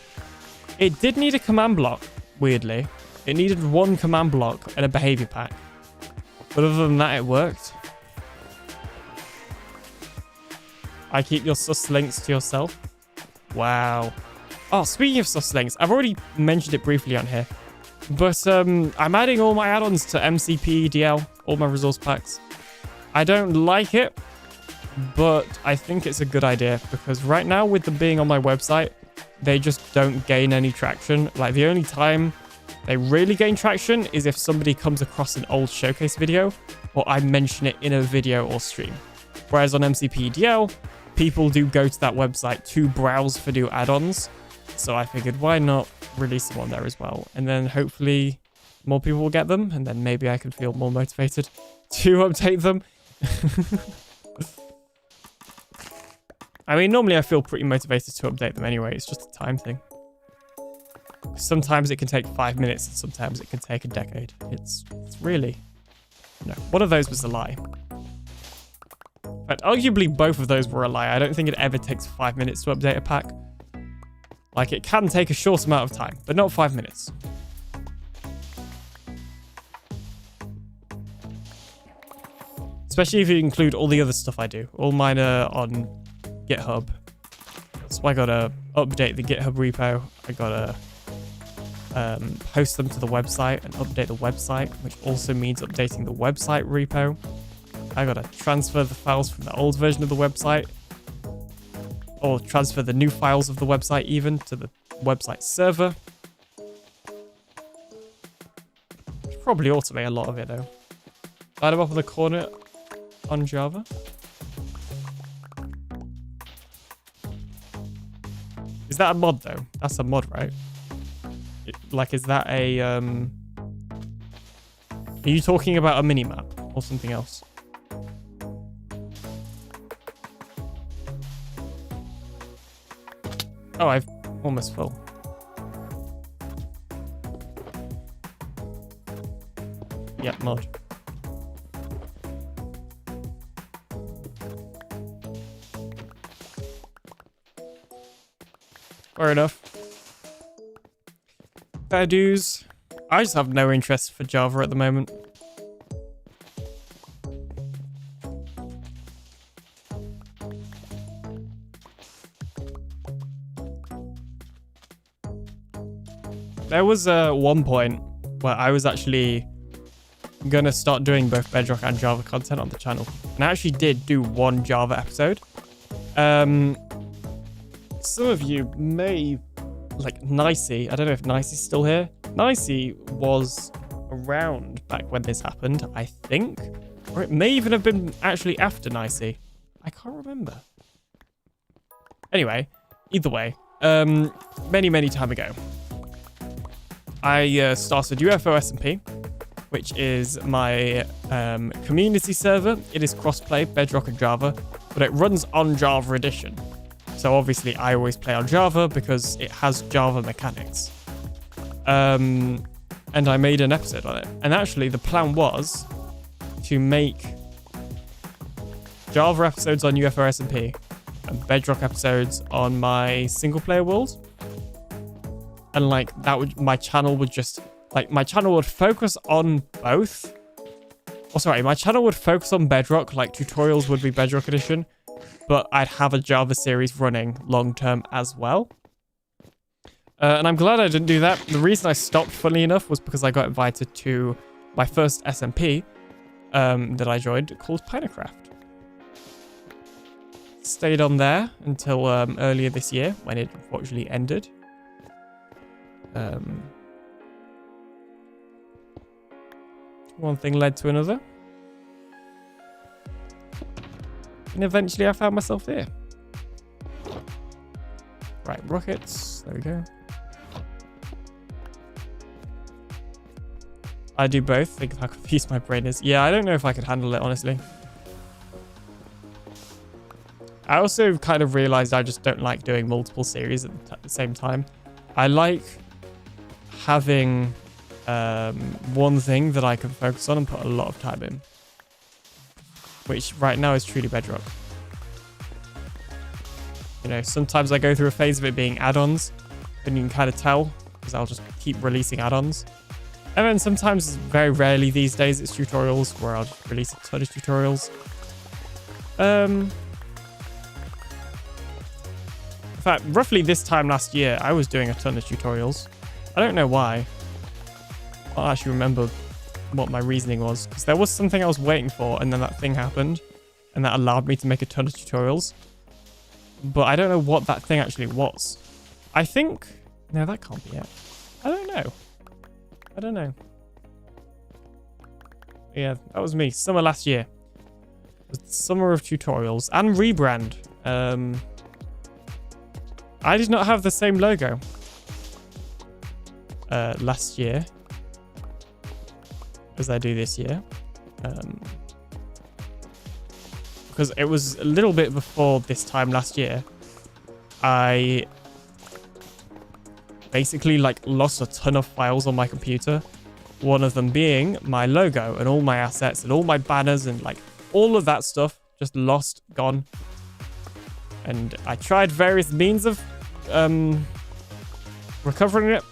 It did need a command block, weirdly. It needed one command block and a behavior pack. But other than that, it worked. I keep your sus links to yourself. Wow. Oh, speaking of sus links, I've already mentioned it briefly on here. But I'm adding all my add-ons to MCP, DL, all my resource packs. I don't like it, but I think it's a good idea because right now with them being on my website, they just don't gain any traction. Like the only time they really gain traction is if somebody comes across an old showcase video or I mention it in a video or stream. Whereas on MCP DL, people do go to that website to browse for new add-ons. So I figured, why not release them on there as well? And then hopefully more people will get them. And then maybe I can feel more motivated to update them. I mean, normally I feel pretty motivated to update them anyway. It's just a time thing. Sometimes it can take 5 minutes and sometimes it can take a decade. It's really... No, one of those was a lie. But arguably both of those were a lie. I don't think it ever takes 5 minutes to update a pack. Like, it can take a short amount of time, but not 5 minutes. Especially if you include all the other stuff I do. All mine are on GitHub. So I gotta update the GitHub repo. I gotta post them to the website and update the website, which also means updating the website repo. I gotta transfer the files from the old version of the website, or transfer the new files of the website even to the website server. Should probably automate a lot of it though. Light them up on the corner on Java. Is that a mod though? That's a mod, right? Like, is that a are you talking about a minimap or something else? Oh, I've almost full. Yep, mod. Fair enough. Fair dues. I just have no interest for Java at the moment. There was one point where I was actually gonna start doing both Bedrock and Java content on the channel. And I actually did do one Java episode. Some of you may, like Nicey, I don't know if Nicey's still here. Nicey was around back when this happened, I think. Or it may even have been actually after Nicey. I can't remember. Anyway, either way, many time ago, I started UFO SMP, which is my community server. It is crossplay, Bedrock and Java, but it runs on Java Edition. So obviously I always play on Java because it has Java mechanics. And I made an episode on it. And actually the plan was to make Java episodes on UFO SMP and Bedrock episodes on my single player world. And like that would, my channel would just, like my channel would focus on both. Oh, sorry, my channel would focus on Bedrock, like tutorials would be Bedrock Edition, but I'd have a Java series running long term as well. And I'm glad I didn't do that. The reason I stopped, funnily enough, was because I got invited to my first SMP that I joined called Minecraft. Stayed on there until earlier this year when it unfortunately ended. One thing led to another. And eventually I found myself here. Right, rockets. There we go. I do both. Think of how confused my brain is. Yeah, I don't know if I could handle it, honestly. I also kind of realized I just don't like doing multiple series at the same time. I like having one thing that I can focus on and put a lot of time in, which right now is Truly Bedrock. You know, sometimes I go through a phase of it being add-ons, and you can kind of tell because I'll just keep releasing add-ons. And then sometimes, very rarely these days, it's tutorials where I'll just release a ton of tutorials. In fact, roughly this time last year, I was doing a ton of tutorials. I don't know why. I don't actually remember what my reasoning was, because there was something I was waiting for, and then that thing happened, and that allowed me to make a ton of tutorials. But I don't know what that thing actually was. I think... No, that can't be it. I don't know. I don't know. Yeah, that was me. Summer last year. It was the summer of tutorials and rebrand. I did not have the same logo last year as I do this year. Because it was a little bit before this time last year. I basically like lost a ton of files on my computer. One of them being my logo and all my assets and all my banners and like all of that stuff just lost, gone. And I tried various means of recovering it,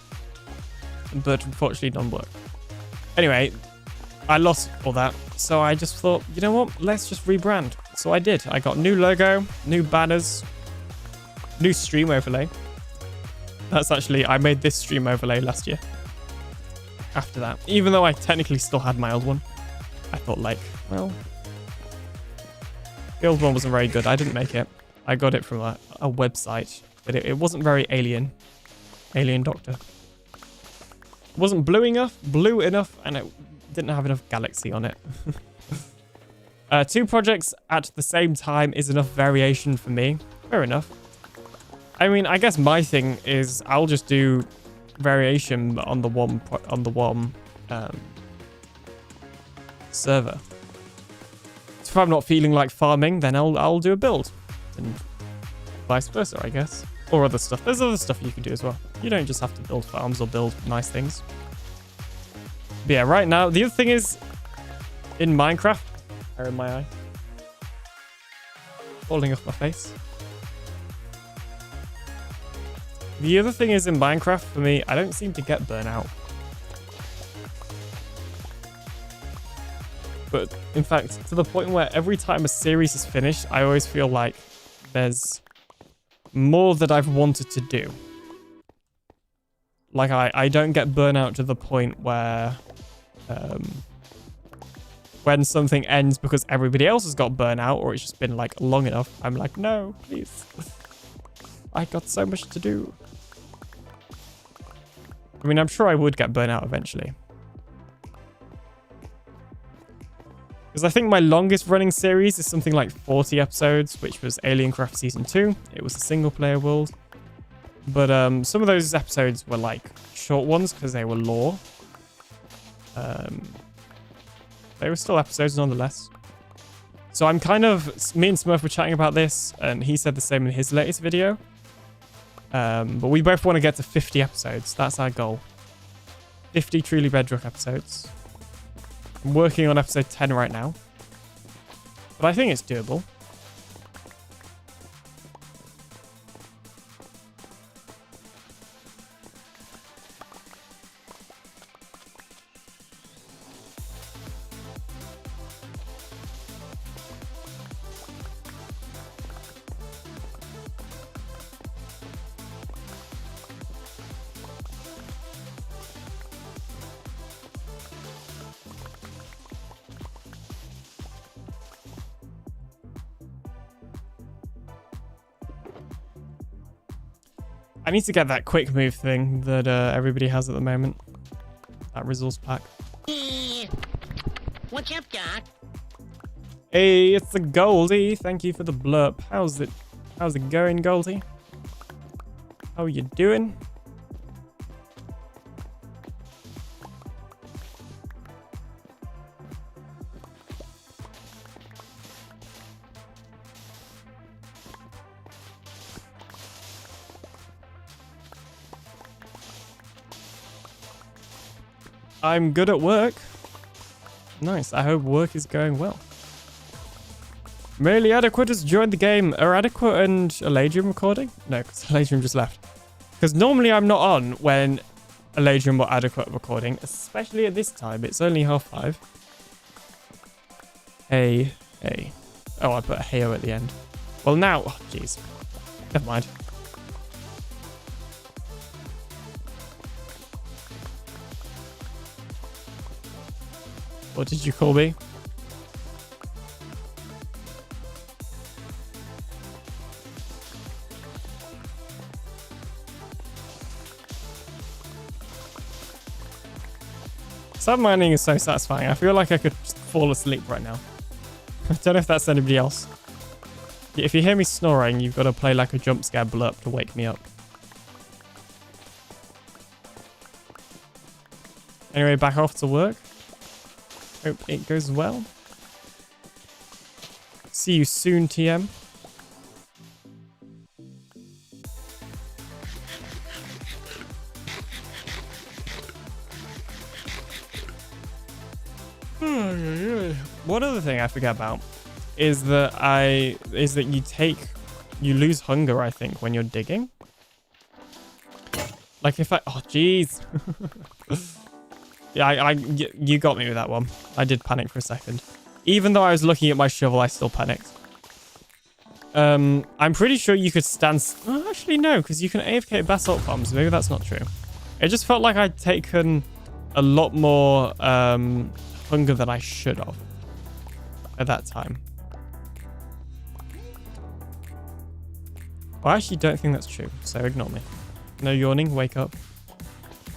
but unfortunately none worked. Anyway, I lost all that, so I just thought, you know what, let's just rebrand. So I did. I got new logo, new banners, new stream overlay. That's actually, I made this stream overlay last year. After that, even though I technically still had my old one, I thought like, well, the old one wasn't very good. I didn't make it. I got it from a website, but it wasn't very alien. TheAlienDoctor. It wasn't blue enough, and it didn't have enough galaxy on it. 2 projects at the same time is enough variation for me. Fair enough. I mean, I guess my thing is I'll just do variation on the one server. So if I'm not feeling like farming, then I'll do a build, and vice versa, I guess, or other stuff. There's other stuff you can do as well. You don't just have to build farms or build nice things. But yeah, right now the other thing is in Minecraft. Hair in my eye, falling off my face. The other thing is in Minecraft, for me, I don't seem to get burnout. But in fact, to the point where every time a series is finished, I always feel like there's more that I've wanted to do. Like, I don't get burnout to the point where when something ends because everybody else has got burnout, or it's just been like long enough, I'm like, no, please. I got so much to do. I mean, I'm sure I would get burnt out eventually. Because I think my longest running series is something like 40 episodes, which was AlienCraft Season 2. It was a single player world. But some of those episodes were like short ones because they were lore. They were still episodes nonetheless. So I'm kind of... Me and Smurf were chatting about this, and he said the same in his latest video. But we both want to get to 50 episodes. That's our goal. 50 Truly Bedrock episodes. I'm working on episode 10 right now. But I think it's doable. I need to get that quick move thing that everybody has at the moment. That resource pack. What's up, Doc? Hey, it's the Goldie. Thank you for the blurb. How's it going, Goldie? How are you doing? I'm good at work. Nice. I hope work is going well. Merely Adequate has joined the game. Are Adequate and Eladrium recording? No, because Eladrium just left. Because normally I'm not on when Eladrium or Adequate are recording, especially at this time. It's only 5:30. Hey. Oh, I put a heyo at the end. Well, now... Oh, jeez. Never mind. What did you call me? Sand mining is so satisfying. I feel like I could just fall asleep right now. I don't know if that's anybody else. If you hear me snoring, you've got to play like a jump scare blurb to wake me up. Anyway, back off to work. Hope it goes well. See you soon, TM. One other thing I forget about is that you lose hunger, I think, when you're digging. Like if I... Oh, jeez. Yeah, you got me with that one. I did panic for a second. Even though I was looking at my shovel, I still panicked. I'm pretty sure you could stand... Oh, actually, no, because you can AFK basalt bombs. Maybe that's not true. It just felt like I'd taken a lot more hunger than I should have at that time. I actually don't think that's true, so ignore me. No yawning, wake up.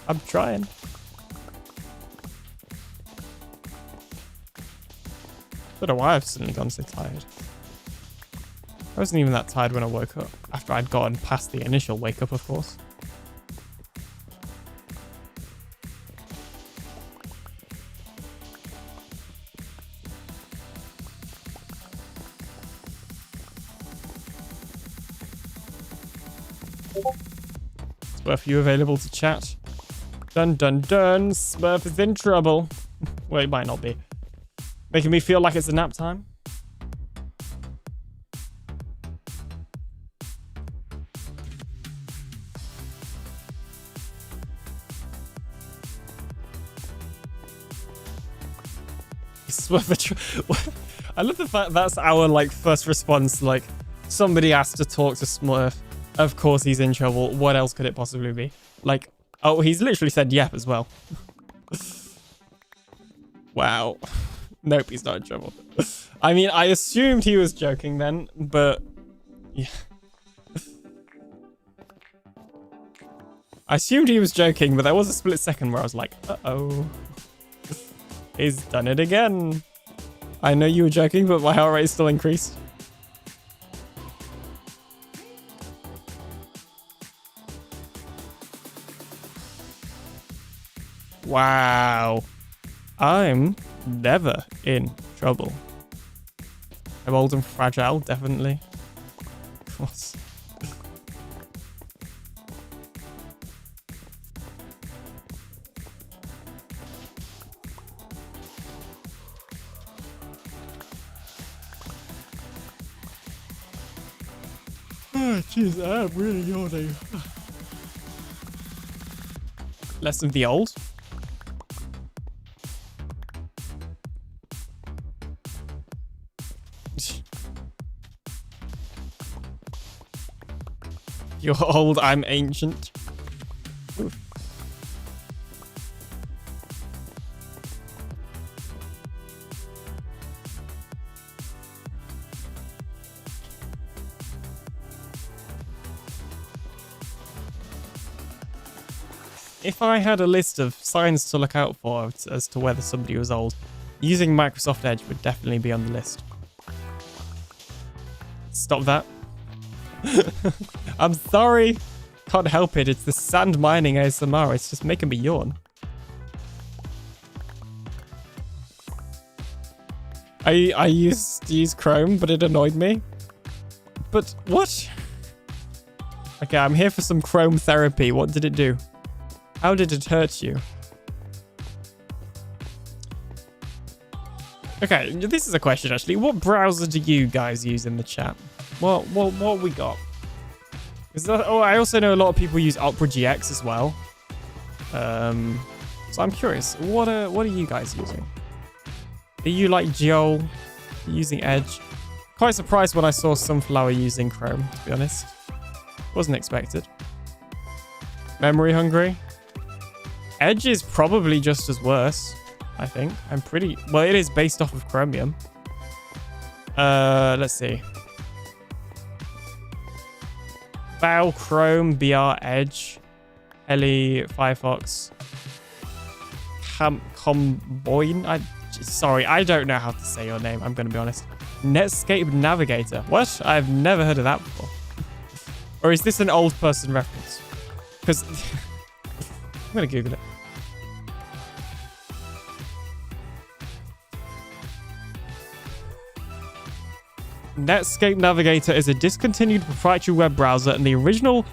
I'm trying. Don't know why I've suddenly gone so tired. I wasn't even that tired when I woke up, after I'd gotten past the initial wake up, of course. Smurf, you available to chat? Dun dun dun, Smurf is in trouble. Well, it might not be. Making me feel like it's a nap time. I love the fact that's our like first response. Like somebody asked to talk to Smurf. Of course he's in trouble. What else could it possibly be? Like, oh, he's literally said yep as well. Wow. Nope, he's not in trouble. I mean, I assumed he was joking then, but yeah. I assumed he was joking, but there was a split second where I was like, uh-oh. He's done it again. I know you were joking, but my heart rate still increased. Wow. I'm never in trouble. I'm old and fragile, definitely. Of course. Oh, jeez, I'm really yawning. Less of the old. You're old, I'm ancient. Oof. If I had a list of signs to look out for as to whether somebody was old, using Microsoft Edge would definitely be on the list. Stop that. I'm sorry. Can't help it. It's the sand mining ASMR. It's just making me yawn. I used to use Chrome, but it annoyed me. But what? Okay, I'm here for some Chrome therapy. What did it do? How did it hurt you? Okay, this is a question actually. What browser do you guys use in the chat? What we got? Oh, I also know a lot of people use Opera GX as well. So I'm curious, what are you guys using? Are you like Joel, using Edge? Quite surprised when I saw Sunflower using Chrome, to be honest. Wasn't expected. Memory hungry? Edge is probably just as worse, I think. Well, it is based off of Chromium. Let's see. Bow, Chrome, BR, Edge, Heli, Firefox, Comboin. Sorry, I don't know how to say your name. I'm going to be honest. Netscape Navigator. What? I've never heard of that before. Or is this an old person reference? Because I'm going to Google it. Netscape Navigator is a discontinued proprietary web browser and the original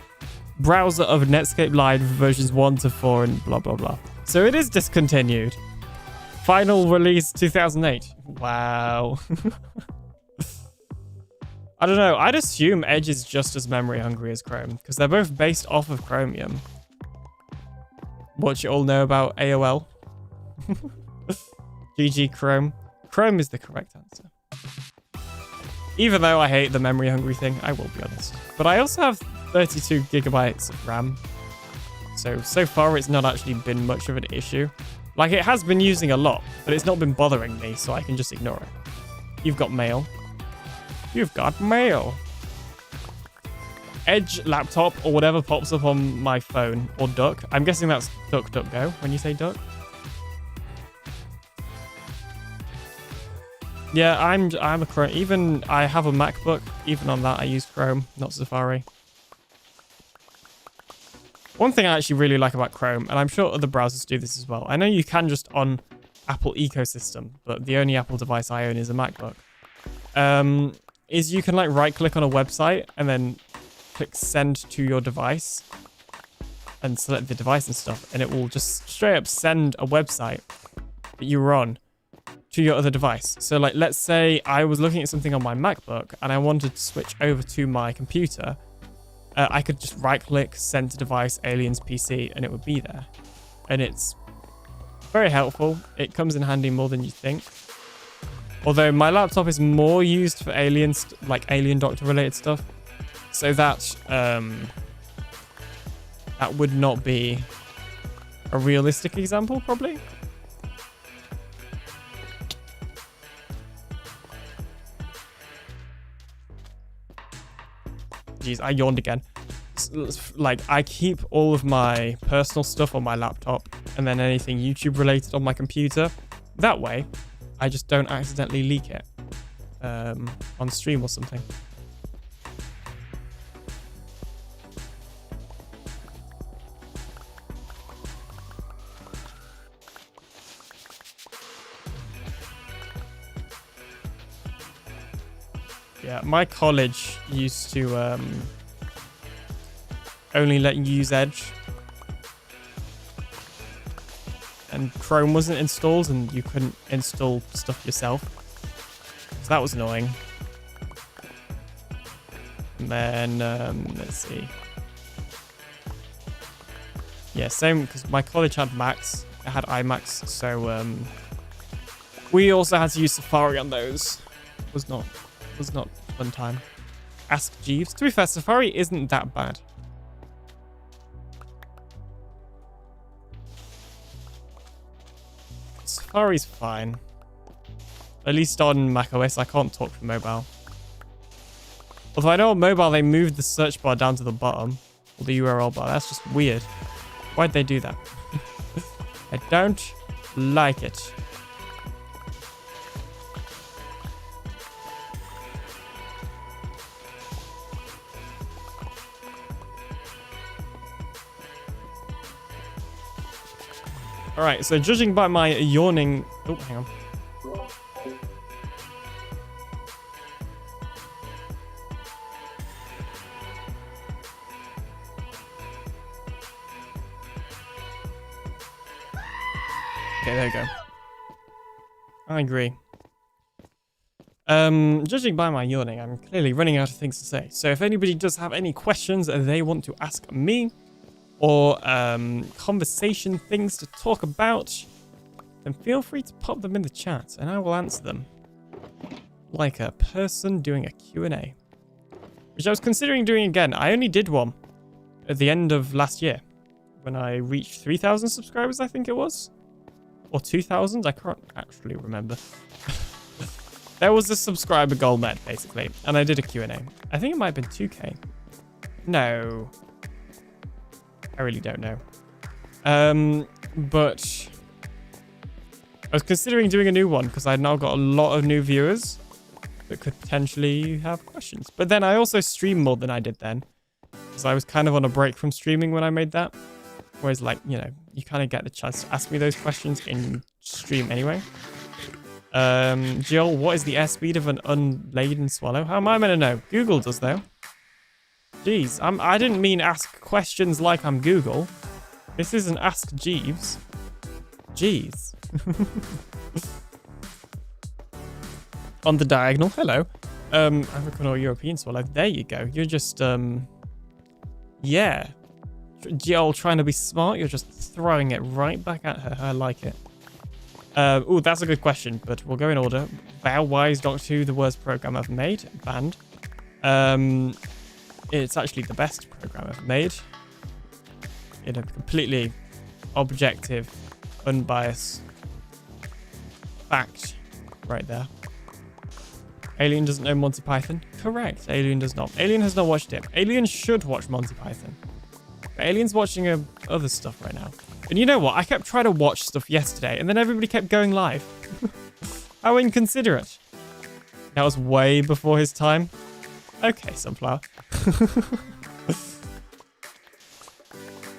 browser of Netscape Live versions 1 to 4 and blah, blah, blah. So it is discontinued. Final release 2008. Wow. I don't know. I'd assume Edge is just as memory hungry as Chrome because they're both based off of Chromium. What you all know about AOL? GG Chrome. Chrome is the correct answer. Even though I hate the memory hungry thing, I will be honest. But I also have 32 gigabytes of RAM. So far it's not actually been much of an issue. Like it has been using a lot, but it's not been bothering me, so I can just ignore it. You've got mail. You've got mail. Edge laptop or whatever pops up on my phone or Duck. I'm guessing that's DuckDuckGo when you say Duck. Yeah, I'm a Chrome. Even I have a MacBook. Even on that, I use Chrome, not Safari. One thing I actually really like about Chrome, and I'm sure other browsers do this as well. I know you can just on Apple ecosystem, but the only Apple device I own is a MacBook. Is you can like right click on a website and then click send to your device and select the device and stuff, and it will just straight up send a website that you were on to your other device. So like, let's say I was looking at something on my MacBook and I wanted to switch over to my computer. I could just right click, send to device, Aliens PC, and it would be there. And it's very helpful. It comes in handy more than you think. Although my laptop is more used for aliens, like AlienDoctor related stuff. So that would not be a realistic example, probably. Jeez, I yawned again. Like, I keep all of my personal stuff on my laptop and then anything YouTube related on my computer. That way, I just don't accidentally leak it on stream or something. Yeah, my college used to only let you use Edge. And Chrome wasn't installed and you couldn't install stuff yourself. So that was annoying. And then, let's see. Yeah, same, because my college had Macs. It had iMacs, so we also had to use Safari on those. Was not a fun time. Ask Jeeves. To be fair, Safari isn't that bad. Safari's fine. At least on macOS, I can't talk for mobile. Although I know on mobile they moved the search bar down to the bottom. Or the URL bar. That's just weird. Why'd they do that? I don't like it. Alright, so judging by my yawning... Oh, hang on. Okay, there you go. I agree. Judging by my yawning, I'm clearly running out of things to say. So if anybody does have any questions that they want to ask me, or conversation things to talk about, then feel free to pop them in the chat and I will answer them. Like a person doing a Q&A. Which I was considering doing again. I only did one at the end of last year. When I reached 3,000 subscribers, I think it was. Or 2,000, I can't actually remember. There was a subscriber goal met, basically. And I did a Q&A. I think it might have been 2K. No. I really don't know. But I was considering doing a new one because I'd now got a lot of new viewers that could potentially have questions. But then I also stream more than I did then. Because I was kind of on a break from streaming when I made that. Whereas, like, you know, you kind of get the chance to ask me those questions in stream anyway. Jill, what is the airspeed of an unladen swallow? How am I meant to know? Google does, though. Jeez, I didn't mean ask questions like I'm Google. This isn't Ask Jeeves. Jeez. On the diagonal, hello. African or European swallow. There you go. You're just, yeah. Jill trying to be smart. You're just throwing it right back at her. I like it. Oh, that's a good question, but we'll go in order. Bow, why is Doctor Who the worst program ever made? Banned. It's actually the best program ever made. In a completely objective, unbiased fact right there. Alien doesn't know Monty Python? Correct, Alien does not. Alien has not watched it. Alien should watch Monty Python. But Alien's watching other stuff right now. And you know what? I kept trying to watch stuff yesterday, and then everybody kept going live. How inconsiderate. That was way before his time. Okay, Sunflower.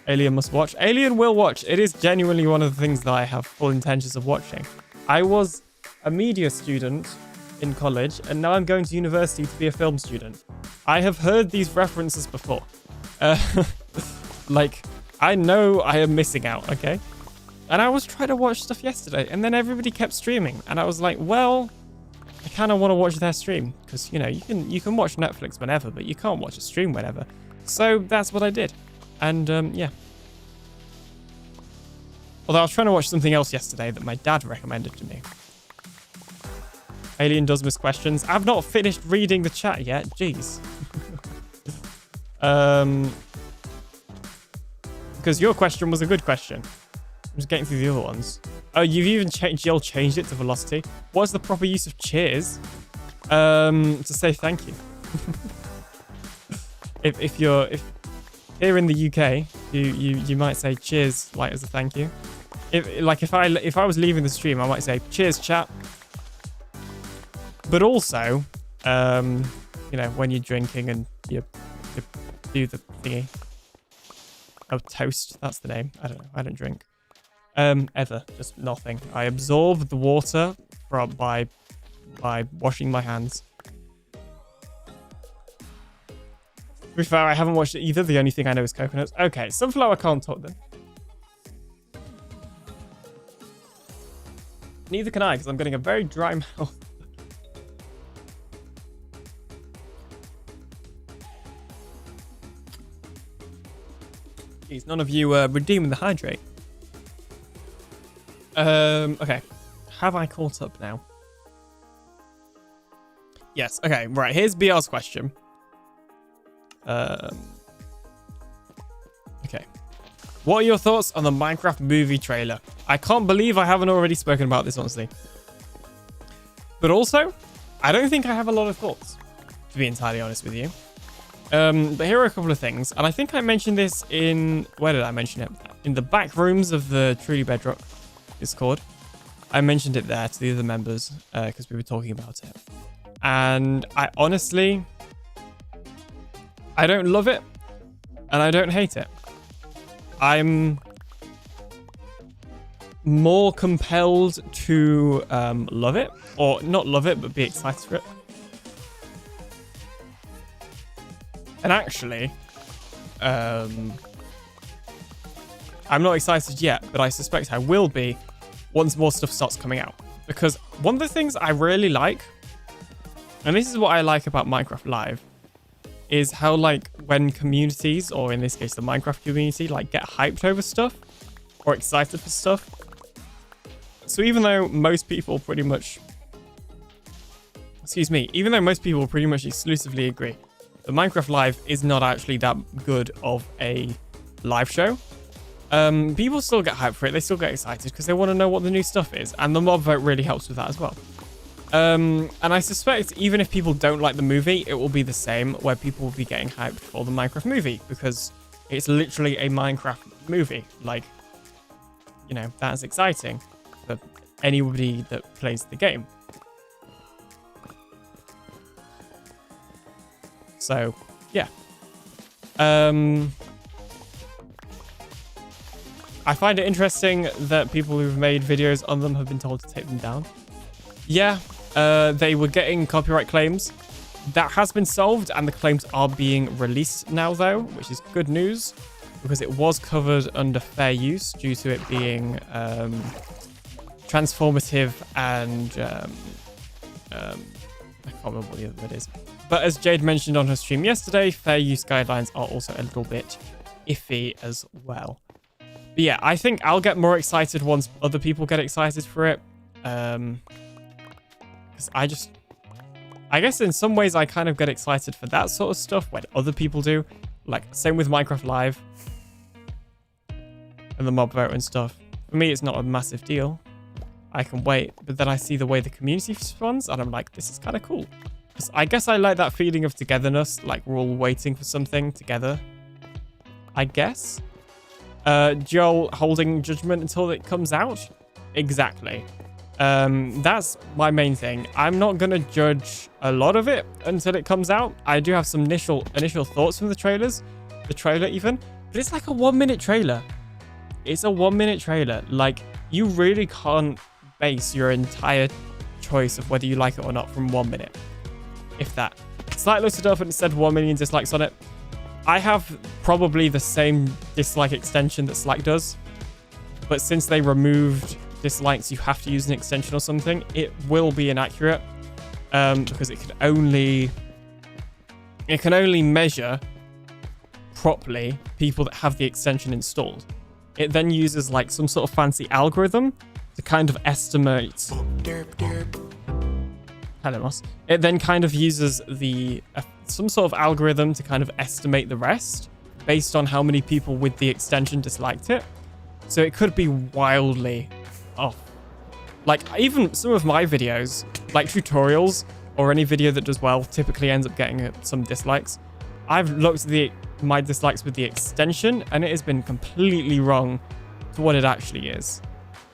Alien must watch. Alien will watch. It is genuinely one of the things that I have full intentions of watching. I was a media student in college, and now I'm going to university to be a film student. I have heard these references before. Like, I know I am missing out, okay? And I was trying to watch stuff yesterday, and then everybody kept streaming, and I was like, well, I kind of want to watch their stream, because, you know, you can watch Netflix whenever, but you can't watch a stream whenever. So that's what I did. And, yeah. Although I was trying to watch something else yesterday that my dad recommended to me. Alien does miss questions. I've not finished reading the chat yet. Jeez. Because your question was a good question. I'm just getting through the other ones. Oh, you've even changed it to velocity. What's the proper use of cheers? To say thank you. if here in the UK, you might say cheers like as a thank you. If I was leaving the stream, I might say cheers, chat. But also, you know, when you're drinking and you do the thingy. Oh, toast. That's the name. I don't know. I don't drink. Ever. Just nothing. I absorb the water by washing my hands. To be fair, I haven't watched it either. The only thing I know is coconuts. Okay, Sunflower can't talk then. Neither can I, because I'm getting a very dry mouth. Jeez, none of you redeeming the hydrate. Okay. Have I caught up now? Yes. Okay, right. Here's BR's question. Okay. What are your thoughts on the Minecraft movie trailer? I can't believe I haven't already spoken about this, honestly. But also, I don't think I have a lot of thoughts, to be entirely honest with you. But here are a couple of things, and I think I mentioned this in... Where did I mention it? In the back rooms of the Truly Bedrock Discord. I mentioned it there to the other members, because we were talking about it. And I honestly... I don't love it, and I don't hate it. I'm more compelled to love it, or not love it, but be excited for it. And actually, I'm not excited yet, but I suspect I will be once more stuff starts coming out. Because one of the things I really like And this is what I like about Minecraft Live, is how, like, when communities, or in this case the Minecraft community, like, get hyped over stuff or excited for stuff. So even though most people pretty much, even though most people pretty much exclusively agree that Minecraft Live is not actually that good of a live show, people still get hyped for it. They still get excited because they want to know what the new stuff is, and the mob vote really helps with that as well. And I suspect even if people don't like the movie, it will be the same, where people will be getting hyped for the Minecraft movie because it's literally a Minecraft movie. Like, you know, that's exciting for anybody that plays the game. So, yeah. I find it interesting that people who've made videos on them have been told to take them down. Yeah. They were getting copyright claims. That has been solved, and the claims are being released now, though, which is good news, because it was covered under fair use due to it being transformative and I can't remember what the other word is. But as Jade mentioned on her stream yesterday, fair use guidelines are also a little bit iffy as well. But yeah, I think I'll get more excited once other people get excited for it. Because I guess in some ways I kind of get excited for that sort of stuff when other people do. Like, same with Minecraft Live and the mob vote and stuff. For me, it's not a massive deal. I can wait, but then I see the way the community responds, and I'm like, this is kind of cool. Because I guess I like that feeling of togetherness, like we're all waiting for something together. I guess. Joel holding judgment until it comes out? Exactly. That's my main thing. I'm not going to judge a lot of it until it comes out. I do have some initial thoughts from the trailer even, but it's like a 1-minute trailer. It's a 1-minute trailer. Like, you really can't base your entire choice of whether you like it or not from 1 minute. If that. Slack looked it up and it said 1 million dislikes on it. I have probably the same dislike extension that Slack does, but since they removed dislikes, you have to use an extension or something, it will be inaccurate, because it can only measure properly people that have the extension installed. It then uses like some sort of fancy algorithm to kind of estimate. Hello, Moss. It then kind of uses some sort of algorithm to kind of estimate the rest based on how many people with the extension disliked it. So it could be wildly off. Like, even some of my videos, like tutorials or any video that does well, typically ends up getting some dislikes. I've looked at my dislikes with the extension, and it has been completely wrong to what it actually is.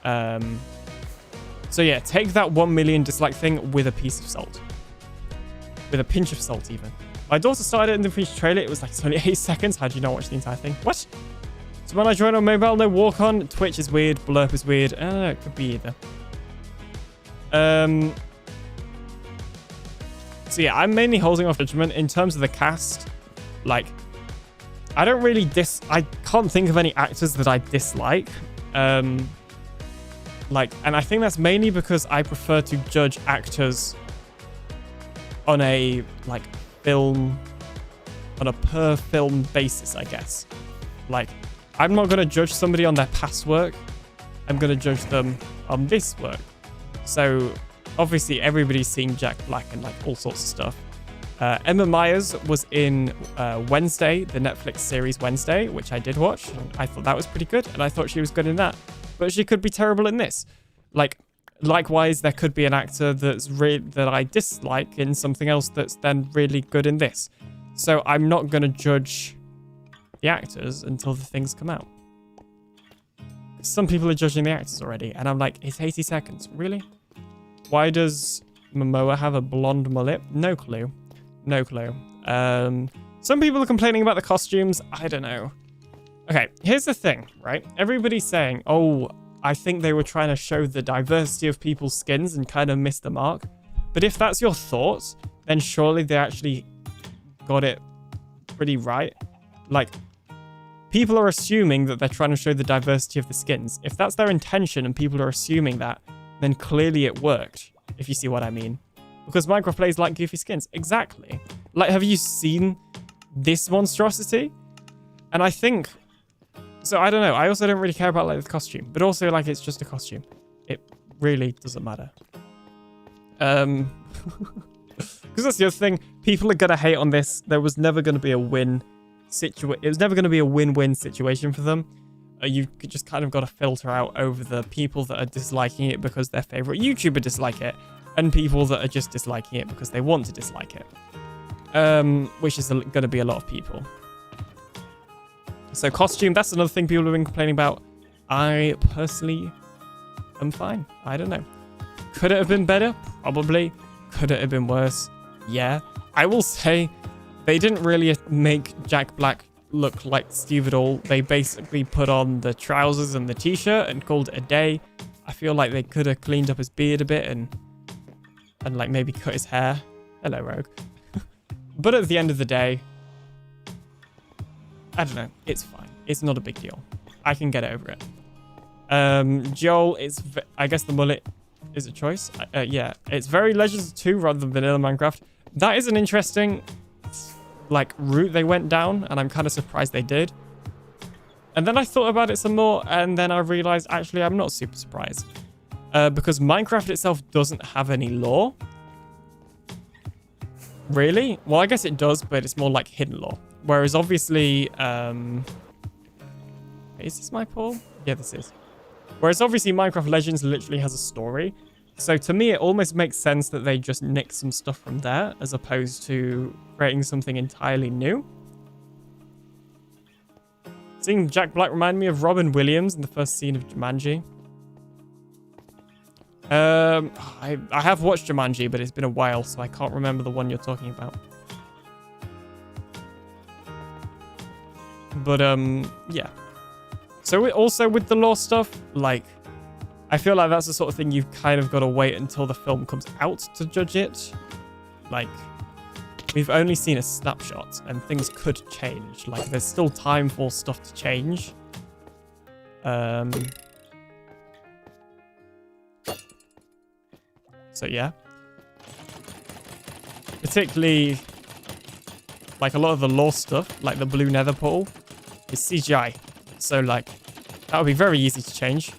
So yeah, take that 1 million dislike thing with a piece of salt. With a pinch of salt, even. My daughter started it in the finished trailer. It was like, it's only 8 seconds. How do you not watch the entire thing? What? So when I join on mobile, no walk on. Twitch is weird. Blurp is weird. I don't know. It could be either. So yeah, I'm mainly holding off judgment in terms of the cast. Like, I don't really I can't think of any actors that I dislike. Like, and I think that's mainly because I prefer to judge actors on a like film, on a per film basis, I guess. Like, I'm not going to judge somebody on their past work. I'm going to judge them on this work. So obviously everybody's seen Jack Black and like all sorts of stuff. Emma Myers was in Wednesday, the Netflix series Wednesday, which I did watch. I thought that was pretty good, and I thought she was good in that. But she could be terrible in this. Like, likewise, there could be an actor that I dislike in something else that's then really good in this. So I'm not going to judge the actors until the things come out. Some people are judging the actors already, and I'm like, it's 80 seconds. Really? Why does Momoa have a blonde mullet? No clue. No clue. Some people are complaining about the costumes. I don't know. Okay, here's the thing, right? Everybody's saying, oh, I think they were trying to show the diversity of people's skins and kind of missed the mark. But if that's your thoughts, then surely they actually got it pretty right. Like, people are assuming that they're trying to show the diversity of the skins. If that's their intention and people are assuming that, then clearly it worked, if you see what I mean. Because Minecraft players like goofy skins. Exactly. Like, have you seen this monstrosity? And I think... So, I don't know. I also don't really care about, like, the costume. But also, like, it's just a costume. It really doesn't matter. Because that's the other thing. People are going to hate on this. There was never going to be a win situation. It was never going to be a win-win situation for them. You just kind of got to filter out over the people that are disliking it because their favorite YouTuber dislike it, and people that are just disliking it because they want to dislike it, which is going to be a lot of people. So costume, that's another thing people have been complaining about. I personally am fine. I don't know. Could it have been better? Probably. Could it have been worse? Yeah. I will say they didn't really make Jack Black look like Steve at all. They basically put on the trousers and the t-shirt and called it a day. I feel like they could have cleaned up his beard a bit and like maybe cut his hair. Hello, Rogue. But at the end of the day, I don't know. It's fine. It's not a big deal. I can get over it. Joel is, I guess the mullet is a choice. Yeah, it's very Legends 2 rather than vanilla Minecraft. That is an interesting like route they went down, and I'm kind of surprised they did. And then I thought about it some more, and then I realized actually I'm not super surprised, because Minecraft itself doesn't have any lore. Really? Well, I guess it does, but it's more like hidden lore. Whereas obviously, is this my poll? Yeah, this is. Whereas obviously Minecraft Legends literally has a story. So to me, it almost makes sense that they just nick some stuff from there as opposed to creating something entirely new. Seeing Jack Black remind me of Robin Williams in the first scene of Jumanji. I have watched Jumanji, but it's been a while, so I can't remember the one you're talking about. But, yeah. So also with the lore stuff, like, I feel like that's the sort of thing you've kind of got to wait until the film comes out to judge it. Like, we've only seen a snapshot and things could change. Like, there's still time for stuff to change. So, yeah. Particularly, like, a lot of the lore stuff, like the blue nether portal, is CGI. So, like, that would be very easy to change.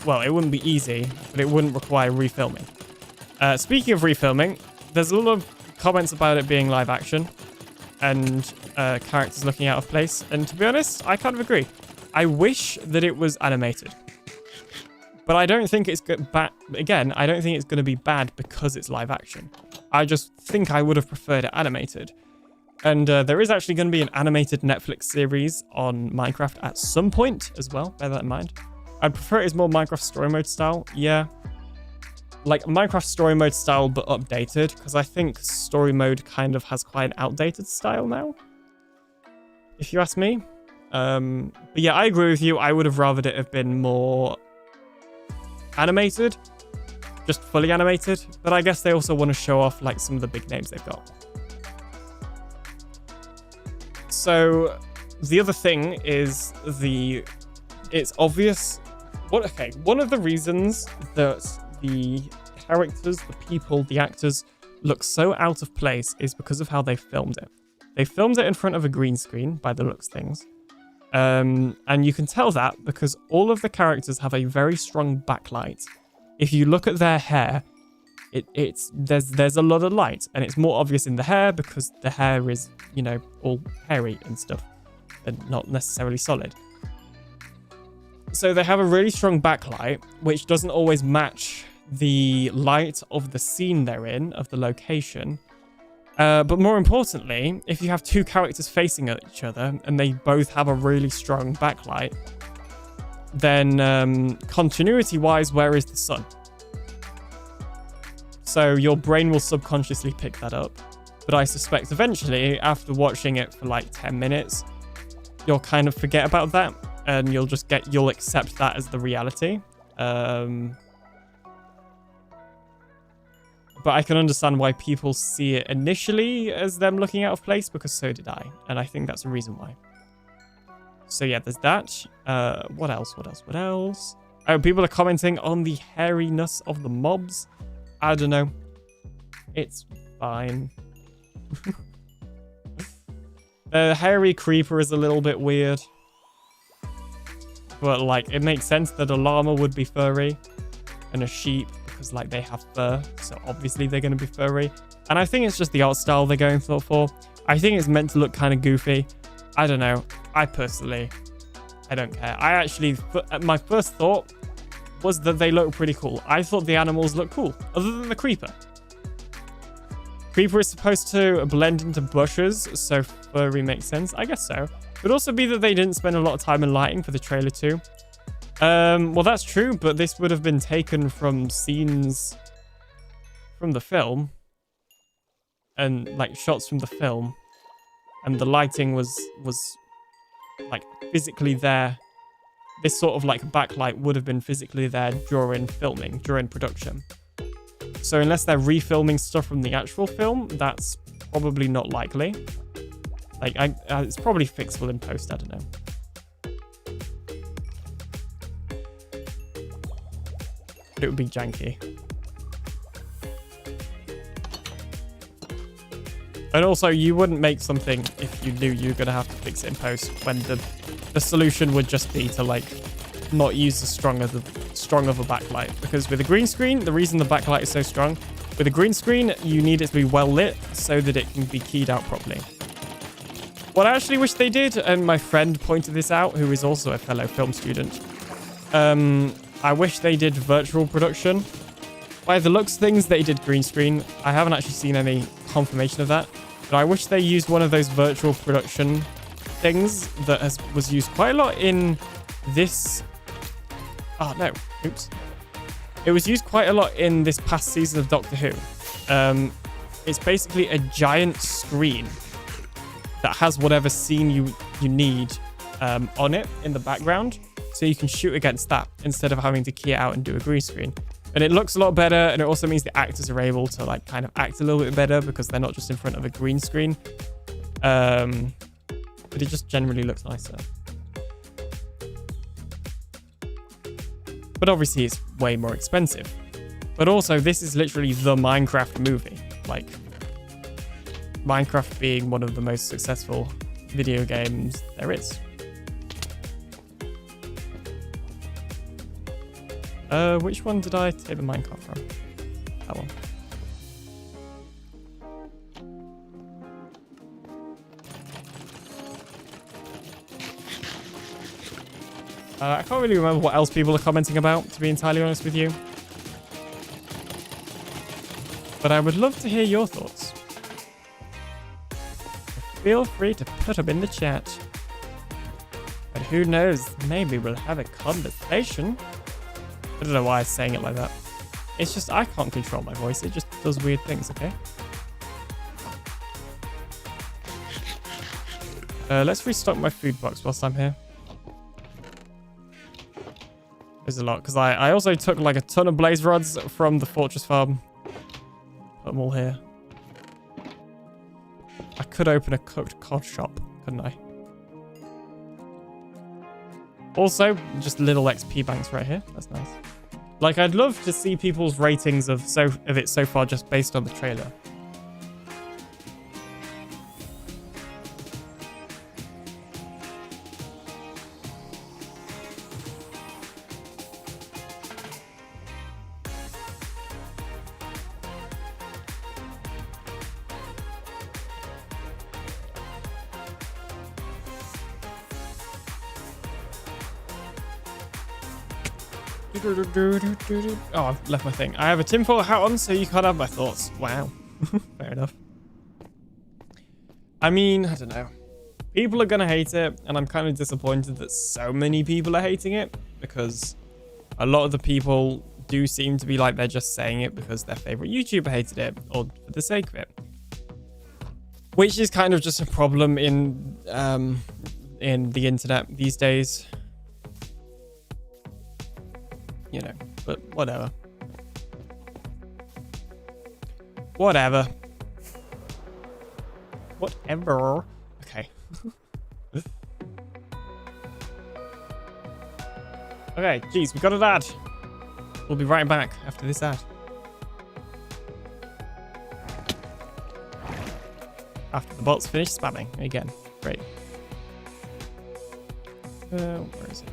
Well, it wouldn't be easy, but it wouldn't require refilming. Speaking of refilming, there's a lot of comments about it being live action and characters looking out of place. And to be honest, I kind of agree. I wish that it was animated. But I don't think it's bad. Again, I don't think it's going to be bad because it's live action. I just think I would have preferred it animated. And there is actually going to be an animated Netflix series on Minecraft at some point as well. Bear that in mind. I'd prefer it as more Minecraft story mode style. Yeah. Like Minecraft story mode style, but updated. Because I think story mode kind of has quite an outdated style now. If you ask me. But yeah, I agree with you. I would have rathered it have been more animated. Just fully animated. But I guess they also want to show off like some of the big names they've got. So the other thing is it's obvious. One of the reasons that the characters, the people, the actors look so out of place is because of how they filmed it. They filmed it in front of a green screen by the looks of things. And you can tell that because all of the characters have a very strong backlight. If you look at their hair, there's a lot of light, and it's more obvious in the hair because the hair is, you know, all hairy and stuff and not necessarily solid. So they have a really strong backlight, which doesn't always match the light of the scene they're in, of the location. But more importantly, if you have two characters facing at each other and they both have a really strong backlight, then continuity-wise, where is the sun? So your brain will subconsciously pick that up. But I suspect eventually, after watching it for like 10 minutes, you'll kind of forget about that. And you'll accept that as the reality. But I can understand why people see it initially as them looking out of place, because so did I. And I think that's a reason why. So yeah, there's that. What else? Oh, people are commenting on the hairiness of the mobs. I don't know. It's fine. The hairy creeper is a little bit weird. But, like, it makes sense that a llama would be furry. And a sheep, because, like, they have fur. So, obviously, they're going to be furry. And I think it's just the art style they're going for. I think it's meant to look kind of goofy. I don't know. I don't care. I actually, my first thought was that they look pretty cool. I thought the animals look cool, other than the creeper. Creeper is supposed to blend into bushes, so furry makes sense. I guess so. Could also be that they didn't spend a lot of time in lighting for the trailer too. Well, that's true, but this would have been taken from scenes from the film. And, like, shots from the film. And the lighting was like, physically there. This sort of, like, backlight would have been physically there during filming, during production. So unless they're refilming stuff from the actual film, that's probably not likely. Like, it's probably fixable in post, I don't know. But it would be janky. And also, you wouldn't make something if you knew you were going to have to fix it in post, when the solution would just be to, like, not use as strong of a backlight. Because with a green screen, the reason the backlight is so strong, with a green screen, you need it to be well lit so that it can be keyed out properly. What I actually wish they did, and my friend pointed this out, who is also a fellow film student, I wish they did virtual production. By the looks of things, they did green screen. I haven't actually seen any confirmation of that, but I wish they used one of those virtual production things that was used quite a lot in this. Oh no, oops. It was used quite a lot in this past season of Doctor Who. It's basically a giant screen that has whatever scene you need on it in the background, so you can shoot against that instead of having to key it out and do a green screen. And it looks a lot better, and it also means the actors are able to, like, kind of act a little bit better because they're not just in front of a green screen. But it just generally looks nicer. But obviously it's way more expensive. But also, this is literally the Minecraft movie. Like, Minecraft being one of the most successful video games there is. Which one did I take the minecart from? That one. I can't really remember what else people are commenting about, to be entirely honest with you. But I would love to hear your thoughts. Feel free to put them in the chat. But who knows, maybe we'll have a conversation. I don't know why I'm saying it like that. It's just I can't control my voice. It just does weird things, okay? Let's restock my food box whilst I'm here. There's a lot, because I also took, like, a ton of blaze rods from the fortress farm. Put them all here. I could open a cooked cod shop, couldn't I? Also, just little XP banks right here. That's nice. Like, I'd love to see people's ratings of it so far just based on the trailer. Oh, I've left my thing. I have a tinfoil hat on, so you can't have my thoughts. Wow. Fair enough. I mean, I don't know. People are going to hate it, and I'm kind of disappointed that so many people are hating it, because a lot of the people do seem to be like they're just saying it because their favorite YouTuber hated it, or for the sake of it. Which is kind of just a problem in the internet these days. You know, but whatever. Whatever. Okay. Okay, geez, we got an ad. We'll be right back after this ad. after the bots finish spamming again. Great. Where is it?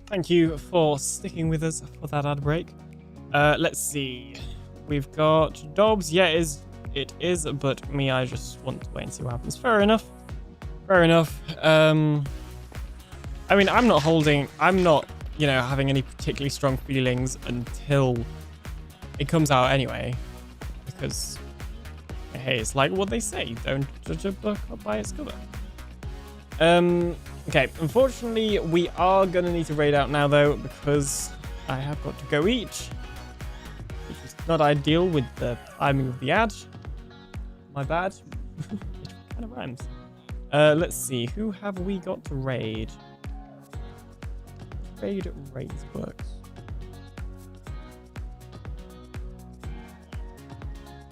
Thank you for sticking with us for that ad break. Let's see. We've got Dobbs. Yeah, it is, but me, I just want to wait and see what happens. Fair enough. Fair enough. I mean, I'm not, you know, having any particularly strong feelings until it comes out anyway. Because, hey, it's like what they say. Don't judge a book by its cover. Okay, unfortunately, we are going to need to raid out now, though, because I have got to go eat. Which is not ideal with the timing of the ad. My bad. It kind of rhymes. Let's see, who have we got to raid? Raids works.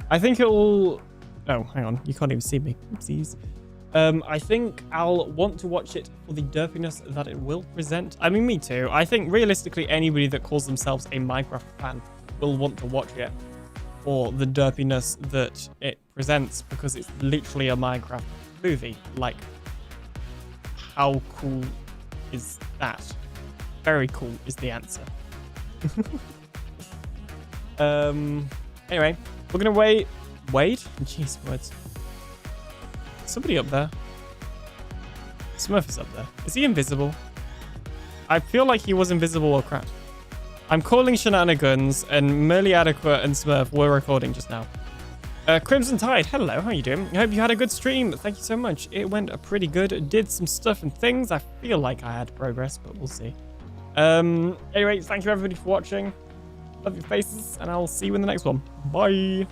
I think it'll... Oh, hang on, you can't even see me. Oopsies. I think I'll want to watch it for the derpiness that it will present. I mean, me too. I think realistically, anybody that calls themselves a Minecraft fan will want to watch it for the derpiness that it presents, because it's literally a Minecraft movie. Like, how cool is that? Very cool is the answer. Anyway, we're gonna wait. Jeez, words. Somebody up there. Smurf is up there. Is he invisible? I feel like he was invisible or crap. I'm calling shenanigans, and Merely Adequate and Smurf were recording just now. Crimson Tide, hello, how you doing? I hope you had a good stream. Thank you so much. It went pretty good. Did some stuff and things. I feel like I had progress, but we'll see. Anyway, thank you everybody for watching. Love your faces, and I'll see you in the next one. Bye.